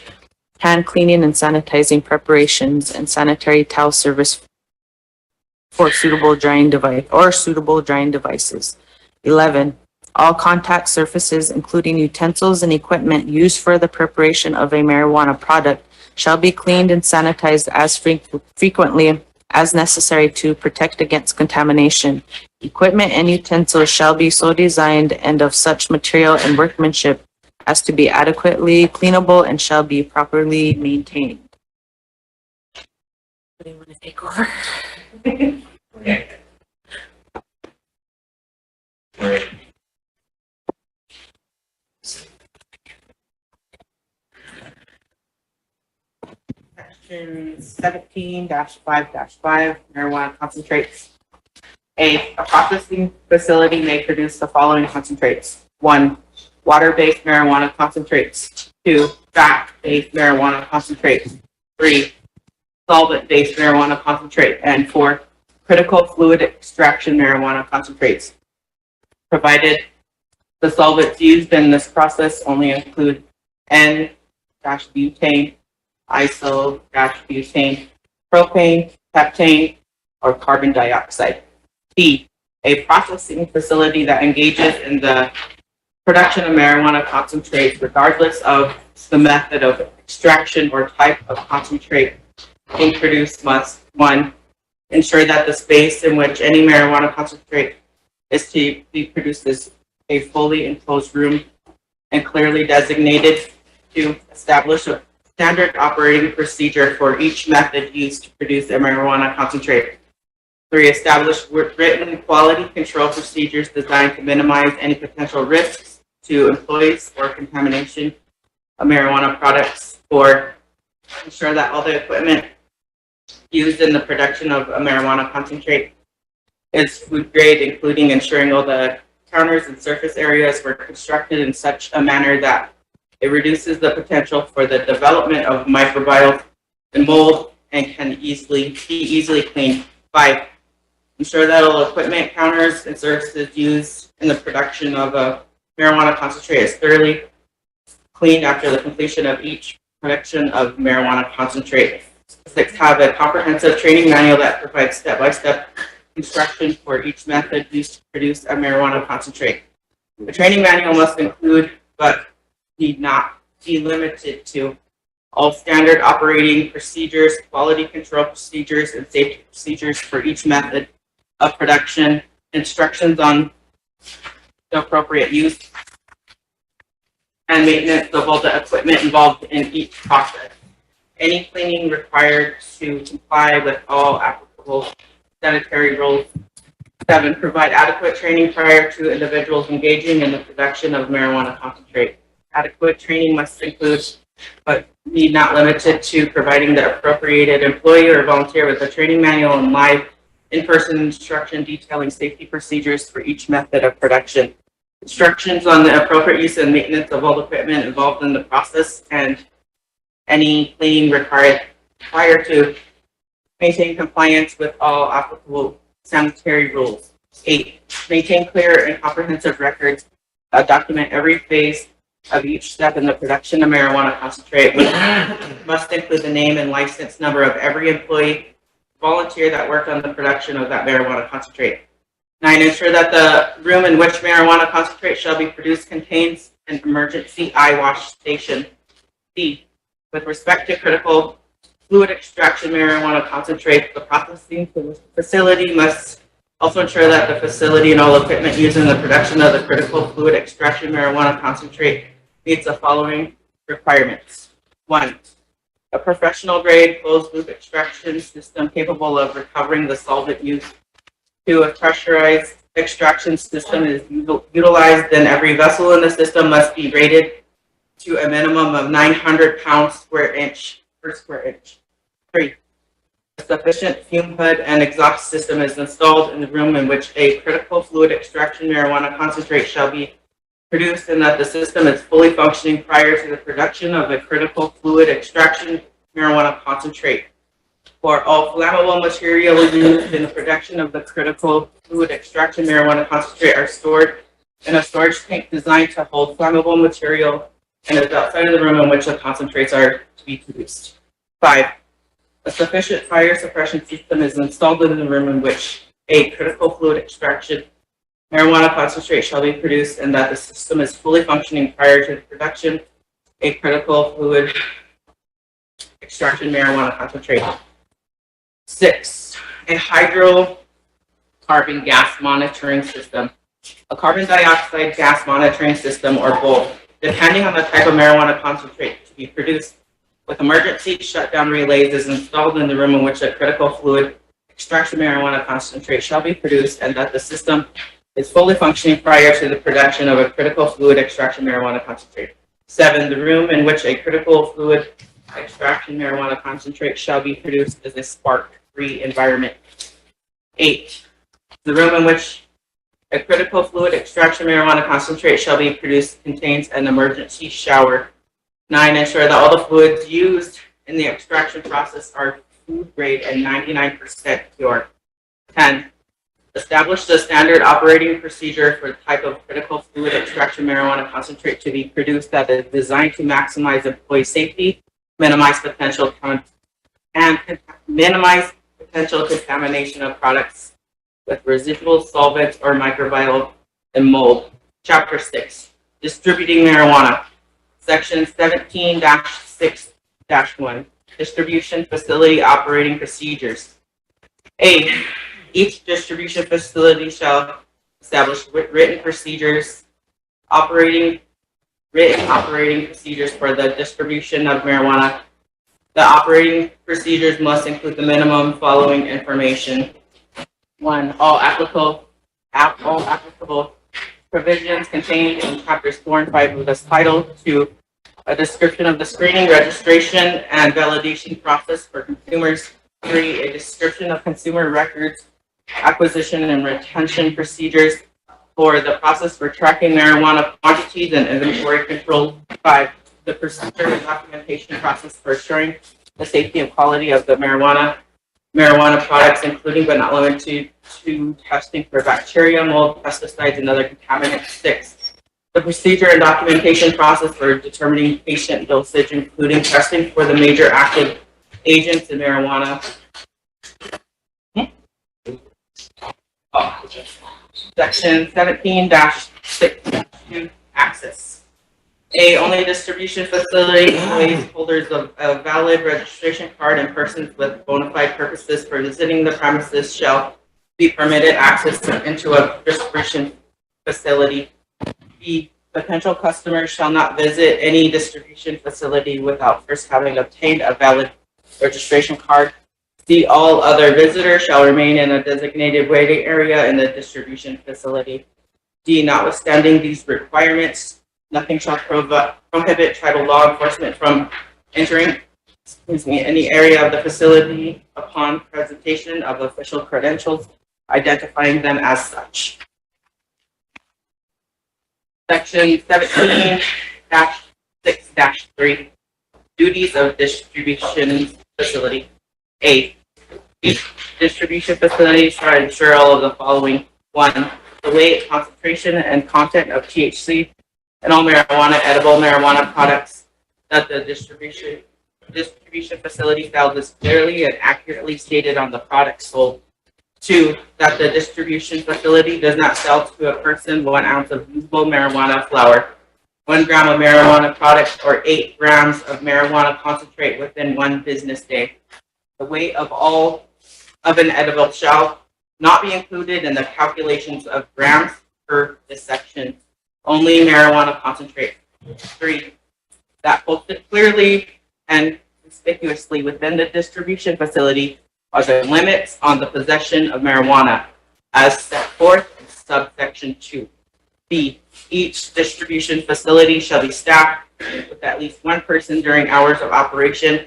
hand cleaning and sanitizing preparations and sanitary towel service for suitable drying devices. 11, all contact surfaces, including utensils and equipment used for the preparation of a marijuana product, shall be cleaned and sanitized as frequently as necessary to protect against contamination. Equipment and utensils shall be so designed and of such material and workmanship as to be adequately cleanable and shall be properly maintained. What do you want to take over? Section 17-5-5, marijuana concentrates. A processing facility may produce the following concentrates. 1, water-based marijuana concentrates. 2, fat-based marijuana concentrates. 3, solvent-based marijuana concentrate. And 4, critical fluid extraction marijuana concentrates. Provided the solvents used in this process only include N-butane, iso-butane, propane, heptane, or carbon dioxide. B, a processing facility that engages in the production of marijuana concentrates regardless of the method of extraction or type of concentrate being produced must, 1, ensure that the space in which any marijuana concentrate is to be produced is a fully enclosed room and clearly designated. 2, establish a standard operating procedure for each method used to produce a marijuana concentrate. 3, establish written quality control procedures designed to minimize any potential risks to employees or contamination of marijuana products. 4, ensure that all the equipment used in the production of a marijuana concentrate is food grade, including ensuring all the counters and surface areas were constructed in such a manner that it reduces the potential for the development of microbial and mold and can be easily cleaned. 5, Ensure that all equipment, counters, and services used in the production of a marijuana concentrate is thoroughly cleaned after the completion of each production of marijuana concentrate. 6, have a comprehensive training manual that provides step-by-step instruction for each method used to produce a marijuana concentrate. The training manual must include, but need not be limited to, all standard operating procedures, quality control procedures, and safety procedures for each method of production, instructions on the appropriate use and maintenance of all the equipment involved in each process. Any cleaning required to comply with all applicable sanitary rules. 7, provide adequate training prior to individuals engaging in the production of marijuana concentrate. Adequate training must include, but need not limited to, providing the appropriated employee or volunteer with a training manual and live in-person instruction detailing safety procedures for each method of production. Instructions on the appropriate use and maintenance of all equipment involved in the process and any cleaning required prior to maintain compliance with all applicable sanitary rules. 8, maintain clear and comprehensive records that document every phase of each step in the production of marijuana concentrate, which must include the name and license number of every employee, volunteer that worked on the production of that marijuana concentrate. 9, ensure that the room in which marijuana concentrate shall be produced contains an emergency eye wash station. D, with respect to critical fluid extraction marijuana concentrate, the processing facility must also ensure that the facility and all equipment used in the production of the critical fluid extraction marijuana concentrate meets the following requirements. 1, a professional grade closed loop extraction system capable of recovering the solvent used. 2, a pressurized extraction system is utilized, then every vessel in the system must be rated to a minimum of 900 pounds per square inch. 3, a sufficient fume hood and exhaust system is installed in the room in which a critical fluid extraction marijuana concentrate shall be produced, and that the system is fully functioning prior to the production of a critical fluid extraction marijuana concentrate. 4, all flammable materials used in the production of the critical fluid extraction marijuana concentrate are stored in a storage tank designed to hold flammable material and is outside of the room in which the concentrates are to be produced. 5, a sufficient fire suppression system is installed in the room in which a critical fluid extraction marijuana concentrate shall be produced, and that the system is fully functioning prior to the production of a critical fluid extraction marijuana concentrate. 6, a hydrocarbon gas monitoring system, a carbon dioxide gas monitoring system, or both, depending on the type of marijuana concentrate to be produced, with emergency shutdown relays is installed in the room in which a critical fluid extraction marijuana concentrate shall be produced, and that the system is fully functioning prior to the production of a critical fluid extraction marijuana concentrate. 7, the room in which a critical fluid extraction marijuana concentrate shall be produced is a spark-free environment. 8, the room in which a critical fluid extraction marijuana concentrate shall be produced contains an emergency shower. 9, ensure that all the fluids used in the extraction process are food grade and 99% pure. 10, establish the standard operating procedure for the type of critical fluid extraction marijuana concentrate to be produced that is designed to maximize employee safety, minimize potential contamination of products with residual solvents or microbial and mold. Chapter 6, distributing marijuana. Section 17-6-1, distribution facility operating procedures. A, each distribution facility shall establish written operating procedures for the distribution of marijuana. The operating procedures must include the minimum following information. 1, all applicable provisions contained in chapters 4 and 5 of this title. 2, a description of the screening, registration, and validation process for consumers. 3, a description of consumer records, acquisition and retention procedures. 4, the process for tracking marijuana quantities and inventory control. 5, the procedure and documentation process for assuring the safety and quality of the marijuana products, including but not limited 2, testing for bacteria, mold, pesticides, and other contaminants. 6, the procedure and documentation process for determining patient dosage, including testing for the major active agents in marijuana. Section 17-6-2, access. A, only distribution facility employees, holders of a valid registration card, and persons with bona fide purposes for visiting the premises shall be permitted access into a distribution facility. B, potential customers shall not visit any distribution facility without first having obtained a valid registration card. C, all other visitors shall remain in a designated waiting area in the distribution facility. D, notwithstanding these requirements, nothing shall prohibit tribal law enforcement from entering, any area of the facility upon presentation of official credentials, identifying them as such. Section 17-6-3, duties of distribution facility. A, each distribution facility shall ensure all of the following. 1, the weight, concentration, and content of THC and all marijuana, edible marijuana products that the distribution facility sells is clearly and accurately stated on the product sold. 2, that the distribution facility does not sell to a person 1 ounce of usable marijuana flower, 1 gram of marijuana product, or 8 grams of marijuana concentrate within 1 business day. The weight of all of an edible shall not be included in the calculations of grams per this section. Only marijuana concentrate. 3, that posted clearly and conspicuously within the distribution facility are the limits on the possession of marijuana as set forth in subsection 2. B, each distribution facility shall be staffed with at least 1 person during hours of operation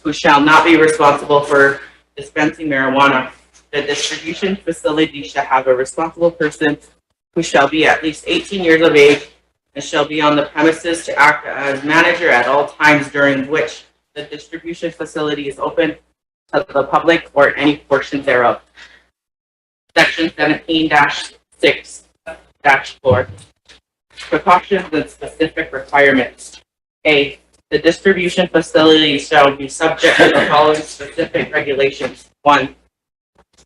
who shall not be responsible for dispensing marijuana. The distribution facility shall have a responsible person who shall be at least 18 years of age and shall be on the premises to act as manager at all times during which the distribution facility is open to the public or any portion thereof. Section 17-6-4, precautions and specific requirements. A, the distribution facility shall be subject to the following specific regulations. 1,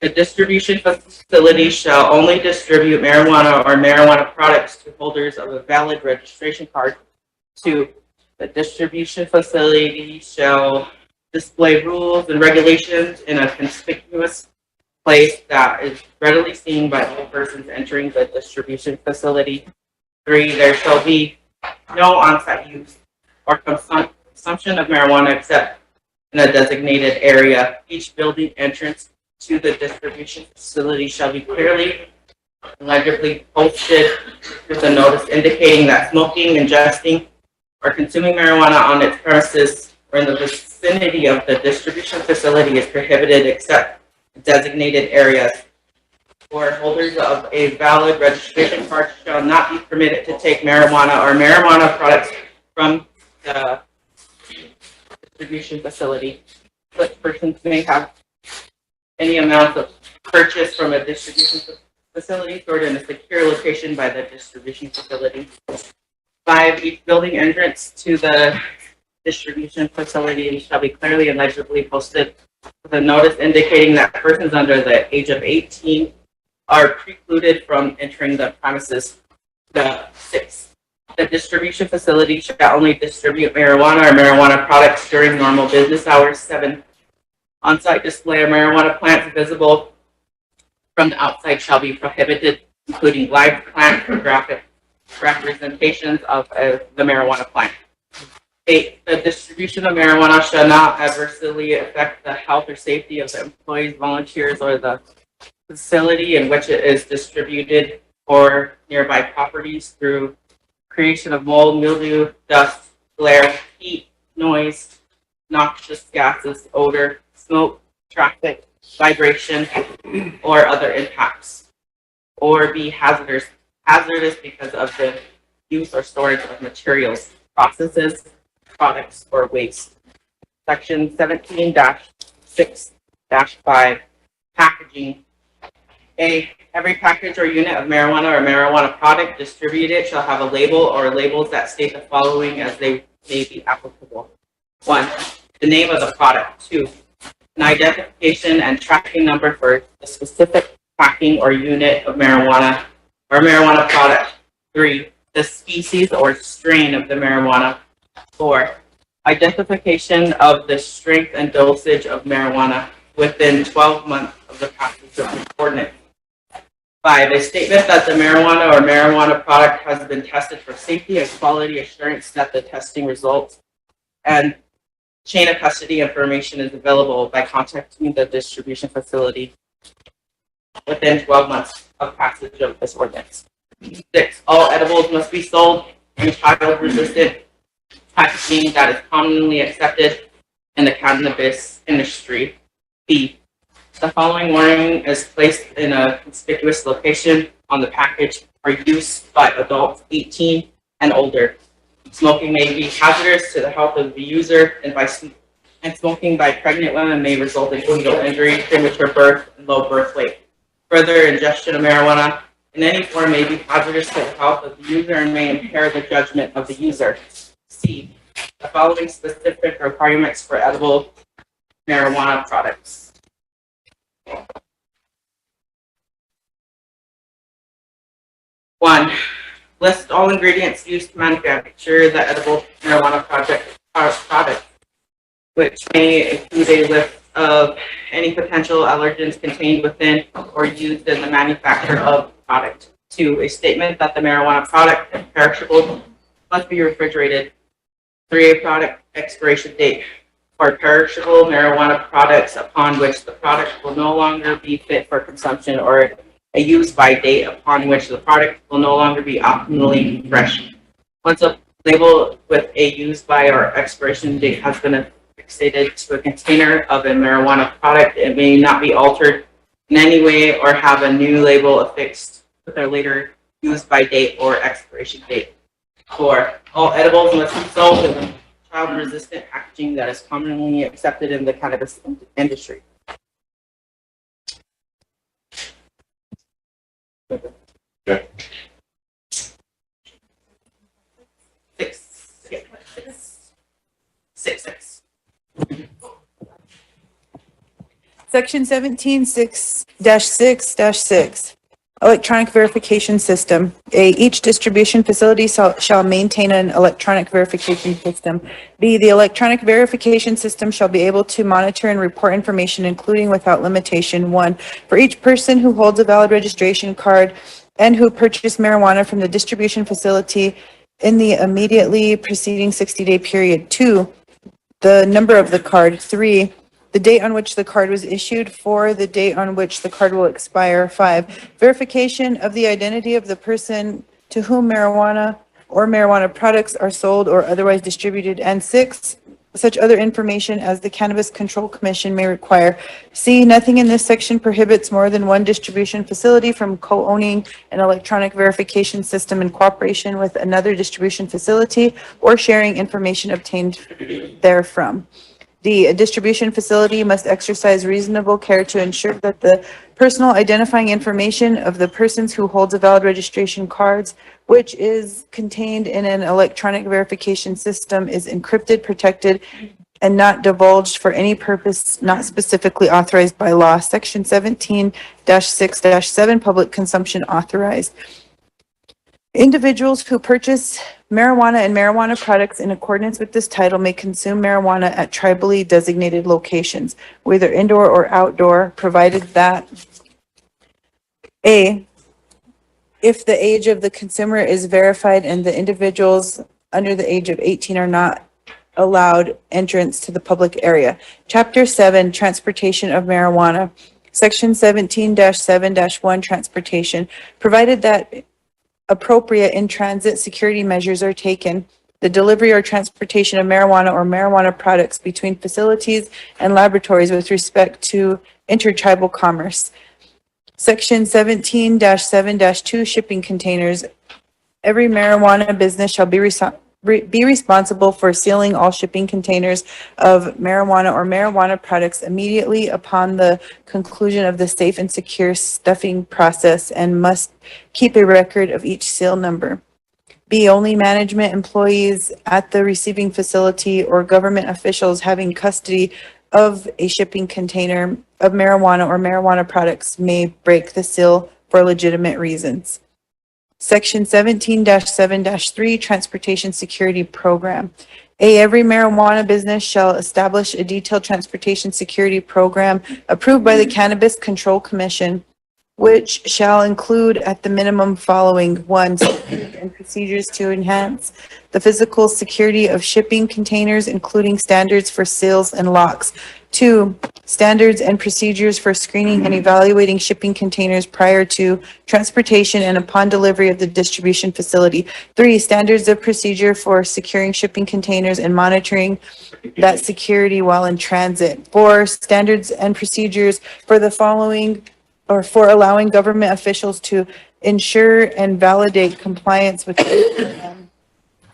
the distribution facility shall only distribute marijuana or marijuana products to holders of a valid registration card. 2, the distribution facility shall display rules and regulations in a conspicuous place that is readily seen by all persons entering the distribution facility. 3, there shall be no on-site use or consumption of marijuana except in a designated area. Each building entrance to the distribution facility shall be clearly and legibly posted with a notice indicating that smoking, ingesting, or consuming marijuana on its premises or in the vicinity of the distribution facility is prohibited except in designated areas. For holders of a valid registration card shall not be permitted to take marijuana or marijuana products from the distribution facility. Such persons may have any amount of purchase from a distribution facility stored in a secure location by the distribution facility. 5, each building entrance to the distribution facility shall be clearly and legibly posted with a notice indicating that persons under the age of 18 are precluded from entering the premises. 6, the distribution facility shall only distribute marijuana or marijuana products during normal business hours. 7, on-site display of marijuana plants visible from the outside shall be prohibited, including live plant or graphic representations of the marijuana plant. 8, the distribution of marijuana shall not adversely affect the health or safety of the employees, volunteers, or the facility in which it is distributed or nearby properties through creation of mold, mildew, dust, glare, heat, noise, noxious gases, odor, smoke, traffic, vibration, or other impacts, or be hazardous because of the use or storage of materials, processes, products, or waste. Section 17-6-5, packaging. A, every package or unit of marijuana or marijuana product distributed shall have a label or labels that state the following as they may be applicable. 1, the name of the product. 2, an identification and tracking number for the specific packing or unit of marijuana or marijuana product. 3, the species or strain of the marijuana. 4, identification of the strength and dosage of marijuana within 12 months of the passage of the ordinance. 5, a statement that the marijuana or marijuana product has been tested for safety and quality assurance that the testing results and chain of custody information is available by contacting the distribution facility within 12 months of passage of this ordinance. 6, all edibles must be sold in child-resistant packaging that is commonly accepted in the cannabis industry. B, the following warning is placed in a conspicuous location on the package for use by adults 18 and older. Smoking may be hazardous to the health of the user, and smoking by pregnant women may result in fetal injury, premature birth, and low birth weight. Further ingestion of marijuana in any form may be hazardous to the health of the user and may impair the judgment of the user. C, the following specific requirements for edible marijuana products. 1, list all ingredients used to manufacture the edible marijuana product, which may include a list of any potential allergens contained within or used in the manufacture of the product. 2, a statement that the marijuana product is perishable must be refrigerated. 3, a product expiration date for perishable marijuana products upon which the product will no longer be fit for consumption, or a use by date upon which the product will no longer be optimally fresh. Once a label with a use by or expiration date has been affixed to a container of a marijuana product, it may not be altered in any way or have a new label affixed with a later use by date or expiration date. 4, all edibles must be sold in child-resistant packaging that is commonly accepted in the cannabis industry. Okay. 6. Section 17-6-6, electronic verification system. A, each distribution facility shall maintain an electronic verification system. B, the electronic verification system shall be able to monitor and report information, including without limitation. 1, for each person who holds a valid registration card and who purchased marijuana from the distribution facility in the immediately preceding 60-day period. 2, the number of the card. 3, the date on which the card was issued. 4, the date on which the card will expire. 5, verification of the identity of the person to whom marijuana or marijuana products are sold or otherwise distributed. And 6, such other information as the Cannabis Control Commission may require. C, nothing in this section prohibits more than one distribution facility from co-owning an electronic verification system in cooperation with another distribution facility or sharing information obtained therefrom. D, a distribution facility must exercise reasonable care to ensure that the personal identifying information of the persons who holds a valid registration cards, which is contained in an electronic verification system, is encrypted, protected, and not divulged for any purpose not specifically authorized by law. Section 17-6-7, public consumption authorized. Individuals who purchase marijuana and marijuana products in accordance with this title may consume marijuana at tribally designated locations, whether indoor or outdoor, provided that A, if the age of the consumer is verified and the individuals under the age of 18 are not allowed entrance to the public area. Chapter 7, transportation of marijuana. Section 17-7-1, transportation, provided that appropriate in-transit security measures are taken, the delivery or transportation of marijuana or marijuana products between facilities and laboratories with respect to intertribal commerce. Section 17-7-2, shipping containers. Every marijuana business shall be be responsible for sealing all shipping containers of marijuana or marijuana products immediately upon the conclusion of the safe and secure stuffing process and must keep a record of each seal number. B, only management employees at the receiving facility or government officials having custody of a shipping container of marijuana or marijuana products may break the seal for legitimate reasons. Section 17-7-3, Transportation Security Program. A, every marijuana business shall establish a detailed transportation security program approved by the Cannabis Control Commission, which shall include at the minimum following: 1, standards and procedures to enhance the physical security of shipping containers, including standards for seals and locks. 2, standards and procedures for screening and evaluating shipping containers prior to transportation and upon delivery of the distribution facility. 3, standards of procedure for securing shipping containers and monitoring that security while in transit. 4, standards and procedures for the following or for allowing government officials to ensure and validate compliance with.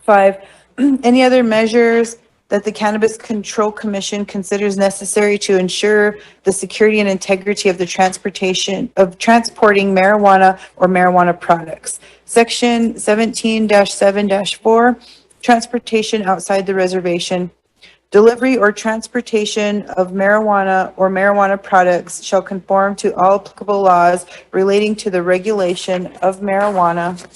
5, any other measures that the Cannabis Control Commission considers necessary to ensure the security and integrity of the transporting marijuana or marijuana products. Section 17-7-4, transportation outside the reservation. Delivery or transportation of marijuana or marijuana products shall conform to all applicable laws relating to the regulation of marijuana.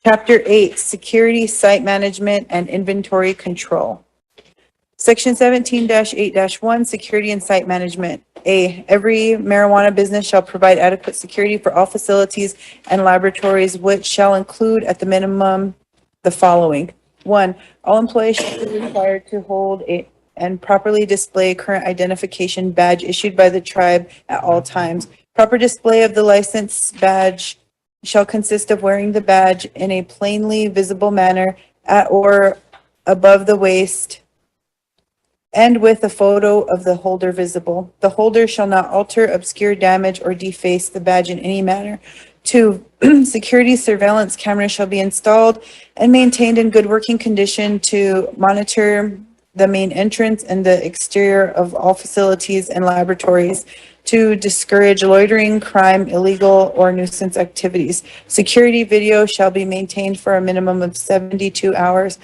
Chapter 8, Security, Site Management, and Inventory Control. Section 17-8-1, Security and Site Management. A, every marijuana business shall provide adequate security for all facilities and laboratories, which shall include at the minimum the following. 1, all employees shall be required to hold and properly display a current identification badge issued by the tribe at all times. Proper display of the license badge shall consist of wearing the badge in a plainly visible manner at or above the waist and with a photo of the holder visible. The holder shall not alter, obscure, damage, or deface the badge in any manner. 2, security surveillance cameras shall be installed and maintained in good working condition to monitor the main entrance and the exterior of all facilities and laboratories to discourage loitering, crime, illegal, or nuisance activities. Security video shall be maintained for a minimum of 72 hours.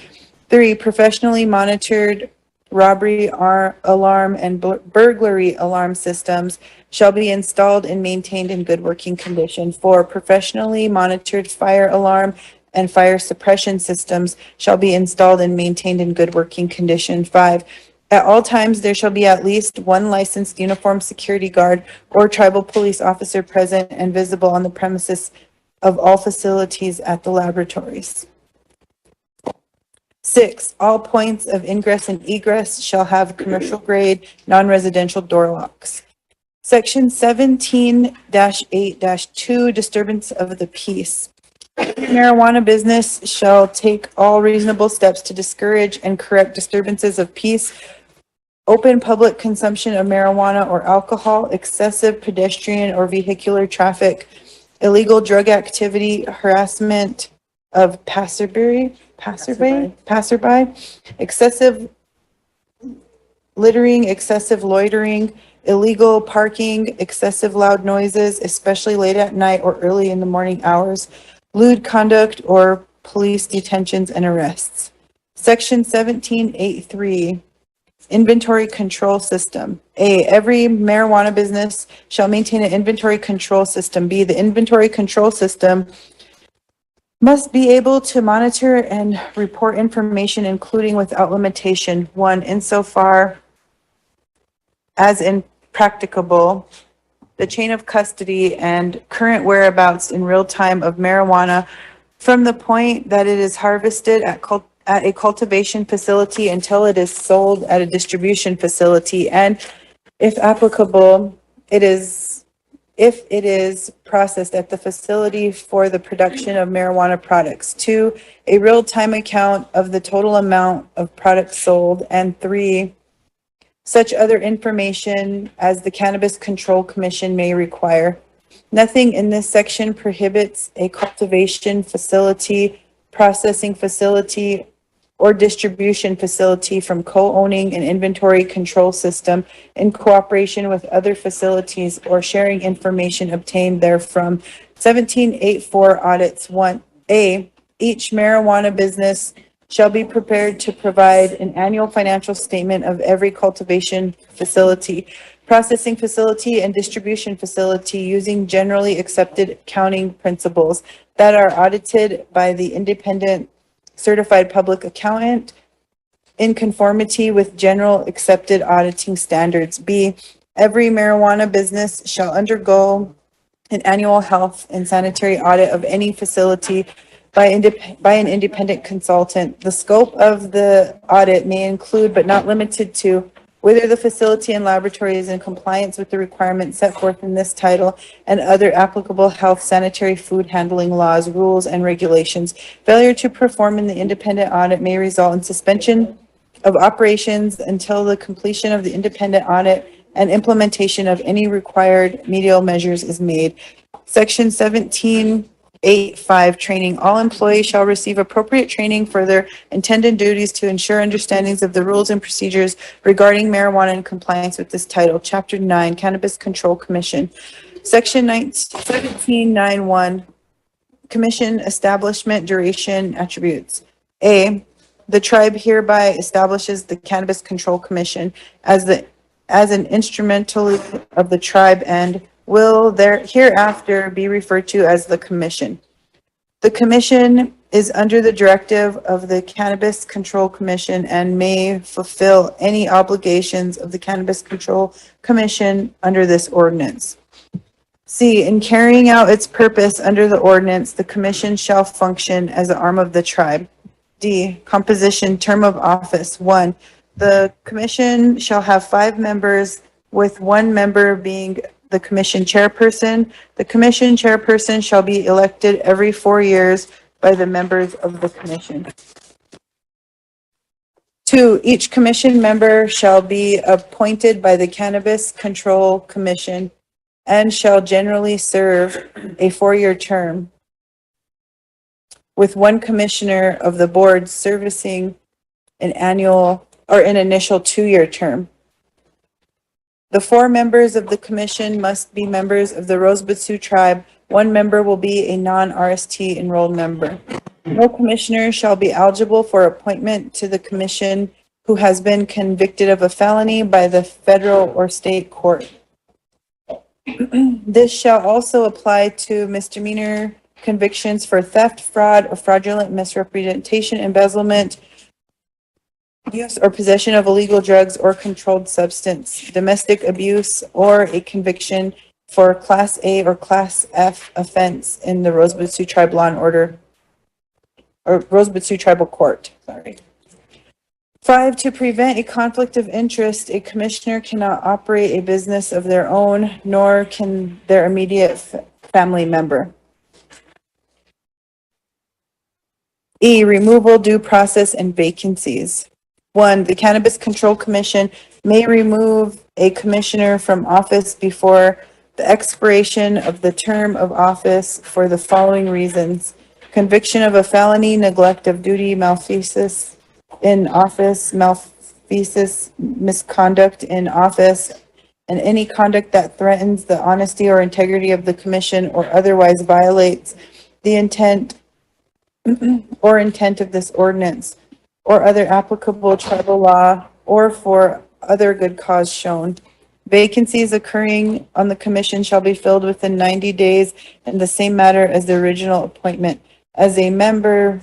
3, professionally monitored robbery alarm and burglary alarm systems shall be installed and maintained in good working condition. 4, professionally monitored fire alarm and fire suppression systems shall be installed and maintained in good working condition. 5, at all times, there shall be at least one licensed uniformed security guard or tribal police officer present and visible on the premises of all facilities at the laboratories. 6, all points of ingress and egress shall have commercial grade, non-residential door locks. Section 17-8-2, disturbance of the peace. Marijuana business shall take all reasonable steps to discourage and correct disturbances of peace, open public consumption of marijuana or alcohol, excessive pedestrian or vehicular traffic, illegal drug activity, harassment of passerby, excessive littering, excessive loitering, illegal parking, excessive loud noises, especially late at night or early in the morning hours, lewd conduct or police detentions and arrests. Section 17-8-3, inventory control system. A, every marijuana business shall maintain an inventory control system. B, the inventory control system must be able to monitor and report information, including without limitation. 1, insofar as impracticable, the chain of custody and current whereabouts in real time of marijuana from the point that it is harvested at a cultivation facility until it is sold at a distribution facility, and if applicable, if it is processed at the facility for the production of marijuana products. 2, a real-time account of the total amount of products sold. And 3, such other information as the Cannabis Control Commission may require. Nothing in this section prohibits a cultivation facility processing facility or distribution facility from co-owning an inventory control system in cooperation with other facilities or sharing information obtained therefrom. 1784 audits. 1A, each marijuana business shall be prepared to provide an annual financial statement of every cultivation facility, processing facility, and distribution facility using generally accepted accounting principles that are audited by the independent certified public accountant in conformity with general accepted auditing standards. B, every marijuana business shall undergo an annual health and sanitary audit of any facility by an independent consultant. The scope of the audit may include, but not limited to, whether the facility and laboratory is in compliance with the requirements set forth in this title and other applicable health, sanitary, food handling laws, rules, and regulations. Failure to perform in the independent audit may result in suspension of operations until the completion of the independent audit and implementation of any required remedial measures is made. Section 17.8.5, training. All employees shall receive appropriate training for their intended duties to ensure understandings of the rules and procedures regarding marijuana in compliance with this title. Chapter 9, Cannabis Control Commission. Section 17.9.1, Commission establishment, duration, attributes. A, the tribe hereby establishes the Cannabis Control Commission as an instrumental of the tribe and will hereafter be referred to as the Commission. The Commission is under the directive of the Cannabis Control Commission and may fulfill any obligations of the Cannabis Control Commission under this ordinance. C, in carrying out its purpose under the ordinance, the Commission shall function as an arm of the tribe. D, composition, term of office. 1, the Commission shall have 5 members, with 1 member being the Commission Chairperson. The Commission Chairperson shall be elected every 4 years by the members of the Commission. 2, each Commission member shall be appointed by the Cannabis Control Commission and shall generally serve a 4-year term, with 1 commissioner of the board servicing an initial 2-year term. The 4 members of the commission must be members of the Rosebud Sioux tribe. 1 member will be a non-RST enrolled member. No commissioner shall be eligible for appointment to the commission who has been convicted of a felony by the federal or state court. This shall also apply to misdemeanor convictions for theft, fraud, or fraudulent misrepresentation, embezzlement, use or possession of illegal drugs or controlled substance, domestic abuse, or a conviction for Class A or Class F offense in the Rosebud Sioux Tribe Law and Order, or Rosebud Sioux Tribal Court, sorry. 5, to prevent a conflict of interest, a commissioner cannot operate a business of their own, nor can their immediate family member. E, removal, due process, and vacancies. 1, the Cannabis Control Commission may remove a commissioner from office before the expiration of the term of office for the following reasons: conviction of a felony, neglect of duty, malfeasance in office, malfeasance, misconduct in office, and any conduct that threatens the honesty or integrity of the commission or otherwise violates the intent of this ordinance or other applicable tribal law, or for other good cause shown. Vacancies occurring on the commission shall be filled within 90 days in the same manner as the original appointment. As a member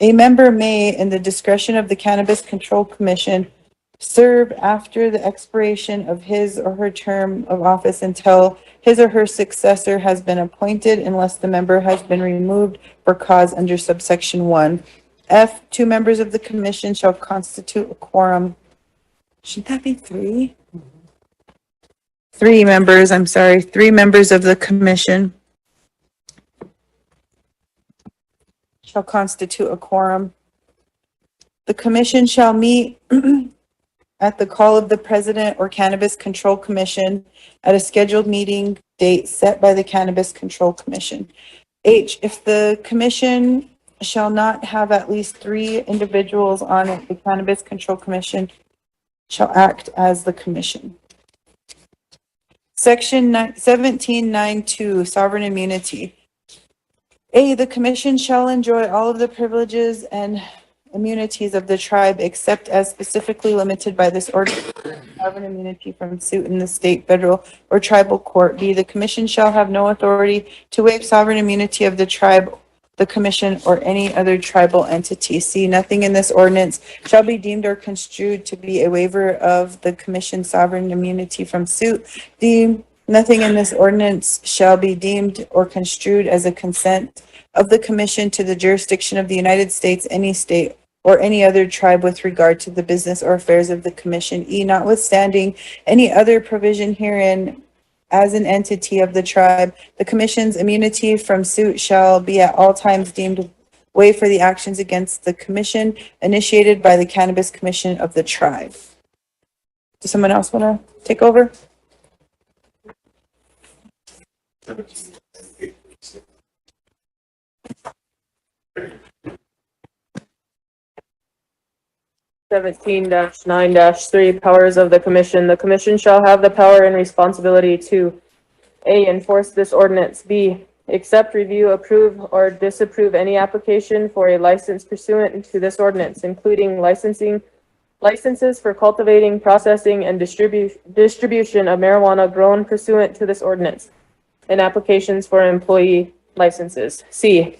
may, in the discretion of the Cannabis Control Commission, serve after the expiration of his or her term of office until his or her successor has been appointed, unless the member has been removed for cause under subsection 1. F, 2 members of the commission shall constitute a quorum. Should that be 3? 3 members, I'm sorry, 3 members of the commission shall constitute a quorum. The commission shall meet at the call of the president or Cannabis Control Commission at a scheduled meeting date set by the Cannabis Control Commission. H, if the commission shall not have at least 3 individuals on it. The Cannabis Control Commission shall act as the commission. Section 1792, sovereign immunity. A, the commission shall enjoy all of the privileges and immunities of the tribe except as specifically limited by this ordinance. Sovereign immunity from suit in the state, federal, or tribal court. B, the commission shall have no authority to waive sovereign immunity of the tribe, the commission, or any other tribal entity. C, nothing in this ordinance shall be deemed or construed to be a waiver of the commission's sovereign immunity from suit. D, nothing in this ordinance shall be deemed or construed as a consent of the commission to the jurisdiction of the United States, any state, or any other tribe with regard to the business or affairs of the commission. E, notwithstanding any other provision herein as an entity of the tribe, the commission's immunity from suit shall be at all times deemed waived for the actions against the commission initiated by the Cannabis Commission of the tribe. Does someone else want to take over? Seventeen nine three, powers of the commission. The commission shall have the power and responsibility to A, enforce this ordinance. B, accept, review, approve, or disapprove any application for a license pursuant to this ordinance, including licenses for cultivating, processing, and distribution of marijuana grown pursuant to this ordinance, and applications for employee licenses. C,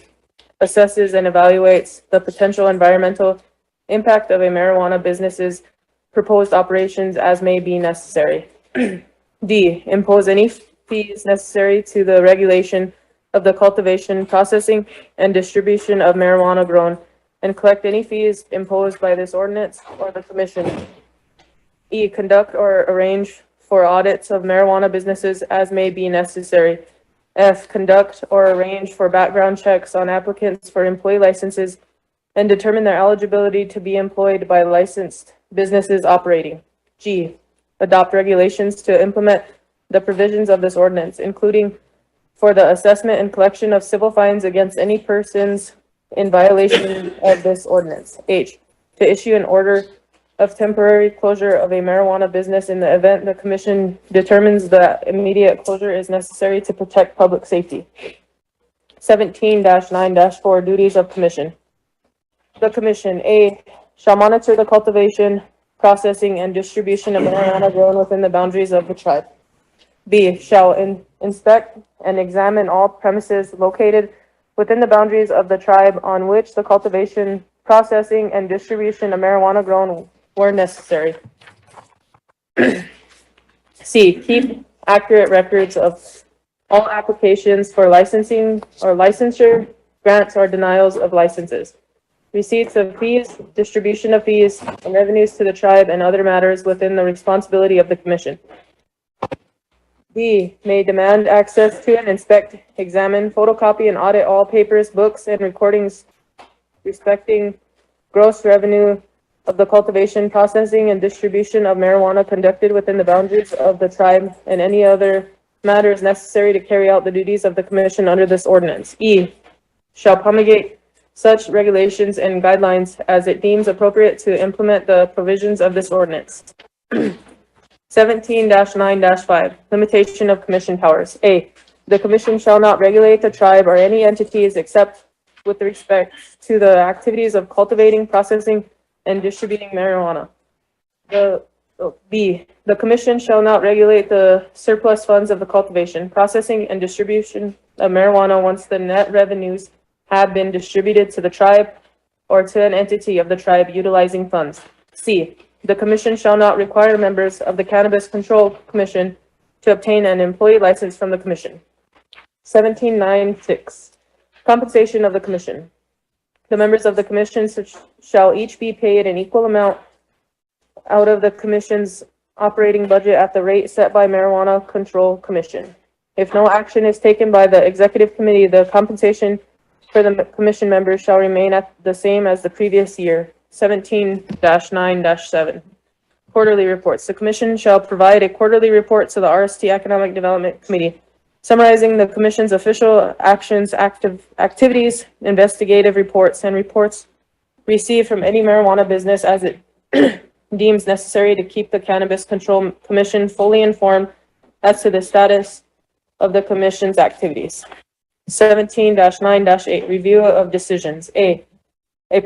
assesses and evaluates the potential environmental impact of a marijuana business's proposed operations as may be necessary. D, impose any fees necessary to the regulation of the cultivation, processing, and distribution of marijuana grown, and collect any fees imposed by this ordinance or the commission. E, conduct or arrange for audits of marijuana businesses as may be necessary. F, conduct or arrange for background checks on applicants for employee licenses and determine their eligibility to be employed by licensed businesses operating. G, adopt regulations to implement the provisions of this ordinance, including for the assessment and collection of civil fines against any persons in violation of this ordinance. H, to issue an order of temporary closure of a marijuana business in the event the commission determines that immediate closure is necessary to protect public safety. 17-9-4, duties of commission. The commission, A, shall monitor the cultivation, processing, and distribution of marijuana grown within the boundaries of the tribe. B, shall inspect and examine all premises located within the boundaries of the tribe on which the cultivation, processing, and distribution of marijuana grown were necessary. C, keep accurate records of all applications for licensing or licensure, grants, or denials of licenses, receipts of fees, distribution of fees, and revenues to the tribe, and other matters within the responsibility of the commission. D, may demand access to and inspect, examine, photocopy, and audit all papers, books, and recordings respecting gross revenue of the cultivation, processing, and distribution of marijuana conducted within the boundaries of the tribe, and any other matters necessary to carry out the duties of the commission under this ordinance. E, shall promulgate such regulations and guidelines as it deems appropriate to implement the provisions of this ordinance. 17-9-5, limitation of commission powers. A, the commission shall not regulate the tribe or any entities except with respect to the activities of cultivating, processing, and distributing marijuana. B, the commission shall not regulate the surplus funds of the cultivation, processing, and distribution of marijuana once the net revenues have been distributed to the tribe or to an entity of the tribe utilizing funds. C, the commission shall not require members of the Cannabis Control Commission to obtain an employee license from the commission. 17-9-6, compensation of the commission. The members of the commission shall each be paid an equal amount out of the commission's operating budget at the rate set by Marijuana Control Commission. If no action is taken by the executive committee, the compensation for the commission members shall remain at the same as the previous year. 17-9-7, quarterly reports. The commission shall provide a quarterly report to the RST Economic Development Committee Summarizing the commission's official actions, activities, investigative reports, and reports received from any marijuana business as it deems necessary to keep the Cannabis Control Commission fully informed as to the status of the commission's activities. 17-9-8, review of decisions. A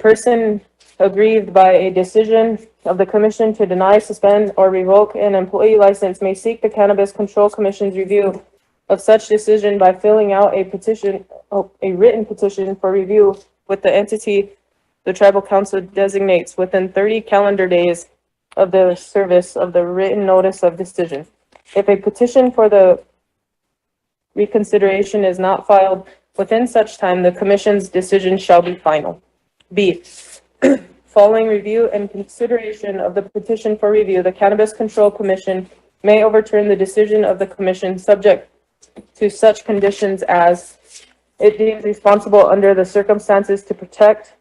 person aggrieved by a decision of the commission to deny, suspend, or revoke an employee license may seek the Cannabis Control Commission's review of such decision by filling out a written petition for review with the entity the tribal council designates within 30 calendar days of the service of the written notice of decision. If a petition for the reconsideration is not filed within such time, the commission's decision shall be final. B, following review and consideration of the petition for review, the Cannabis Control Commission may overturn the decision of the commission subject to such conditions as it deems responsible under the circumstances to protect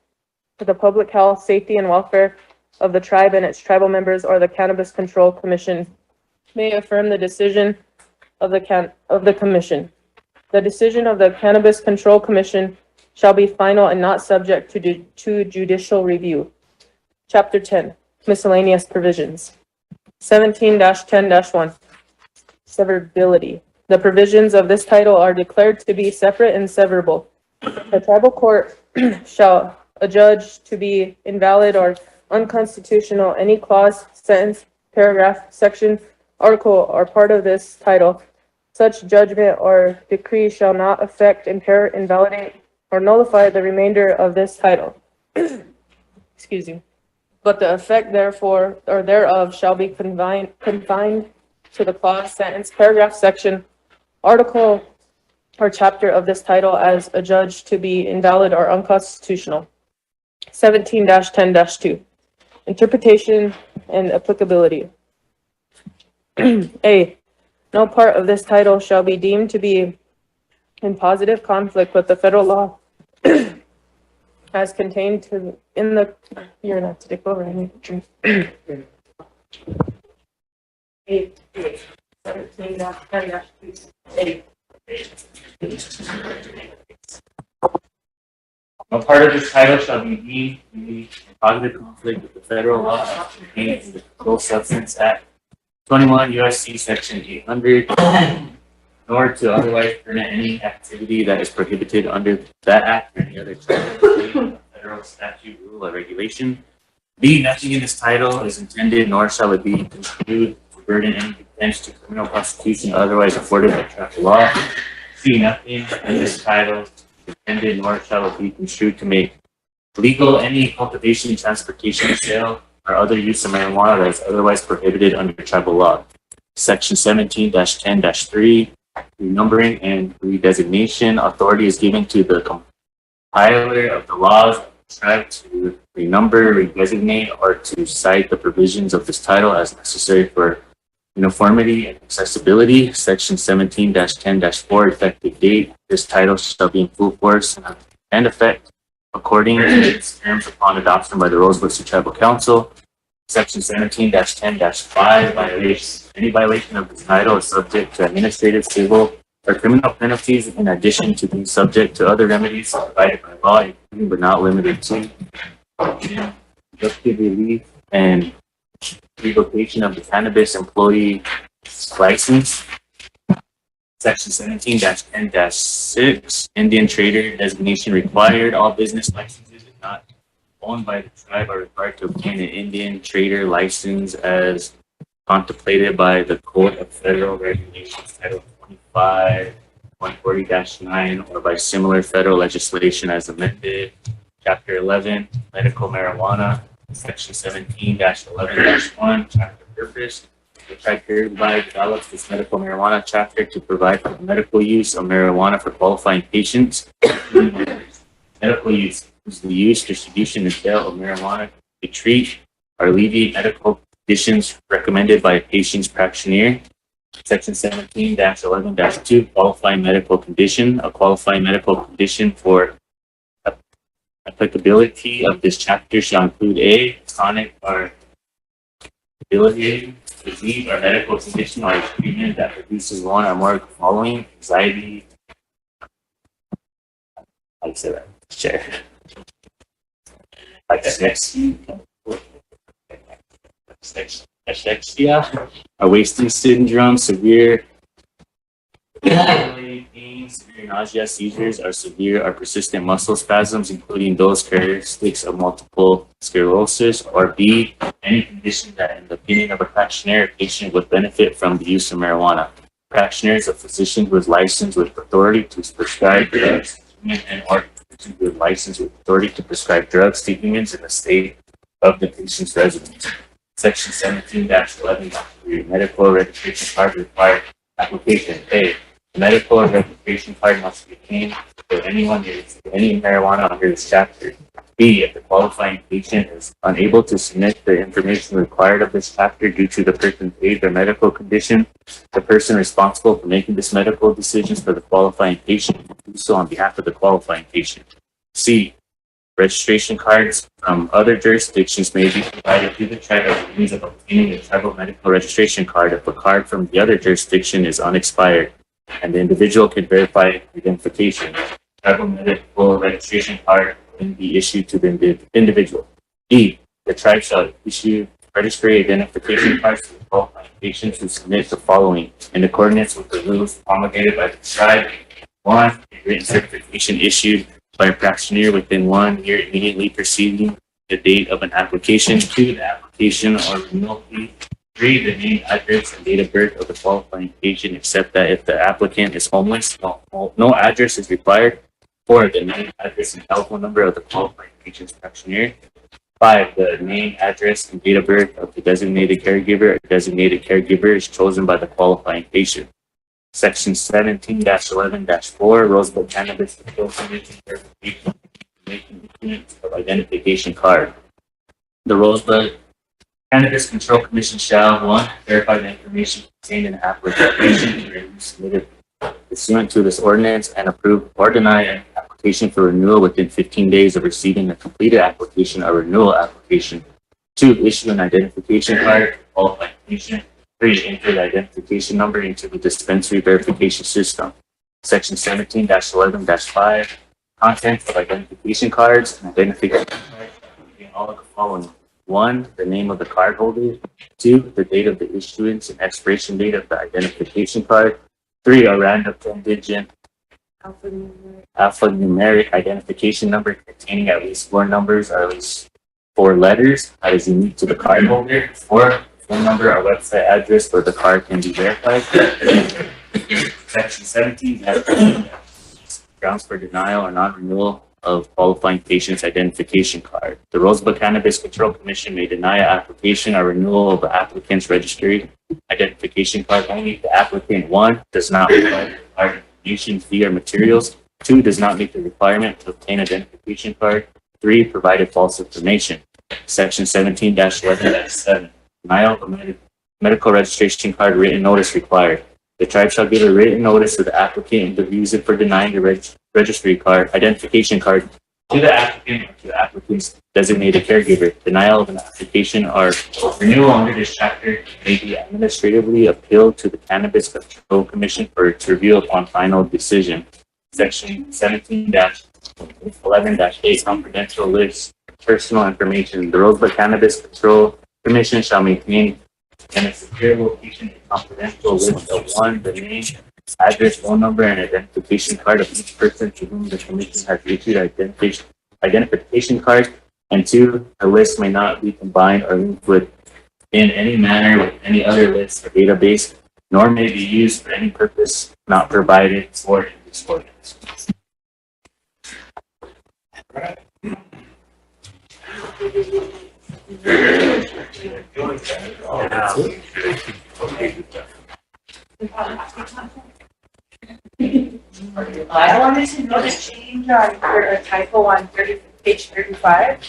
the public health, safety, and welfare of the tribe and its tribal members, or the Cannabis Control Commission may affirm the decision of the commission. The decision of the Cannabis Control Commission shall be final and not subject to judicial review. Chapter 10, miscellaneous provisions. 17-10-1, severability. The provisions of this title are declared to be separate and severable. The tribal court shall adjudge to be invalid or unconstitutional any clause, sentence, paragraph, section, article, or part of this title. Such judgment or decree shall not affect, impair, invalidate, or nullify the remainder of this title. Excuse me. But the effect therefore or thereof shall be confined to the clause, sentence, paragraph, section, article, or chapter of this title as adjudged to be invalid or unconstitutional. 17-10-2, interpretation and applicability. A, no part of this title shall be deemed to be in positive conflict with the federal law as contained in the, you're gonna have to take over, I need to drink. 17-10-2. No part of this title shall be deemed to be in positive conflict with the federal law as contained in the Controlled Substance Act 21 USC Section 800, nor to otherwise permit any activity that is prohibited under that act or any other federal statute, rule, or regulation. B, nothing in this title is intended, nor shall it be construed to burden any defense to criminal prosecution otherwise afforded by tribal law. C, nothing in this title is intended, nor shall it be construed to make legal any cultivation, transportation, sale, or other use of marijuana that is otherwise prohibited under tribal law. Section 17-10-3, renumbering and redesignation. Authority is given to the compiler of the laws of the tribe to renumber, redesignate, or to cite the provisions of this title as necessary for uniformity and accessibility. Section 17-10-4, effective date. This title shall be in full force and effect according to its terms upon adoption by the Rosebud Sioux Tribal Council. Section 17-10-5, violation. Any violation of this title is subject to administrative, civil, or criminal penalties in addition to being subject to other remedies provided by law, including but not limited to injunctive relief and revocation of the cannabis employee license. Section 17-10-6, Indian trader designation required. All business licenses not owned by the tribe are required to obtain an Indian trader license as contemplated by the Code of Federal Regulations, Title 25, 140-9, or by similar federal legislation as amended. Chapter 11, medical marijuana. Section 17-11-1, chapter purpose. The tribe hereby develops this medical marijuana chapter to provide for the medical use of marijuana for qualifying patients. Medical use is the use, distribution, and sale of marijuana to treat or alleviate medical conditions recommended by a patient's practitioner. Section 17-11-2, qualifying medical condition. A qualifying medical condition for applicability of this chapter shall include A, chronic or debilitating disease or medical condition or treatment that produces one or more of the following: anxiety. How do you say that? Chair. Like asphyxia, a wasting syndrome, severe pain, severe nausea, seizures, or severe or persistent muscle spasms, including those characteristics of multiple sclerosis, or B, any condition that, in the opinion of a practitioner, a patient would benefit from the use of marijuana. Practitioner is a physician who is licensed with authority to prescribe drugs and or with license with authority to prescribe drugs, treatments in the state of the patient's residence. Section 17-11, medical registration card required application. A, the medical registration card must be obtained for anyone using any marijuana under this chapter. B, if the qualifying patient is unable to submit the information required of this chapter due to the person's age or medical condition, the person responsible for making this medical decisions for the qualifying patient will do so on behalf of the qualifying patient. C, registration cards from other jurisdictions may be provided to the tribe as a means of obtaining a tribal medical registration card if a card from the other jurisdiction is unexpired and the individual can verify identification. Tribal medical registration card can be issued to the individual. D, the tribe shall issue registry identification cards to the qualifying patients who submit the following in accordance with the rules promulgated by the tribe. 1, a written certification issued by a practitioner within 1 year immediately preceding the date of an application. 2, the application or renewal fee. 3, the name, address, and date of birth of the qualifying patient, except that if the applicant is homeless, no address is required. 4, the name, address, and telephone number of the qualifying patient's practitioner. 5, the name, address, and date of birth of the designated caregiver or designated caregiver is chosen by the qualifying patient. Section 17-11-4, Rosebud Cannabis verification making units of identification card. The Rosebud Cannabis Control Commission shall 1, verify the information contained in the application submitted pursuant to this ordinance and approve or deny an application for renewal within 15 days of receiving a completed application or renewal application. 2, issue an identification card for qualifying patient. 3, enter the identification number into the dispensary verification system. Section 17-11-5, content of identification cards and identification cards contain all of the following. 1, the name of the card holder. 2, the date of the issuance and expiration date of the identification card. 3, a random 10-digit alphanumeric identification number containing at least 4 numbers or at least 4 letters that is unique to the card holder. 4, phone number or website address where the card can be verified. Section 17, grounds for denial or non-renewal of qualifying patient's identification card. The Rosebud Cannabis Control Commission may deny an application or renewal of the applicant's registry identification card only if the applicant 1, does not provide information, fee, or materials. 2, does not meet the requirement to obtain identification card. 3, provided false information. Section 17-11-7, denial of a medical registration card written notice required. The tribe shall give a written notice to the applicant and the reason for denying the registry card, identification card to the applicant or to the applicant's designated caregiver. Denial of an application or renewal under this chapter may be administratively appealed to the Cannabis Control Commission for its review upon final decision. Section 17-11-8, confidential list of personal information. The Rosebud Cannabis Control Commission shall maintain in a secure location a confidential list of 1, the name, address, phone number, and identification card of each person to whom the commission has issued identification card. And 2, the list may not be combined or linked with in any manner with any other list or database, nor may be used for any purpose not provided for in this ordinance. I wanted to know the change on, for a typo on page 35.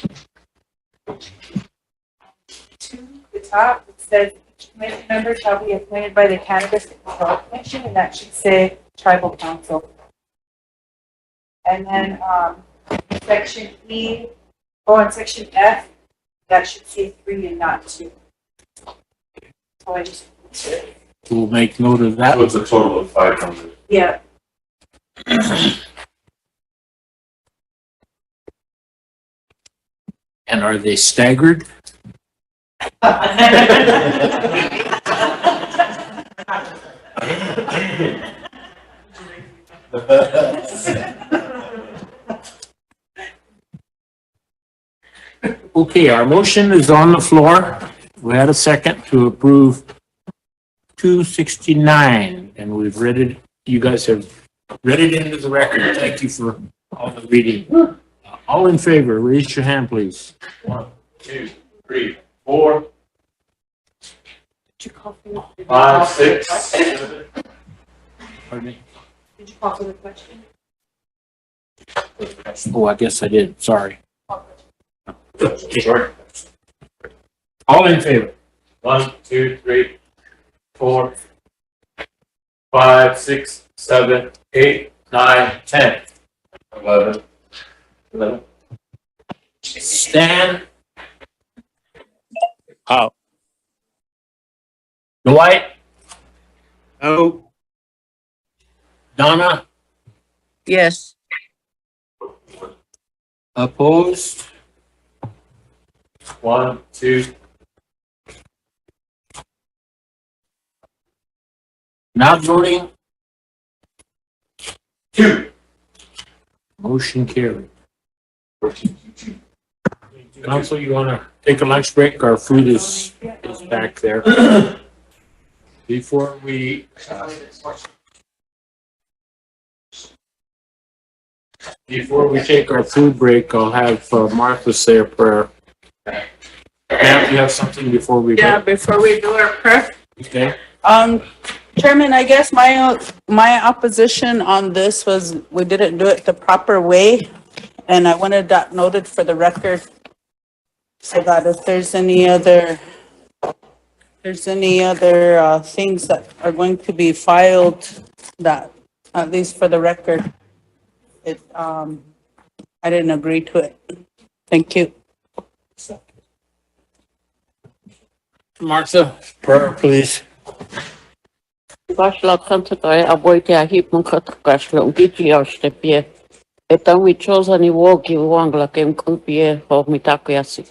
To the top, it says each commission member shall be appointed by the Cannabis Control Commission, and that should say tribal council. And then, section E, and section F, that should say 3 and not 2. We'll make note of that. So it's a total of 500. Yeah. And are they staggered? Okay, our motion is on the floor. We had a second to approve 269, and we've read it. You guys have read it into the record. Thank you for all the reading. All in favor, raise your hand, please. 1, 2, 3, 4, Did you call for the? 5, 6, 7. Pardon me? Did you call for the question? Oh, I guess I did. Sorry. Sure. All in favor? 1, 2, 3, 4, 5, 6, 7, 8, 9, 10, 11. 11. Stan? Oh. Dwight? No. Donna? Yes. Opposed? 1, 2, Not voting? 2. Motion carried. Council, you want to take a lunch break? Our food is back there. Before we take our food break, I'll have Martha say a prayer. Ma'am, you have something before we Yeah, go? before we do our prayer. Okay. Chairman, I guess my opposition on this was we didn't do it the proper way. And I wanted that noted for the record so that if there's any other things that are going to be filed, that at least for the record, I didn't agree to it. Thank you. Martha, prayer, please. Vasla kantakai avoitea hipmun katkasla unkipiaste pie. Että we chose ani woki wangla kem kupie ho mitakiasi.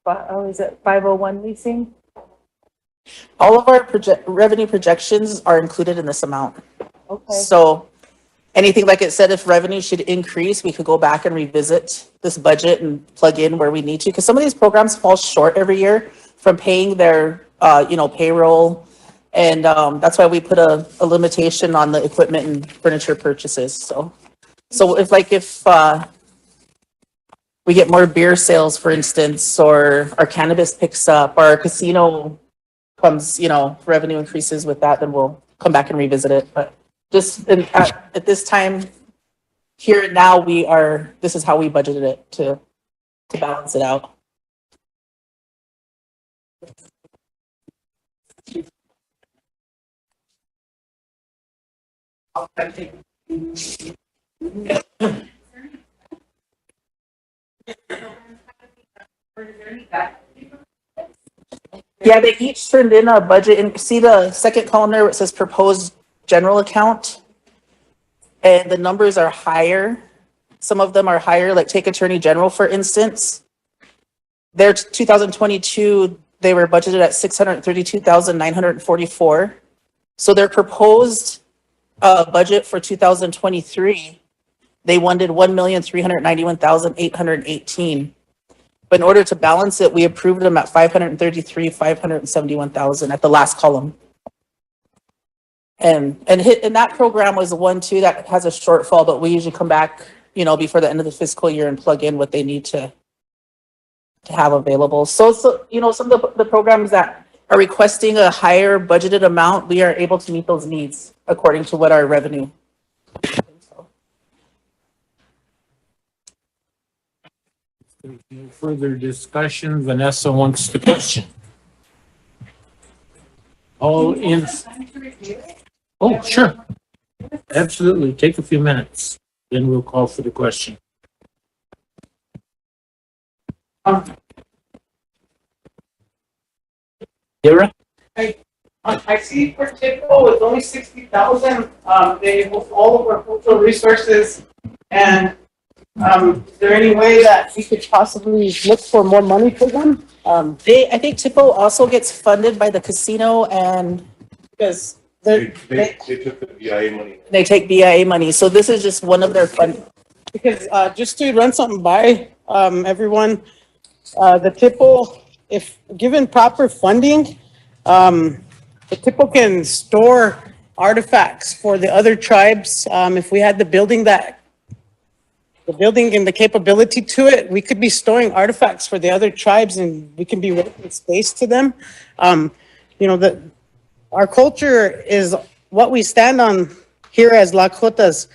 is it 501 leasing? All of our revenue projections are included in this amount. Okay. So anything, like it said, if revenue should increase, we could go back and revisit this budget and plug in where we need to. Because some of these programs fall short every year from paying their, payroll. And that's why we put a limitation on the equipment and furniture purchases. So if we get more beer sales, for instance, or our cannabis picks up, or our casino comes, revenue increases with that, then we'll come back and revisit it. But just at this time, here and now, this is how we budgeted it to balance it out. Yeah, they each turned in a budget, and see the second column there where it says proposed general account? And the numbers are higher. Some of them are higher, like take Attorney General, for instance. Their 2022, they were budgeted at 632,944. So their proposed budget for 2023, they wanted 1,391,818. But in order to balance it, we approved them at 571,000 at the last column. And that program was the one too that has a shortfall, but we usually come back, before the end of the fiscal year and plug in what they need to have available. So some of the programs that are requesting a higher budgeted amount, we are able to meet those needs according to what our revenue. No further discussion. Vanessa wants the question. All in. Oh, sure. Absolutely. Take a few minutes. Then we'll call for the question. Dara? I see for TIPCO, it's only 60,000. They have all of our cultural resources. And is there any way that we could possibly look for more money for them? I think TIPO also gets funded by the casino, and because They took the BIA money. they take BIA money. So this is just one of their fund. Because just to run something by everyone, the TIPO, if given proper funding, the TIPO can store artifacts for the other tribes. If we had the building and the capability to it, we could be storing artifacts for the other tribes, and we can be renting space to them. Our culture is what we stand on here as Lakotas,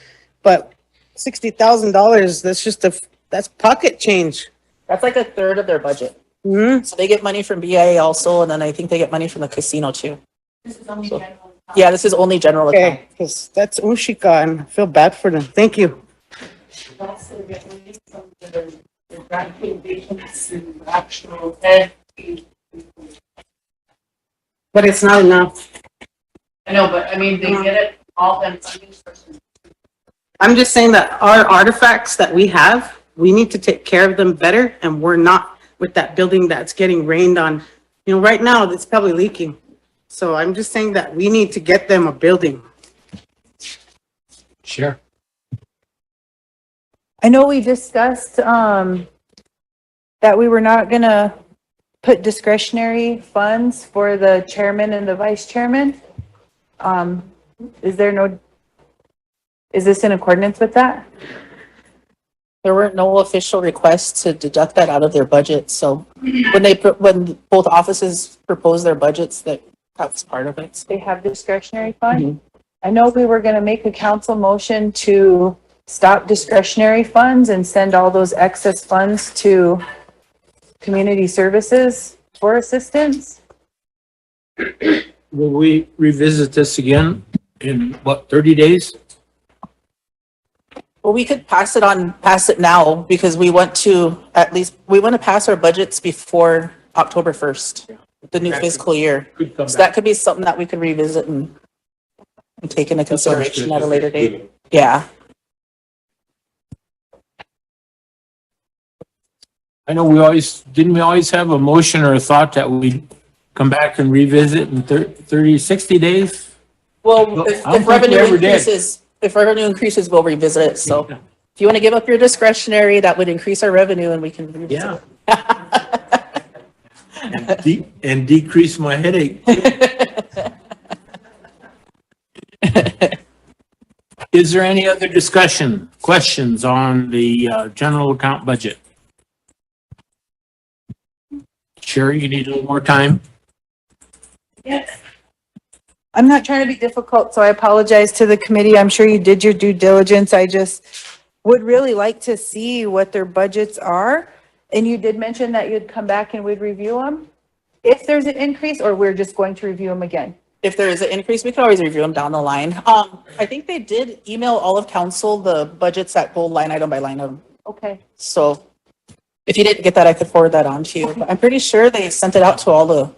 but $60,000, that's pocket change. That's like a third of their budget. Mm-hmm. So they get money from BIA also, and then I think they get money from the casino too. This is only general. Yeah, this is only general account. Okay, because that's Ushika, and I feel bad for them. Thank you. Also get money from their grant foundations and actual But it's not enough. I know, but I mean, they get it all and funding sources. I'm just saying that our artifacts that we have, we need to take care of them better, and we're not with that building that's getting rained on. Right now, it's probably leaking. So I'm just saying that we need to get them a building. Sure. I know we discussed that we were not gonna put discretionary funds for the chairman and the vice chairman. Is this in accordance with that? There were no official requests to deduct that out of their budget. So when both offices proposed their budgets, that was part of it. They have discretionary fund? I know we were gonna make a council motion to stop discretionary funds and send all those excess funds to community services for assistance. Will we revisit this again in 30 days? Well, we could pass it now, because we want to pass our budgets before October 1st, the new fiscal year. So that could be something that we could revisit and take into consideration at a later date. Yeah. I know didn't we always have a motion or a thought that we come back and revisit in 30, 60 days? Well, I don't if think we revenue ever did. increases, we'll revisit it. So if you want to give up your discretionary, that would increase our revenue and we can revisit Yeah. And decrease my headache. Is there any other discussion, questions on the general account budget? Sherry, you need a little more time? Yes. I'm not trying to be difficult, so I apologize to the committee. I'm sure you did your due diligence. I just would really like to see what their budgets are. And you did mention that you'd come back and we'd review them if there's an increase, or we're just going to review them again. if there is an increase, we can always review them down the line. I think they did email all of council the budgets that go line item by line item. Okay. So if you didn't get that, I could forward that on to you. But I'm pretty sure they sent it out to all the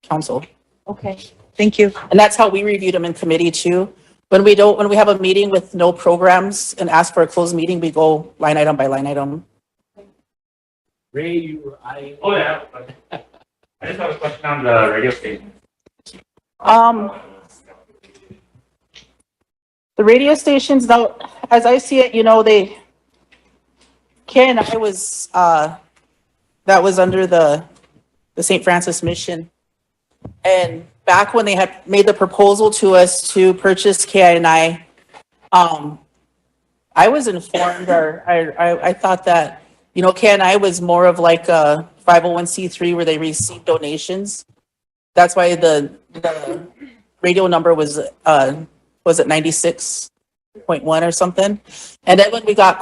council. Okay. Thank you. And that's how we reviewed them in committee too. When we have a meeting with no programs and ask for a closed meeting, we go line item by line item. Ray, Oh, yeah. I just have a question on the radio station. The radio stations, though, as I see it, KNI was, that was under the St. Francis mission. And back when they had made the proposal to us to purchase KNI, I was informed, or I thought that, KNI was more of like a 501c3 where they received donations. That's why the radio number was it 96.1 or something? And then when we got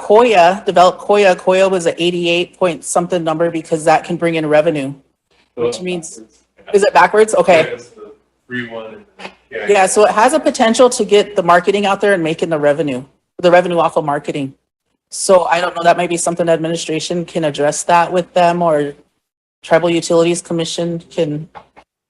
developed Koya was an 88 point something number because that can bring in revenue, which means, is it backwards? Okay. Yeah, so it has a potential to get the marketing out there and making the revenue off of marketing. So I don't know, that might be something administration can address that with them, or Tribal Utilities Commission can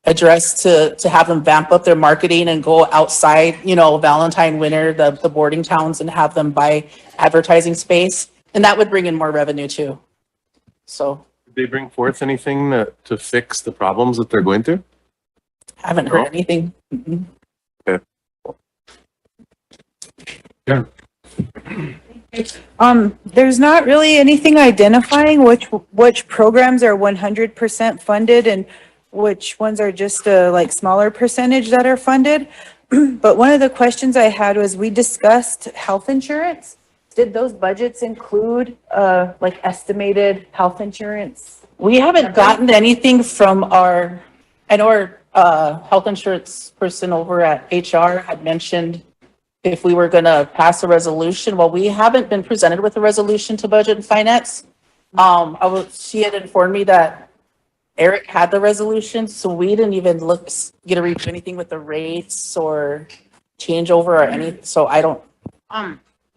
address to have them vamp up their marketing and go outside, Valentine winter, the boarding towns, and have them buy advertising space. And that would bring in more revenue too. So. Did they bring forth anything to fix the problems that they're going through? Haven't heard anything. Mm-mm. Okay. Yeah. There's not really anything identifying which programs are 100% funded and which ones are just a smaller percentage that are funded. But one of the questions I had was, we discussed health insurance. Did those budgets include estimated health insurance? We haven't gotten anything from I know our health insurance person over at HR had mentioned if we were going to pass a resolution. Well, we haven't been presented with a resolution to budget and finance. She had informed me that Eric had the resolution, so we didn't even get a read anything with the rates or changeover or any. So I don't.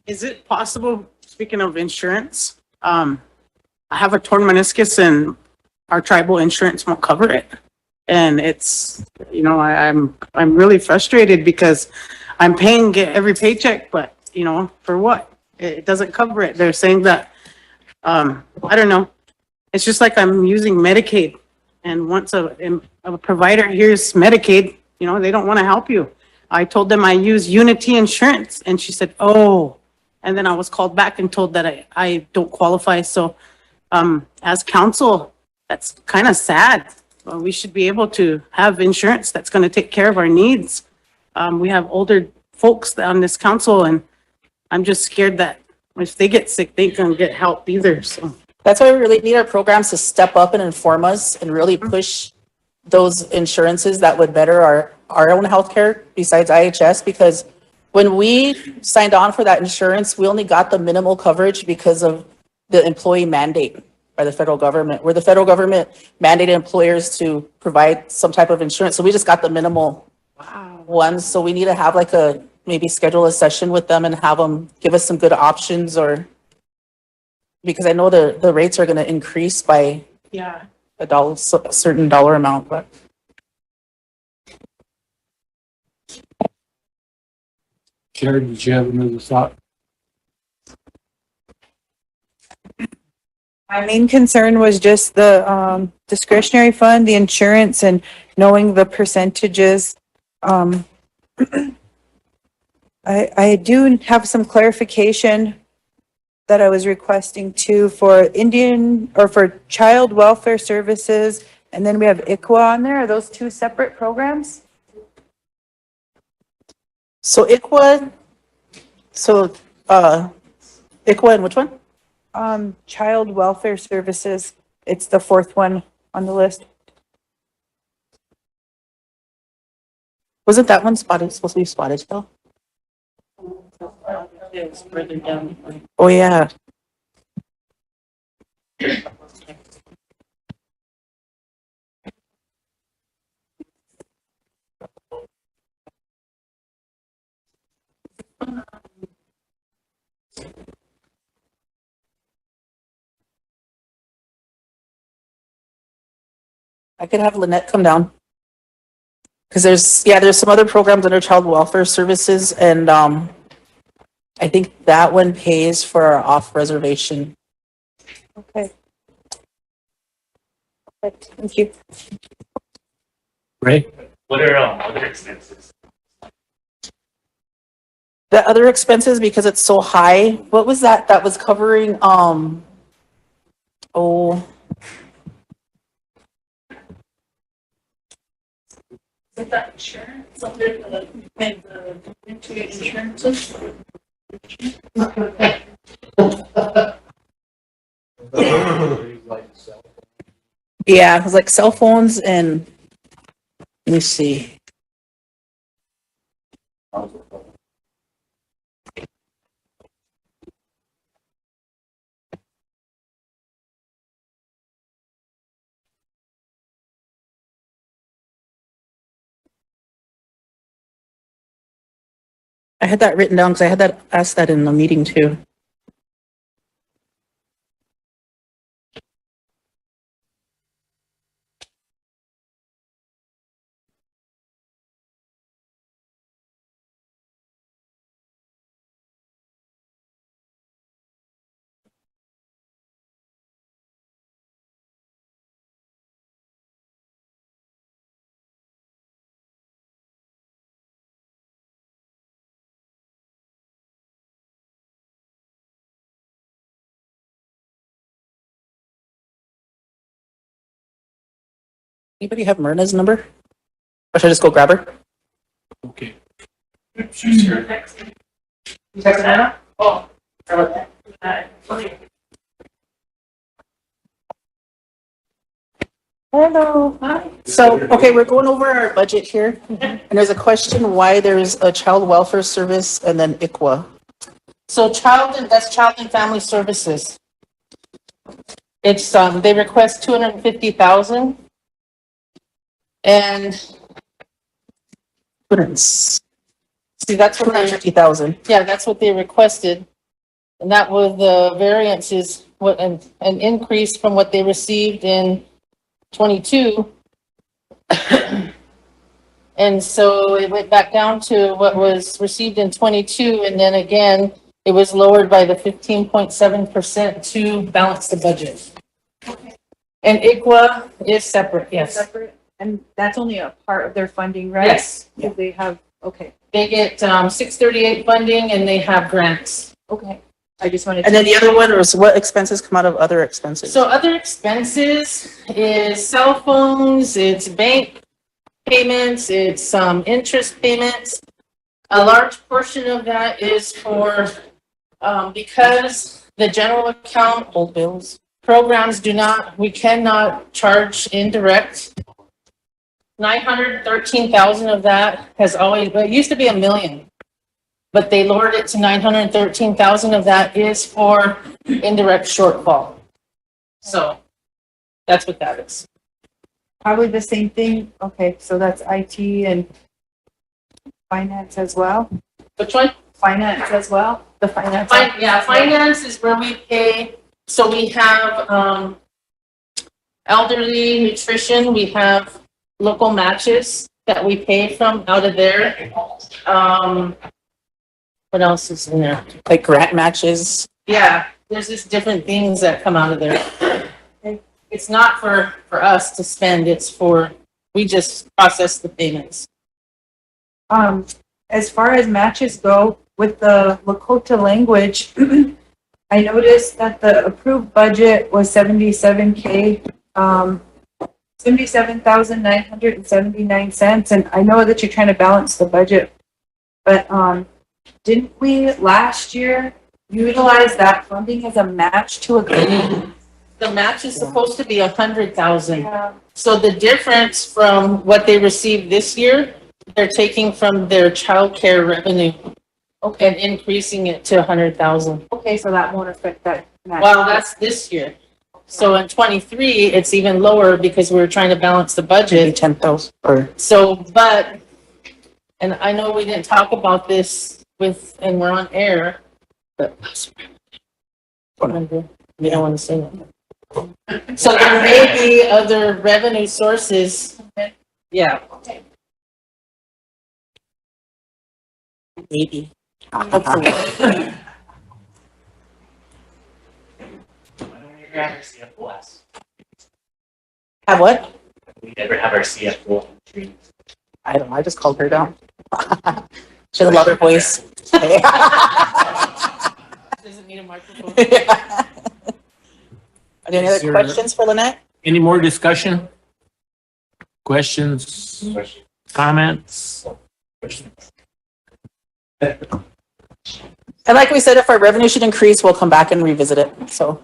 Is it possible, speaking of insurance, I have a torn meniscus and our tribal insurance won't cover it. And it's, I'm really frustrated because I'm paying every paycheck, but for what? It doesn't cover it. They're saying that, I don't know. It's just like I'm using Medicaid, and once a provider hears Medicaid, they don't want to help you. I told them I use Unity Insurance, and she said, oh, and then I was called back and told that I don't qualify. So, as council, that's kind of sad. We should be able to have insurance that's going to take care of our needs. We have older folks on this council, and I'm just scared that if they get sick, they can't get help either. So That's why we really need our programs to step up and inform us and really push those insurances that would better our own healthcare besides IHS, because when we signed on for that insurance, we only got the minimal coverage because of the employee mandate by the federal government, where the federal government mandated employers to provide some type of insurance. So we just got the minimal ones. So we need to have maybe schedule a session with them and have them give us some good options, or because I know the rates are going to increase by a certain dollar amount. But Sherry, did you have another thought? My main concern was just the discretionary fund, the insurance, and knowing the percentages. I do have some clarification that I was requesting too for Indian or for child welfare services. And then we have ICWA on there. Are those two separate programs? So ICWA, ICWA and which one? Child welfare services. It's the fourth one on the list. Wasn't that one spotted, supposed to be spotted still? It's further down. Oh, yeah. I could have Lynette come down. Because there's some other programs under child welfare services, and I think that one pays for our off reservation. Okay. Thank you. Ray? What are other expenses? The other expenses, because it's so high, what was that? That was covering, Is that insurance under the insurances? yeah, it was like cell phones and, let me see. I had that written down because I had that asked that in the meeting too. Anybody have Myrna's number? Or should I just go grab her? Okay. She's here. You texted Myrna? Oh. Hello. Hi. So, okay, we're going over our budget here. And there's a question why there's a child welfare service and then ICWA. So that's Child and Family Services. It's, they request 250,000. And see, that's what 250,000. Yeah, that's what they requested. And that was the variance is what an increase from what they received in 22. And so it went back down to what was received in 22, and then again, it was lowered by the 15.7% to balance the budget. And ICWA is separate, yes. Separate, and that's only a part of their funding, right? Yes. Do they have, okay, They get 638 funding and they have grants. okay. I just wanted to. And then the other one was what expenses come out of other expenses? So other expenses is cell phones, it's bank payments, it's interest payments. A large portion of that is for, because the general account, old bills, programs we cannot charge indirect. 913,000 of that has always, well, it used to be $1 million. But they lowered it to 913,000 of that is for indirect shortfall. So that's what that is. Probably the same thing. Okay, so that's IT and finance as well. Which one? Finance as well. The finance. Finance is where we pay. So we have elderly nutrition. We have local matches that we pay from out of there. What else is in there? Like grant matches. Yeah, there's just different things that come out of there. It's not for us to spend, it's for, we just process the payments. As far as matches go, with the Lakota language, I noticed that the approved budget was 77K, 77,979 cents, and I know that you're trying to balance the budget, but, didn't we last year utilize that funding as a match to a grant? The match is supposed to be 100,000. So the difference from what they received this year, they're taking from their childcare revenue. Okay. And increasing it to 100,000. Okay, so that won't affect that match. Well, that's this year. So in 23, it's even lower because we're trying to balance the budget. 10,000 or So, but, and I know we didn't talk about this with, and we're on air, but we don't want to say that. So there may be other revenue sources. Yeah. maybe. Hopefully. Have what? We never have our CFO. I don't know, I just called her down. She had a louder voice. Doesn't need a microphone. Are there any other questions for Lynette? Any more discussion? Questions? Comments? And like we said, if our revenue should increase, we'll come back and revisit it, so.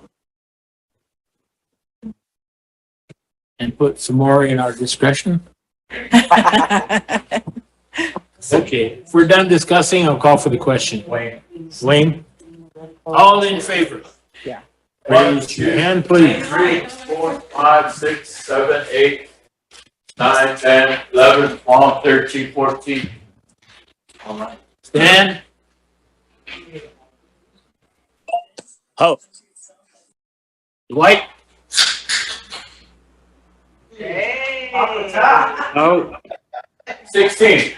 And put some more in our discretion? Okay, if we're done discussing, I'll call for the question. Wayne? All in favor? Yeah. Raise your hand, please. 3, 4, 5, 6, 7, 8, 9, 10, 11, 12, 13, 14. All right. Stan? Oh. Dwight? Oh. 16.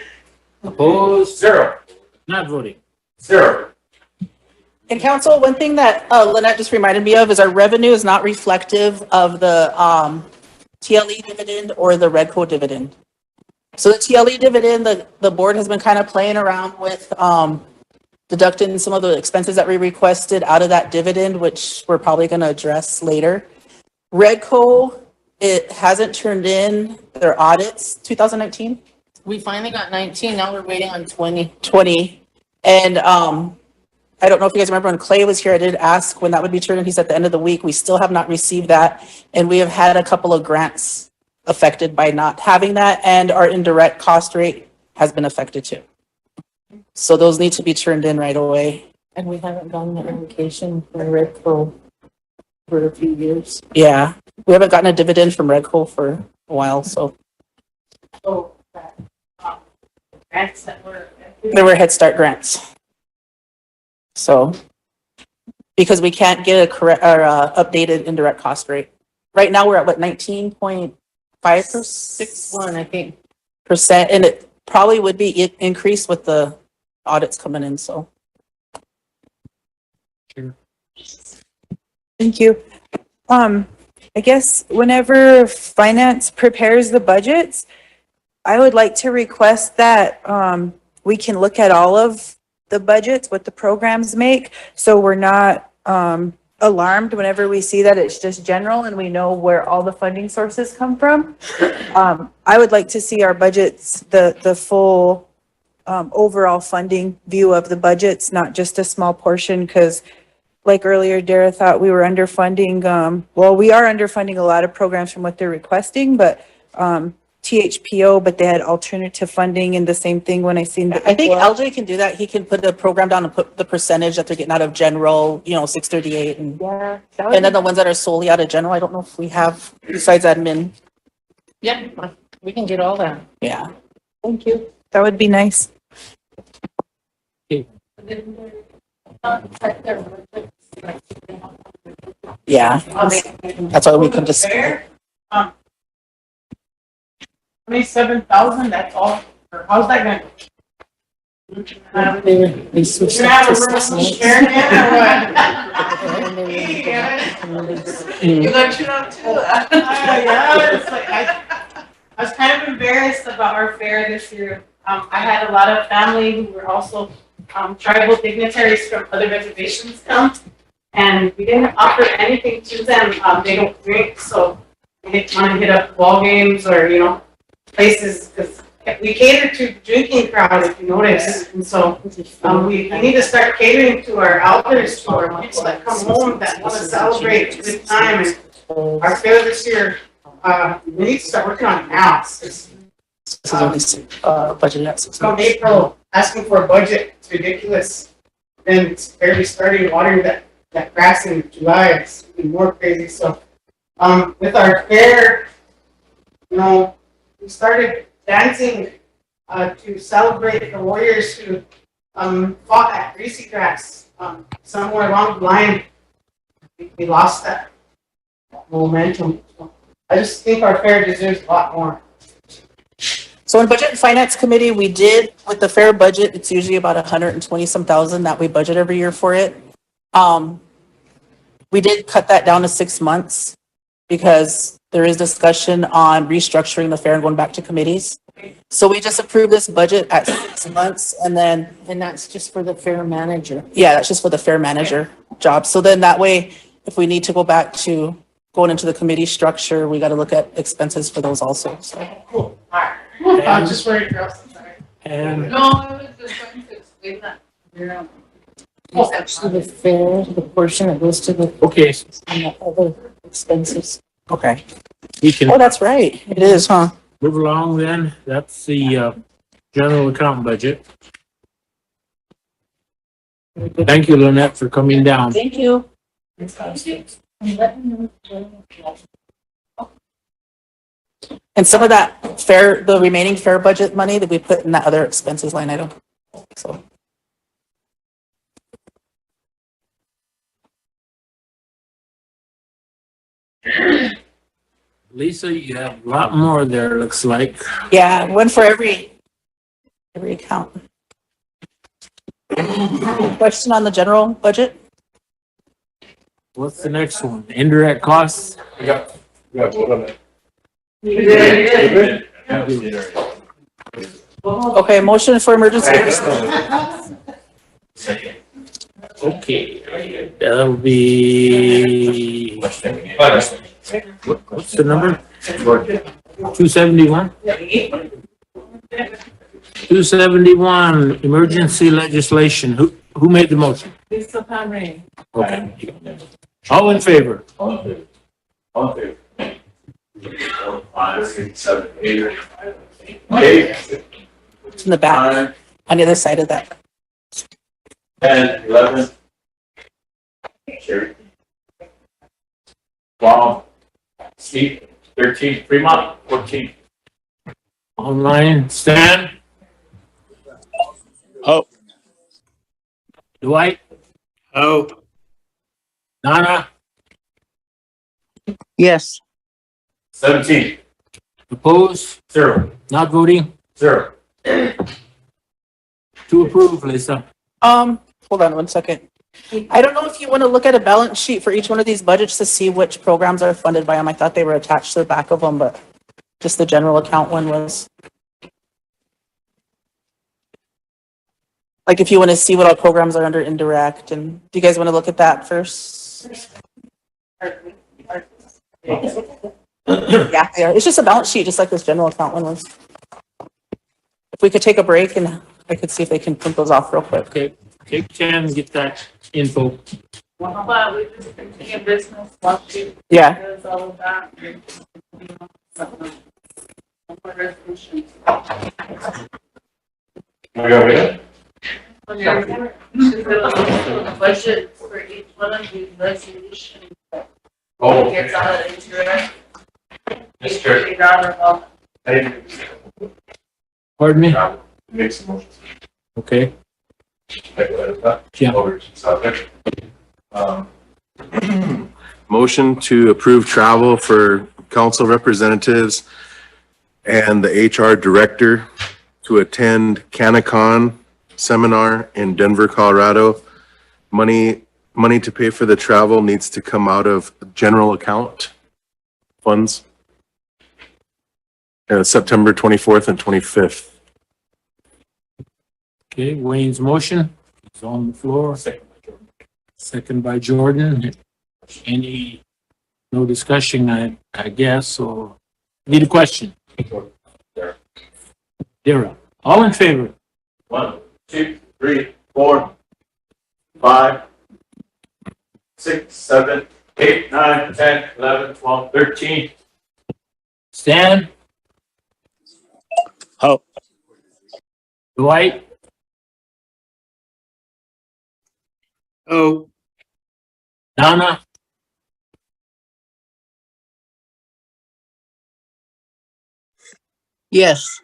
Opposed? 0. Not voting. 0. And council, one thing that Lynette just reminded me of is our revenue is not reflective of the TLE dividend or the Redco dividend. So the TLE dividend, the board has been kind of playing around with deducting some of the expenses that we requested out of that dividend, which we're probably going to address later. Redco, it hasn't turned in their audits, 2019. We finally got 19, now we're waiting on 20. 20. And I don't know if you guys remember when Clay was here, I did ask when that would be turned in. He said at the end of the week. We still have not received that. And we have had a couple of grants affected by not having that. And our indirect cost rate has been affected too. So those need to be turned in right away. And we haven't gotten the indication for Redco for a few years. Yeah, we haven't gotten a dividend from Redco for a while, so. Oh, grants that were. There were Head Start grants. So, because we can't get a correct or updated indirect cost rate. Right now, we're at what, 19.5%? 6.1, I think. And it probably would be increased with the audits coming in, so. Sure. Thank you. I guess whenever finance prepares the budgets, I would like to request that we can look at all of the budgets, what the programs make, so we're not alarmed whenever we see that it's just general and we know where all the funding sources come from. I would like to see our budgets, the full overall funding view of the budgets, not just a small portion, because like earlier, Dara thought we were underfunding. Well, we are underfunding a lot of programs from what they're requesting, but THPO, but they had alternative funding, and the same thing when I seen. I think LJ can do that. He can put the program down and put the percentage that they're getting out of general, 638 and. Yeah. And then the ones that are solely out of general, I don't know if we have besides admin. Yeah, we can get all that. Yeah. Thank you. That would be nice. Yeah. That's why we can just. 27,000, that's all. Or how's that going? They switched You're gonna have a revenue share again or what? You got you up too. Yeah, it's like, I was kind of embarrassed about our fair this year. I had a lot of family who were also, tribal dignitaries from other reservations come. And we didn't offer anything to them. They don't drink, so we didn't want to hit up ball games or, you know, places, because we cater to the drinking crowd, if you notice. And so, we need to start catering to our elders, to our people that come home that want to celebrate a good time. And our fair this year, we need to start working on it now. This is only, budget at 6 From months. April, asking for a budget, it's ridiculous. And it's barely starting watering that grass in July, it's even more crazy. So, with our fair, you know, we started dancing, to celebrate the warriors who, fought at Greasy Grass. Somewhere along the line, we lost that momentum. So I just think our fair deserves a lot more. So in Budget and Finance Committee, we did, with the fair budget, it's usually about 120 some thousand that we budget every year for it. We did cut that down to 6 months because there is discussion on restructuring the fair and going back to committees. So we just approved this budget at 6 months and then. And that's just for the fair manager. Yeah, that's just for the fair manager job. So then that way, if we need to go back to going into the committee structure, we got to look at expenses for those also, so. Cool. All right. I'm just worried, girls. I'm sorry. And No, I was just trying to explain that. Yeah. It's actually the fair, the portion that goes to the, okay, and the other expenses. Okay. we can Oh, that's right. It is, huh? move along then. That's the general account budget. Thank you, Lynette, for coming down. Thank you. And some of that fair, the remaining fair budget money that we put in that other expenses line item. So. Lisa, you have a lot more there, looks like. Yeah, one for every account. Question on the general budget? What's the next one? Indirect costs? We got one on that. Okay, motion for emergency. Okay, that'll be, what's the number? 271? 271, emergency legislation. Who made the motion? Lisa Conrad. Okay. All in favor? All in favor. All in favor. 4, 5, 6, 7, 8. 8. It's in the back, on the other side of that. 10, 11. Sherry. 12. Steve. 13. Fremont. 14. Online, Stan? Oh. Dwight? Oh. Donna? Yes. 17. Opposed? 0. Not voting? 0. To approve, Lisa. Hold on one second. I don't know if you want to look at a balance sheet for each one of these budgets to see which programs are funded by them. I thought they were attached to the back of them, but just the general account one was. Like if you want to see what all programs are under indirect, and do you guys want to look at that first? Yeah, they are. It's just a balance sheet, just like this general account one was. If we could take a break and I could see if they can print those off real quick. Okay, take 10 and get that info. Well, how about we just continue business, watch you. Yeah. Does all of that. And, you know, some more resolutions. We go with The budget for each one of these resolutions. Oh. Gets out of indirect. Yes, sure. Figure out about Pardon me? Make some motions. Okay. Motion to approve travel for council representatives and the HR director to attend CanaCon seminar in Denver, Colorado. Money money to pay for the travel needs to come out of general account funds. September 24th and 25th. Okay, Wayne's motion is on the floor. Second by Jordan. Any, no discussion, I guess, so need a question. Dara, all in favor? 1, 2, 3, 4, 5, 6, 7, 8, 9, 10, 11, 12, 13. Stan? Oh. Dwight? Oh. Donna? Yes.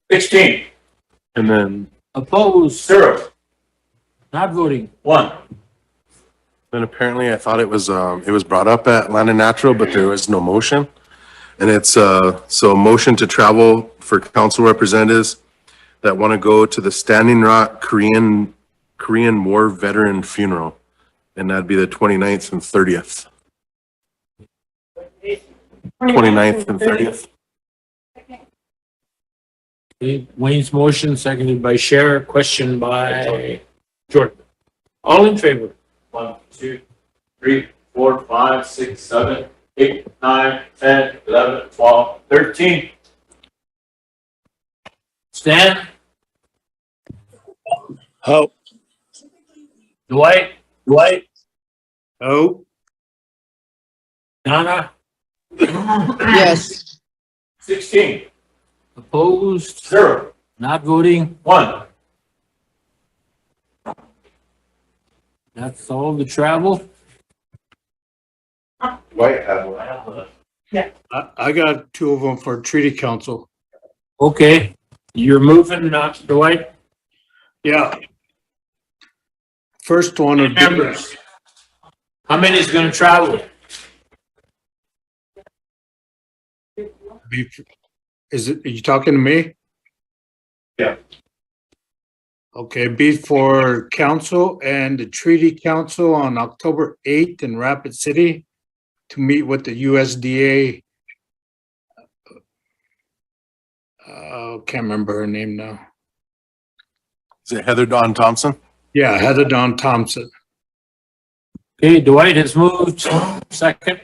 16. And then, Opposed? 0. Not voting? 1. then apparently I thought it was brought up at Land and Natural, but there was no motion. And it's, so a motion to travel for council representatives that want to go to the Standing Rock Korean War veteran funeral. And that'd be the 29th and 30th. 29th and 30th. Okay, Wayne's motion, seconded by Cher, question by Jordan. All in favor? 1, 2, 3, 4, 5, 6, 7, 8, 9, 10, 11, 12, 13. Stan? Oh. Dwight? Oh. Donna? Yes. 16. Opposed? 0. Not voting? 1. That's all the travel? White had one. I got 2 of them for treaty council. Okay, you're moving, Dwight? Yeah. First one would Members. How many is gonna travel? be, are you talking to me? Yeah. Okay, be for council and the treaty council on October 8th in Rapid City to meet with the USDA. Can't remember her name now. Is it Heather Dawn Thompson? Yeah, Heather Dawn Thompson. Okay, Dwight has moved, second.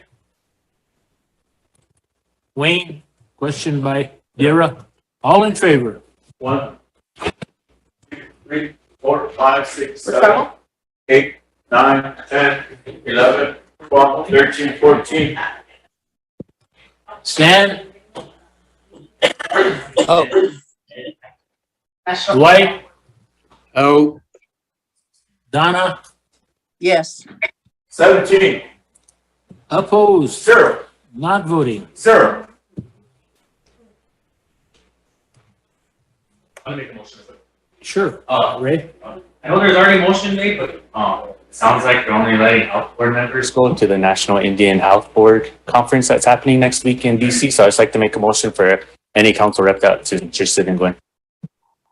Wayne, question by Dara, all in favor? 1, 2, 3, 4, 5, 6, 7, 8, 9, 10, 11, 12, 13, 14. Stan? Oh. Dwight? Oh. Donna? Yes. 17. Opposed? 0. Not voting? 0. I'll make a motion. Sure. Ray? I know there's already a motion made, but it sounds like you're only letting health board members go to the National Indian Health Board Conference that's happening next week in DC. So I'd just like to make a motion for any council rep that's interested in going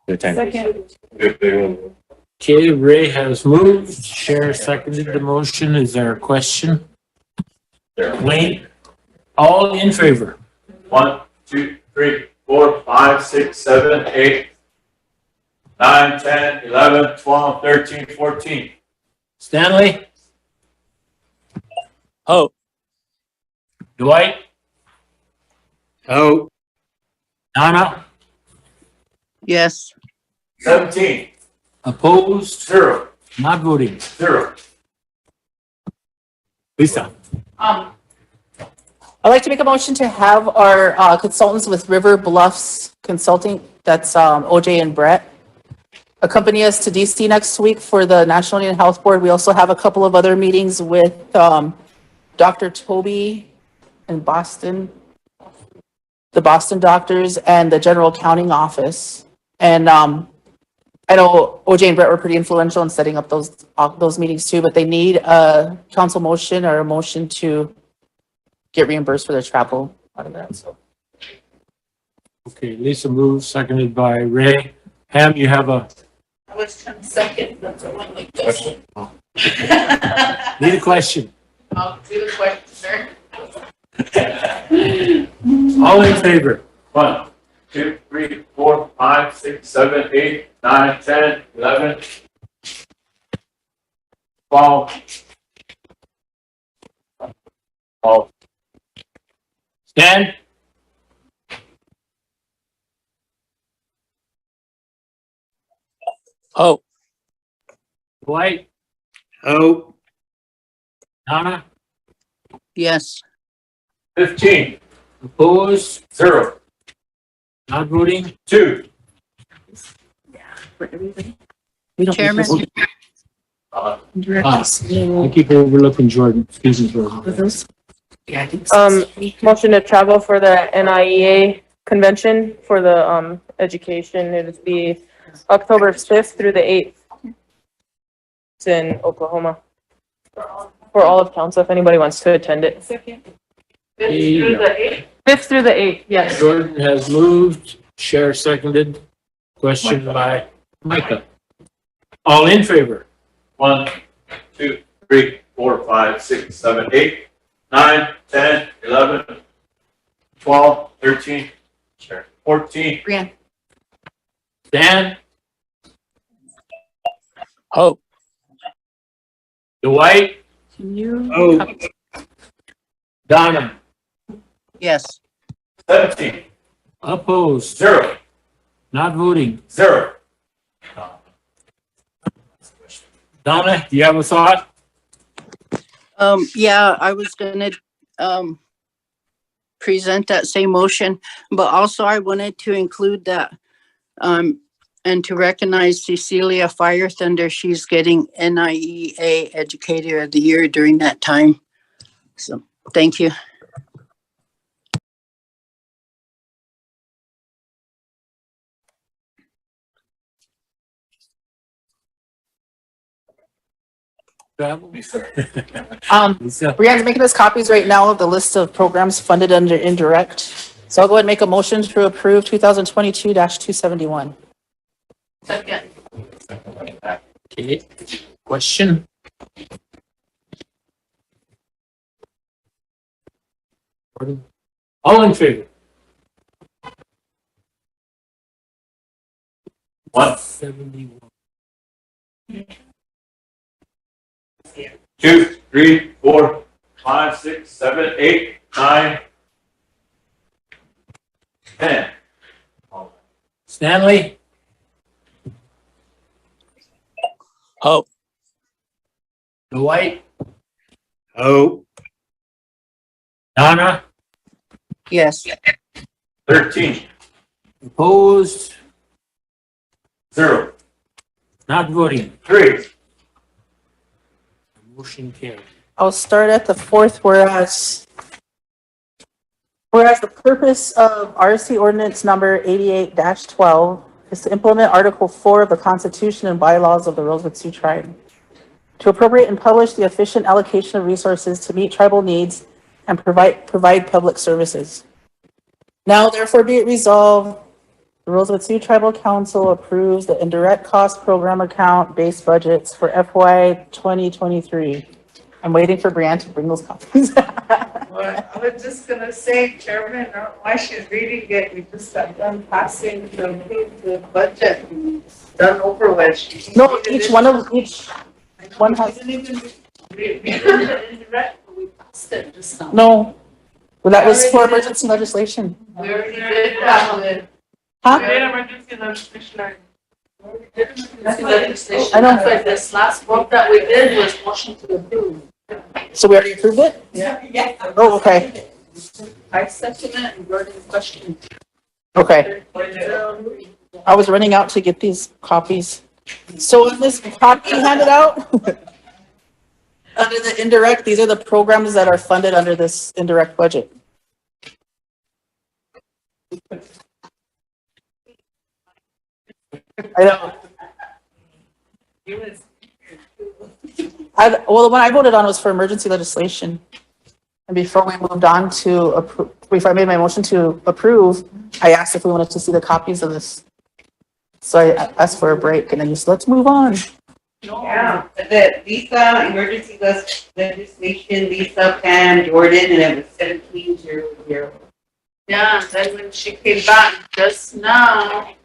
to attend. Second. Okay, Ray has moved, Chair seconded the motion. Is there a question? Wayne, all in favor? 1, 2, 3, 4, 5, 6, 7, 8, 9, 10, 11, 12, 13, 14. Stanley? Oh. Dwight? Oh. Donna? Yes. 17. Opposed? 0. Not voting? 0. Lisa? I'd like to make a motion to have our consultants with River Bluffs Consulting, that's OJ and Brett, accompany us to DC next week for the National Indian Health Board. We also have a couple of other meetings with Dr. Toby in Boston, the Boston doctors, and the General Accounting Office. And I know OJ and Brett were pretty influential in setting up those meetings too, but they need a council motion or a motion to get reimbursed for their travel out of that, so. Okay, Lisa moves, seconded by Ray. Ham, you have a I was trying to second, that's what I like this. Need a question? I'll do the question, sir. All in favor? 1, 2, 3, 4, 5, 6, 7, 8, 9, 10, 11, 12. All. Stan? Oh. Dwight? Oh. Donna? Yes. 15. Opposed? 0. Not voting? 2. Chairman, I keep overlooking Jordan. Excuse me, Jordan. Motion to travel for the NIEA convention for the, education. It would be October 5th through the 8th. It's in Oklahoma. For all of council, if anybody wants to attend it. There you go. 5th through the 8th, yes. Jordan has moved, Chair seconded. Question by Micah. All in favor? 1, 2, 3, 4, 5, 6, 7, 8, 9, 10, 11, 12, 13, 14. Brianne. Dan? oh, Dwight? Can you? Oh. Donna? yes. 17. Opposed? 0. Not voting? 0. Donna, do you have a thought? Yeah, I was gonna, present that same motion, but also I wanted to include that, and to recognize Cecilia Fire Thunder. She's getting NIEA Educator of the Year during that time. So, thank you. Brianne's making us copies right now of the list of programs funded under indirect. So I'll go ahead and make a motion to approve 2022-271. Second. Okay, question? All in favor? 171. 2, 3, 4, 5, 6, 7, 8, 9, 10. Stanley? Oh. Dwight? Oh. Donna? Yes. 13. Opposed? 0. Not voting? 3. Motion carried. I'll start at the fourth, whereas the purpose of RST ordinance number 88-12 is to implement Article 4 of the Constitution and bylaws of the Rosebud Sioux Tribe, to appropriate and publish the efficient allocation of resources to meet tribal needs and provide public services. Now, therefore, be it resolved, the Rosebud Sioux Tribal Council approves the indirect cost program account base budgets for FY 2023. I'm waiting for Brianne to bring those copies. Well, I was just gonna say, Chairman, I don't know why she's reading it, we just got done passing the budget, it's done over with. No, each one has. We didn't even read it indirect, but we passed it just now. No, well, that was for emergency legislation. We already did that one. Huh? We did emergency legislation. I know. But this last one that we did was motion to approve. So we already approved it? Yeah. Oh, okay, I second it and wrote the question. okay. I was running out to get these copies. So in this copy handed out, under the indirect, these are the programs that are funded under this indirect budget. I know. Well, the one I voted on was for emergency legislation. And before we moved on to approve, before I made my motion to approve, I asked if we wanted to see the copies of this. So I asked for a break and then just let's move on. Yeah, that Lisa, emergency legislation, Lisa, Pam, Jordan, and it was 17-0-0. Yeah, then when she came back just now,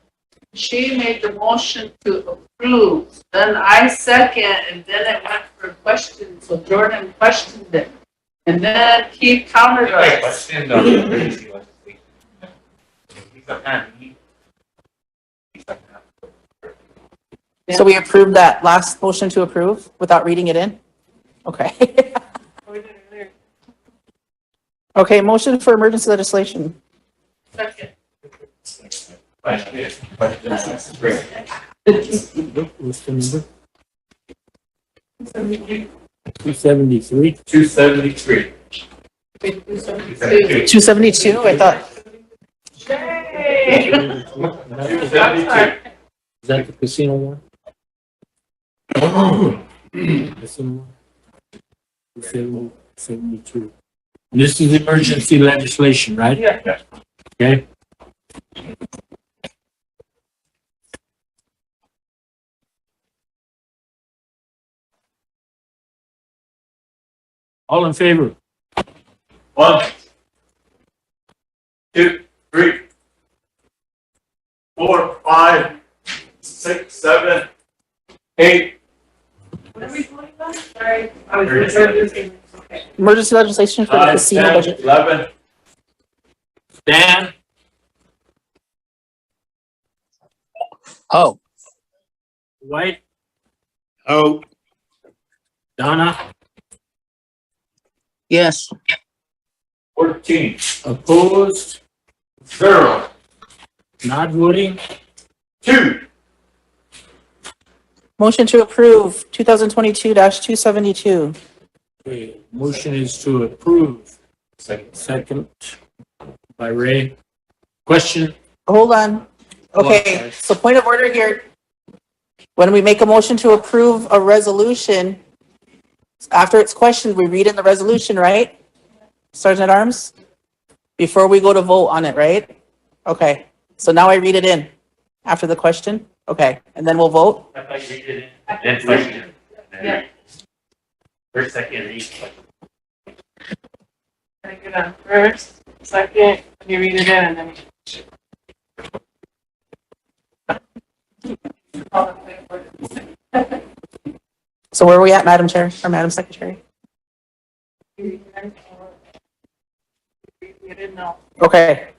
she made the motion to approve. Then I second, and then it went for questions, so Jordan questioned it. And then Keith countered I us. questioned on the emergency legislation. He's a man, he's a man. So we approved that last motion to approve without reading it in? Okay. Okay, motion for emergency legislation. Second. Question. Great. What's the number? 273? 273. 272, I thought. Yay! 272. Is that the casino one? Casino one? 72. This is emergency legislation, right? Yeah. Okay. All in favor? 1, 2, 3, 4, 5, 6, 7, 8. What are we doing now? Sorry. I was reserving. Okay. Emergency legislation for the 9, casino 10, budget. 11. Dan? Oh. White? Oh. Donna? Yes. 14. Opposed? 0. Not voting? 2. Motion to approve 2022-272. Okay, motion is to approve. Second by Ray. Question? Hold on. Okay, so point of order here. When we make a motion to approve a resolution, after it's questioned, we read in the resolution, right? Sergeant at Arms? Before we go to vote on it, right? Okay, so now I read it in after the question? Okay, and then we'll vote? I thought you read it in, then question. Yeah. First, second, read. Take it on first, second, you read it in, and then. So where are we at, Madam Chair or Madam Secretary? You didn't know. Okay,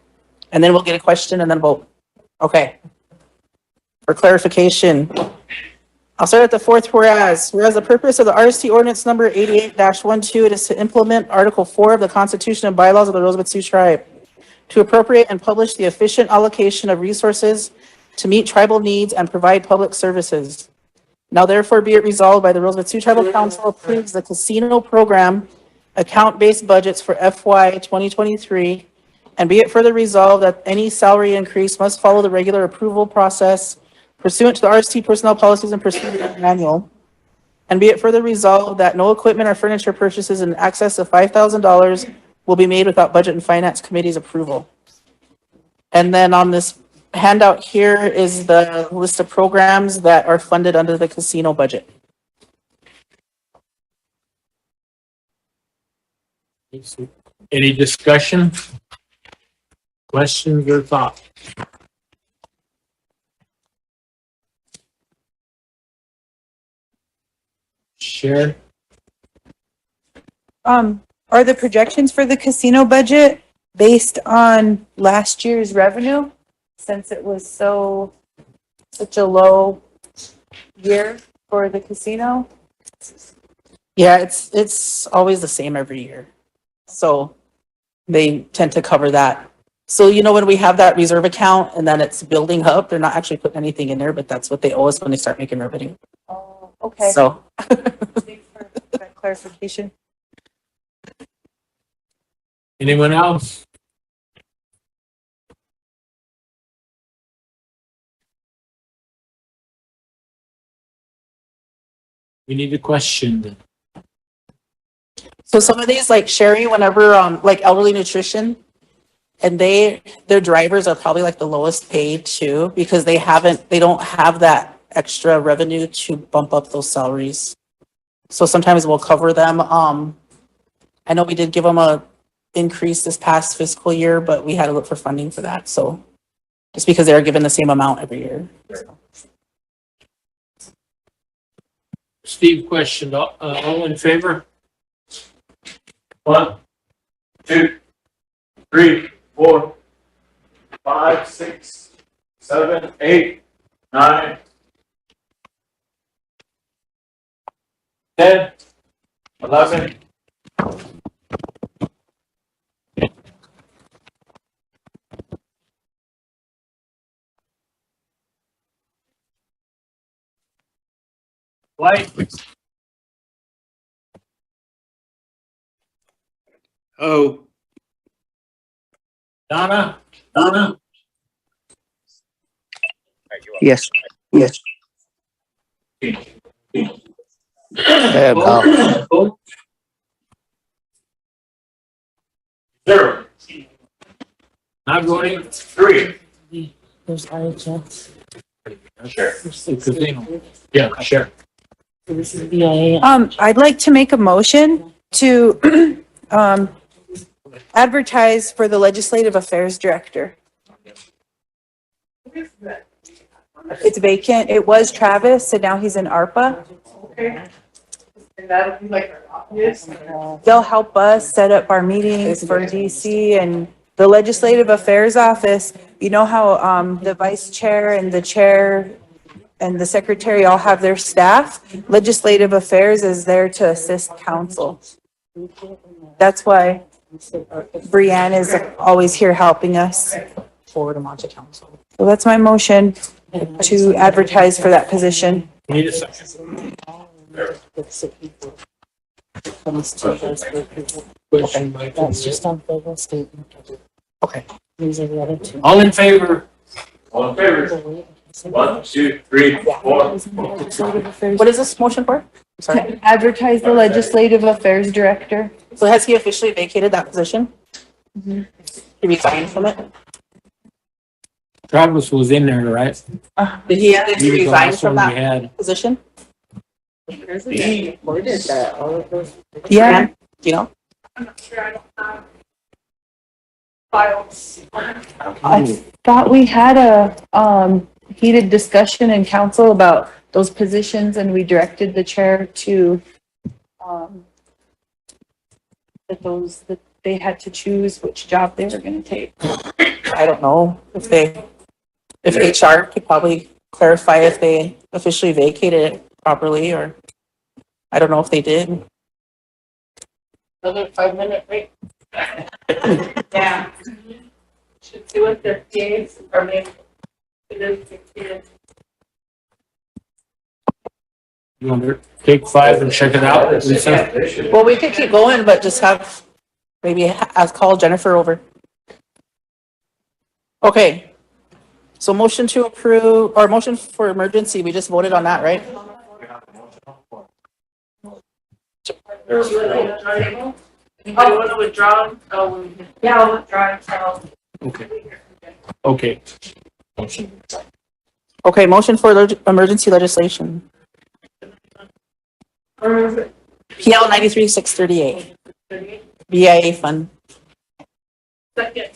and then we'll get a question and then vote. Okay. For clarification, I'll start at the fourth whereas. Whereas the purpose of the RST ordinance number 88-12, it is to implement Article 4 of the Constitution and bylaws of the Rosebud Sioux Tribe, to appropriate and publish the efficient allocation of resources to meet tribal needs and provide public services. Now therefore be it resolved by the Rosebud Sioux Tribal Council approves the casino program account-based budgets for FY 2023, and be it further resolved that any salary increase must follow the regular approval process pursuant to the RST Personnel Policies and Procedures Manual. And be it further resolved that no equipment or furniture purchases in excess of $5,000 will be made without Budget and Finance Committee's approval. And then on this handout here is the list of programs that are funded under the casino budget. Any discussion? Questions or thoughts? Share. Are the projections for the casino budget based on last year's revenue? Since it was such a low year for the casino? Yeah, it's always the same every year. So they tend to cover that. So, you know, when we have that reserve account and then it's building up, they're not actually putting anything in there, but that's what they owe us when they start making revenue. Oh, okay. So. Thanks for that clarification. Anyone else? We need a question then. So some of these, like Sherry, whenever, like elderly nutrition, and their drivers are probably like the lowest paid too, because they don't have that extra revenue to bump up those salaries. So sometimes we'll cover them. I know we did give them a increase this past fiscal year, but we had to look for funding for that. So just because they are given the same amount every year. Steve questioned, all in favor? 1, 2, 3, 4, 5, 6, 7, 8, 9, 10, 11. White? Oh. Donna? Yes. Yes. Vote? 0. Not voting? 3. There's RHS. Casino. Yeah, sure. This is BIA. I'd like to make a motion to, advertise for the Legislative Affairs Director. It's vacant. It was Travis, and now he's in ARPA. Okay. And that'll be like our office. They'll help us set up our meetings for DC and the Legislative Affairs Office. You know how, the vice chair and the chair and the secretary all have their staff? Legislative Affairs is there to assist council. That's why Brianne is always here helping us. Forward them on to council. So that's my motion to advertise for that position. Need a second. Question by That's just on federal state. Okay. These are the other two. All in favor? All in favor? 1, 2, 3, 4. What is this motion for? Sorry. To advertise the Legislative Affairs Director. So has he officially vacated that position? He resigned from it? Travis was in there, right? Did he He was the resign last from one we that had. position? Where did that, all of those? Yeah. Do you know? I'm not sure, I don't have files. I thought we had a, heated discussion in council about those positions and we directed the chair to, that they had to choose which job they were gonna take. I don't know if HR could probably clarify if they officially vacated it properly, or I don't know if they did. Another 5-minute break. Yeah. Should see what their PAs are made. It is 16. You want to take 5 and check it out, Lisa? Well, we could keep going, but just have, maybe call Jennifer over. Okay. So motion to approve, or motion for emergency, we just voted on that, right? Oh, you want to withdraw? Oh, yeah, I'll withdraw until. Okay. Okay, motion for emergency legislation. Or is it? PL 93-638, BIA fund. Second.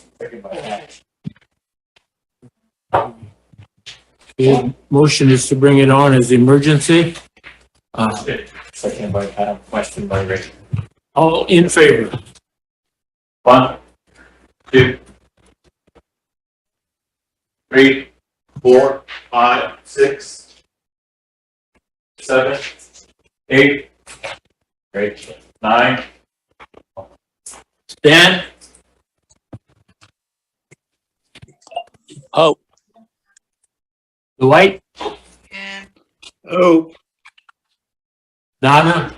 The motion is to bring it on as emergency. Second by Pat, question by Rick. All in favor? 1, 2, 3, 4, 5, 6, 7, 8, 9. Stan? Oh. Dwight? Oh. Donna?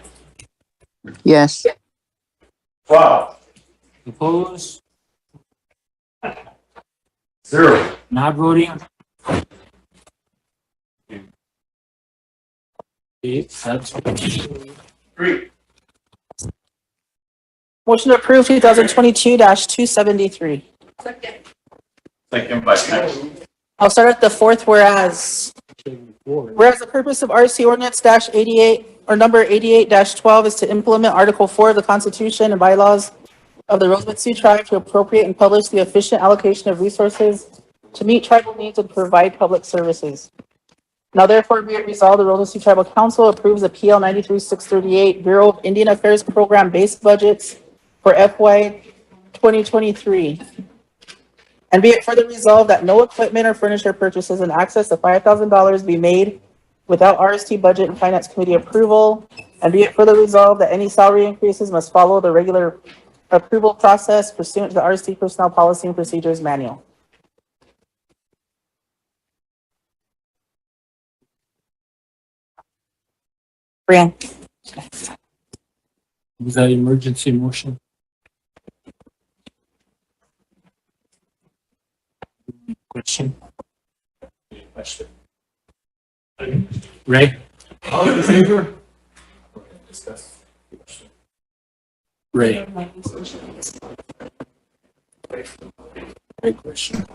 Yes. 12. Opposed? 0. Not voting? Okay, that's 3. Motion to approve 2022-273. Second. Second by Pat. I'll start at the fourth whereas. Whereas the purpose of RC ordinance dash 88 or number 88-12 is to implement Article 4 of the Constitution and bylaws of the Rosebud Sioux Tribe to appropriate and publish the efficient allocation of resources to meet tribal needs and provide public services. Now therefore be it resolved, the Rosebud Sioux Tribal Council approves the PL 93-638 Bureau of Indian Affairs Program based budgets for FY 2023. And be it further resolved that no equipment or furniture purchases in excess of $5,000 be made without RST Budget and Finance Committee approval. And be it further resolved that any salary increases must follow the regular approval process pursuant to the RST Personnel Policy and Procedures Manual. Brian. Was that emergency motion? Question? Question. Ray? All in favor? Discuss. Ray? Great question.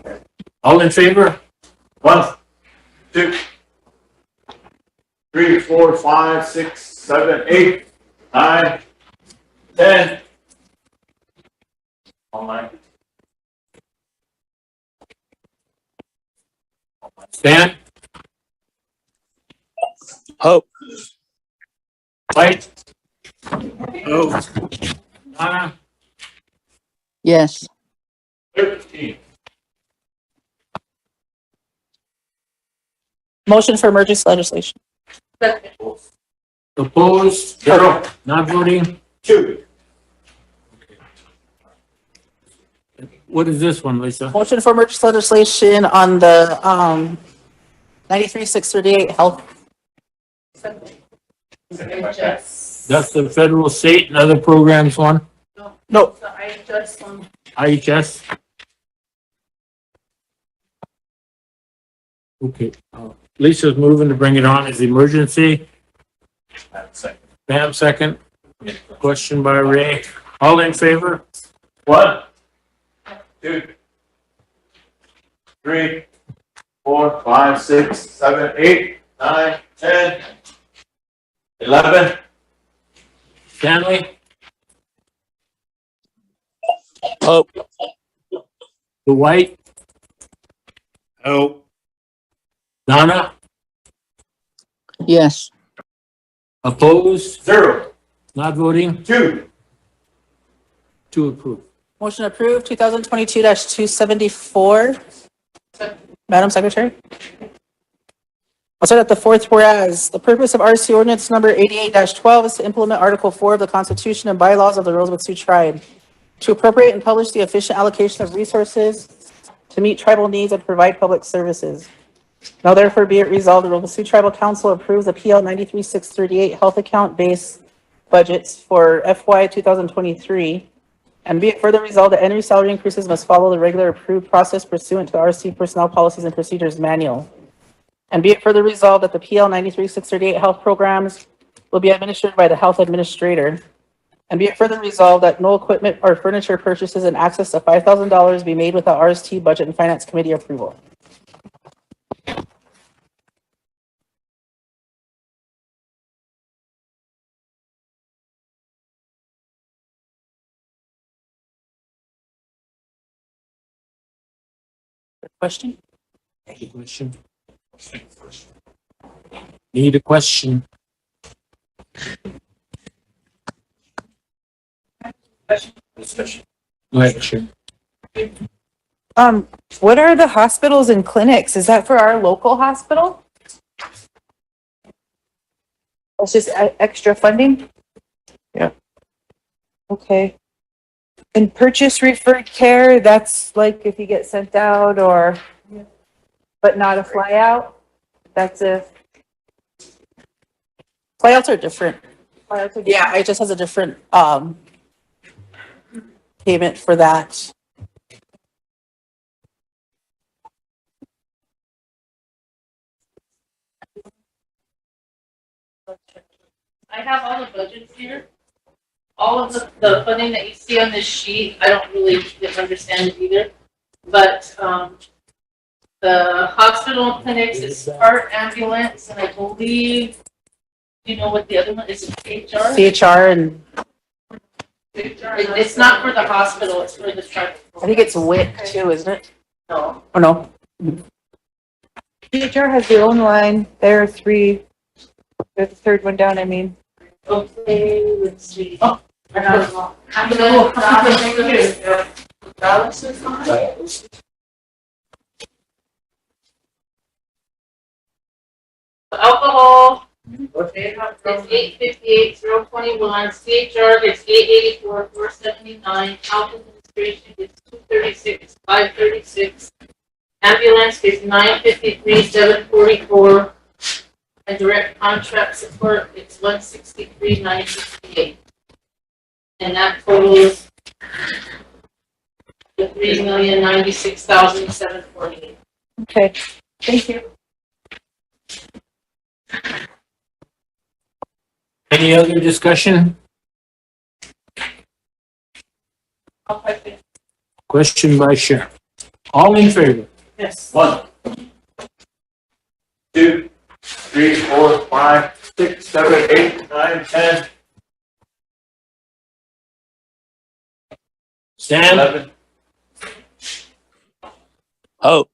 All in favor? 1, 2, 3, 4, 5, 6, 7, 8, 9, 10. Online. Stan? Hope. White? Oh. Donna? Yes. 13. Motion for emergency legislation. Opposed? 0. Not voting? 2. What is this one, Lisa? Motion for emergency legislation on the 93-638 health. That's the federal, state, and other programs one? No. IHS? Okay, Lisa's moving to bring it on as emergency. Pam, second. Question by Ray. All in favor? 1, 2, 3, 4, 5, 6, 7, 8, 9, 10, 11. Stanley? Hope. The White? Hope. Donna? Yes. Opposed? 0. Not voting? 2. To approve. Motion approved, 2022-274. Madam Secretary? I'll start at the fourth whereas. The purpose of RC ordinance number 88-12 is to implement Article 4 of the Constitution and bylaws of the Rosebud Sioux Tribe to appropriate and publish the efficient allocation of resources to meet tribal needs and provide public services. Now therefore be it resolved, the Rosebud Sioux Tribal Council approves the PL 93-638 health account base budgets for FY 2023. And be it further resolved that any salary increases must follow the regular approved process pursuant to the RC Personnel Policies and Procedures Manual. And be it further resolved that the PL 93-638 health programs will be administered by the health administrator. And be it further resolved that no equipment or furniture purchases in excess of $5,000 be made without RST Budget and Finance Committee approval. Question? Any question? Need a question? Discussion. Go ahead, sure. What are the hospitals and clinics? Is that for our local hospital? It's just extra funding? Yeah. Okay. And purchase referred care, that's like if you get sent out or, but not a fly out? That's a. Flyouts are different. Flyouts are different? Yeah, it just has a different payment for that. I have all the budgets here. All of the funding that you see on this sheet, I don't really understand it either. But The hospital clinics is part ambulance, and I believe, you know what the other one is, HR? CHR and It's not for the hospital, it's for the truck. I think it's WIC too, isn't it? No. Or no? CHR has their own line. There are three. There's the third one down, I mean. Okay, let's see. Oh. Balance is on it. Alcohol, it's 858,021, CHR gets 884,479, health administration gets 236,536, ambulance gets 953,744, and direct contract support gets 163,968. And that totals the 3,096,748. Okay, thank you. Any other discussion? Question by Sharon. All in favor? Yes. 1, 2, 3, 4, 5, 6, 7, 8, 9, 10. Stan? 11. Oh.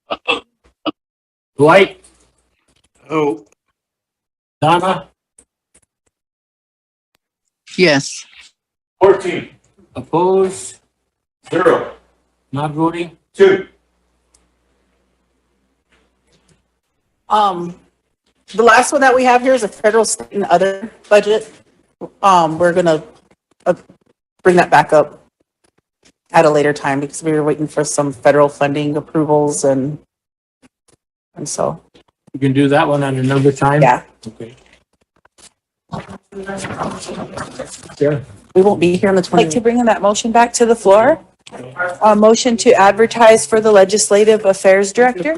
Dwight? Oh. Donna? Yes. 14. Opposed? 0. Not voting? 2. The last one that we have here is a federal, state and other budget. We're gonna bring that back up at a later time because we were waiting for some federal funding approvals and so. You can do that one at another time? Yeah. Okay. Sure. We won't be here on the I'd like to 20th. bring that motion back to the floor. Motion to advertise for the Legislative Affairs Director.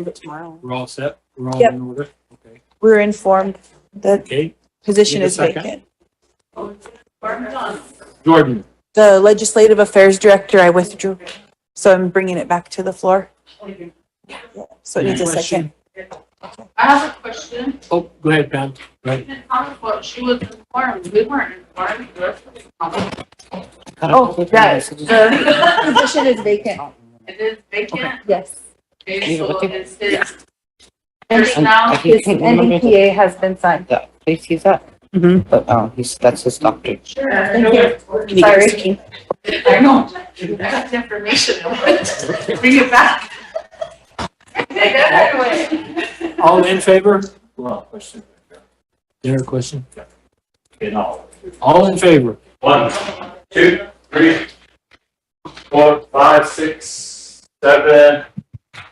We're all set? We're all Yep. in order? Okay. We're informed that Okay. position Need a is second? vacant. Jordan? The Legislative Affairs Director, I withdrew. So I'm bringing it back to the floor. Yeah, so it needs a second. I have a question. Oh, go ahead, Pam. Go ahead. She didn't tell us what she was informed. We weren't informed. Oh, yeah, the position is vacant. It is vacant? Yes. Okay, so is his And personnel, his NDPA has been signed. Yeah, please use that. But, that's his doctor. Thank you. Can you get us a key? I know, that's information. I want to bring it back. All in favor? Well, question. There a question? Okay, no. All in favor? 1, 2, 3, 4, 5, 6, 7,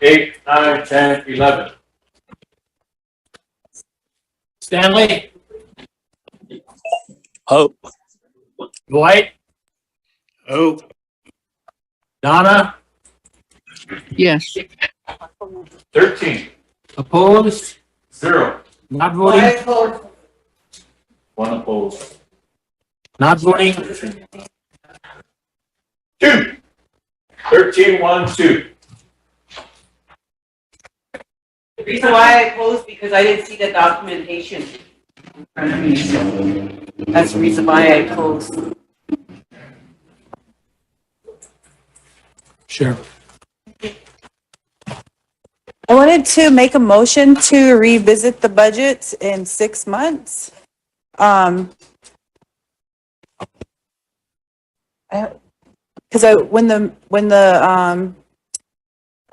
8, 9, 10, 11. Stanley? Oh. Dwight? Oh. Donna? Yes. 13. Opposed? 0. Not voting? 1 opposed. Not voting? 2. 13, 1, 2. The reason why I opposed, because I didn't see the documentation in front of me, so that's the reason why I opposed. Sure. I wanted to make a motion to revisit the budget in 6 months. Because when our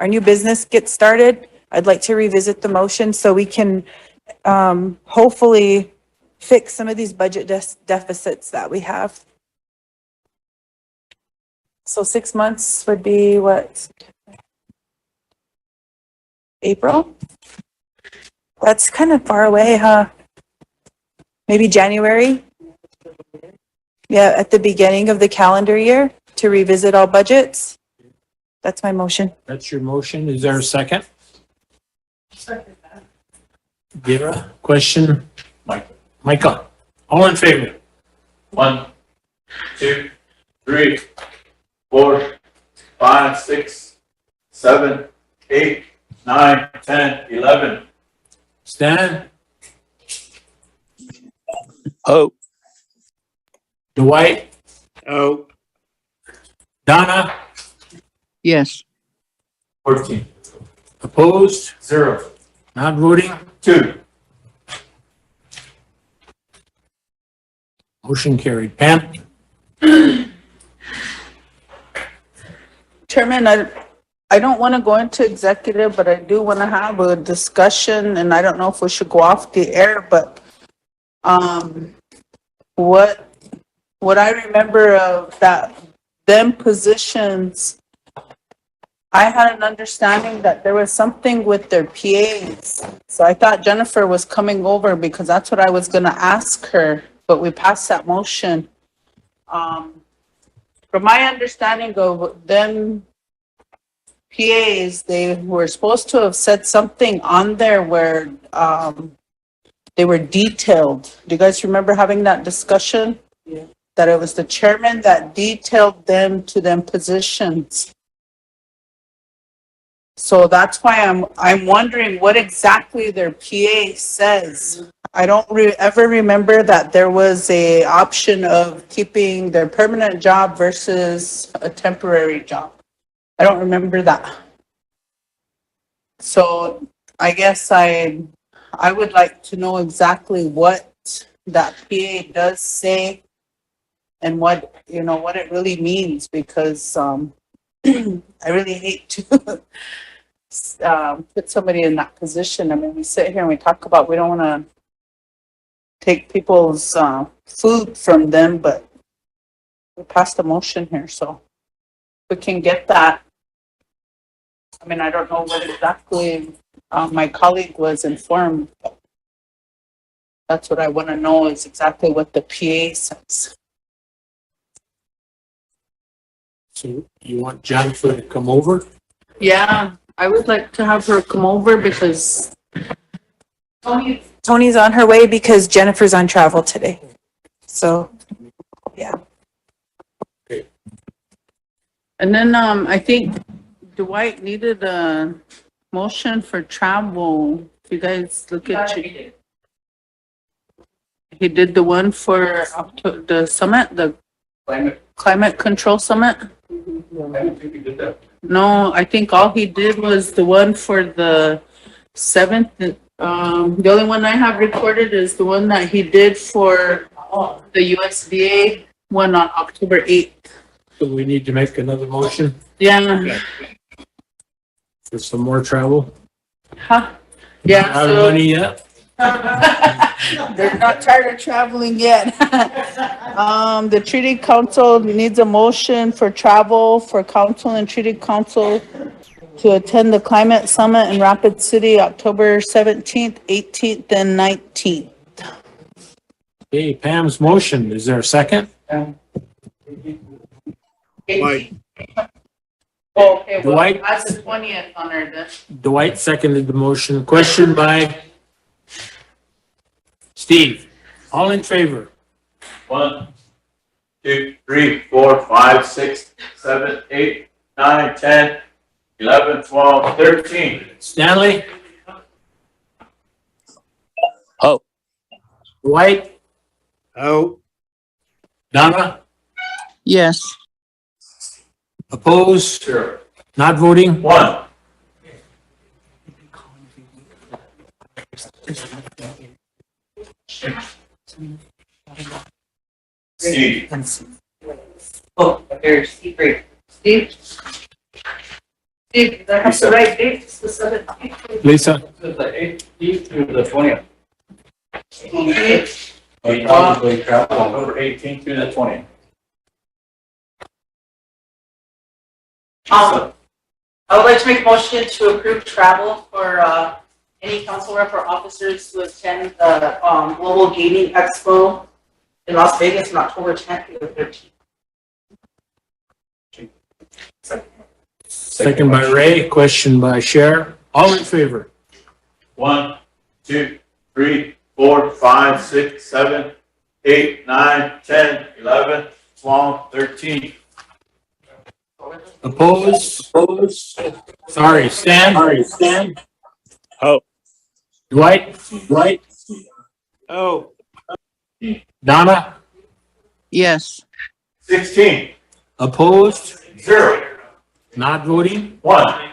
new business gets started, I'd like to revisit the motion so we can hopefully fix some of these budget deficits that we have. So 6 months would be what? April? That's kind of far away, huh? Maybe January? Yeah, at the beginning of the calendar year to revisit all budgets. That's my motion. That's your motion. Is there a second? Vera, question? Micah, all in favor? 1, 2, 3, 4, 5, 6, 7, 8, 9, 10, 11. Stan, Oh. Dwight, Oh. Donna, Yes. 14. Opposed? 0. Not voting? 2. Motion carried. Pam? Chairman, I don't want to go into executive, but I do want to have a discussion, and I don't know if we should go off the air, but what I remember of them positions, I had an understanding that there was something with their PAs. So I thought Jennifer was coming over because that's what I was gonna ask her, but we passed that motion. From my understanding of them PAs, they were supposed to have said something on there where they were detailed. Do you guys remember having that discussion? Yeah. That it was the chairman that detailed them to them positions. So that's why I'm wondering what exactly their PA says. I don't ever remember that there was a option of keeping their permanent job versus a temporary job. I don't remember that. So I guess I would like to know exactly what that PA does say and what, what it really means, because I really hate to put somebody in that position. I mean, we sit here and we talk about, we don't want to take people's food from them, but we passed a motion here, so we can get that. I mean, I don't know what exactly my colleague was informed, but that's what I want to know, is exactly what the PA says. So you want Jennifer to come over? Yeah, I would like to have her come over because Tony's on her way because Jennifer's on travel today. So, yeah. Okay. And then I think Dwight needed a motion for travel. If you guys look at it. He did the one for the summit, the climate control summit. I don't think we did that. No, I think all he did was the one for the 7th. The only one I have recorded is the one that he did for the USDA one on October 8th. So we need to make another motion Yeah. for some more travel? Huh? Yeah. Not out of money yet? They're not tired of traveling yet. The treaty council needs a motion for travel for council and treaty council to attend the climate summit in Rapid City, October 17th, 18th, and 19th. Okay, Pam's motion. Is there a second? Mike. Okay, well, Dwight? that's the 20th on our list. Dwight seconded the motion. Question by Steve. All in favor? 1, 2, 3, 4, 5, 6, 7, 8, 9, 10, 11, 12, 13. Stanley? Oh. Dwight? Oh. Donna? Yes. Opposed? 0. Not voting? 1. Steve. Oh, there's Steve. Steve? Steve, I have the right date, it's the 17th. Lisa? The 18th through the 20th. Okay. Probably travel October 18th through the 20th. I would like to make a motion to approve travel for any council rep or officers to attend the Global Gaming Expo in Las Vegas from October 10th through the 13th. Second by Ray, question by Cher. All in favor? 1, 2, 3, 4, 5, 6, 7, 8, 9, 10, 11, 12, 13. Opposed? Sorry, Stan? Oh. Dwight? Oh. Donna? Yes. 16. Opposed? 0. Not voting? 1.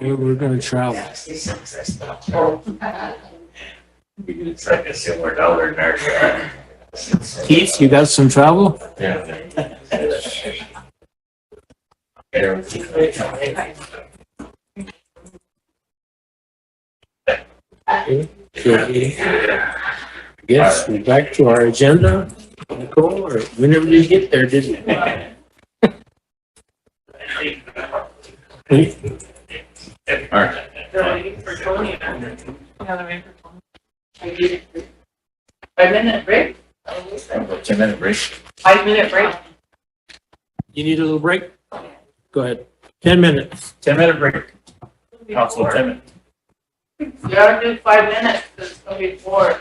Okay, we're gonna travel. Keith, you got some travel? Yes, we're back to our agenda, Nicole, or whenever you get there, didn't you? 5-minute break? 10-minute break. 5-minute break? You need a little break? Go ahead. 10 minutes. 10-minute break. Council, 10 minutes. You gotta do 5 minutes, 'cause it's gonna be 4.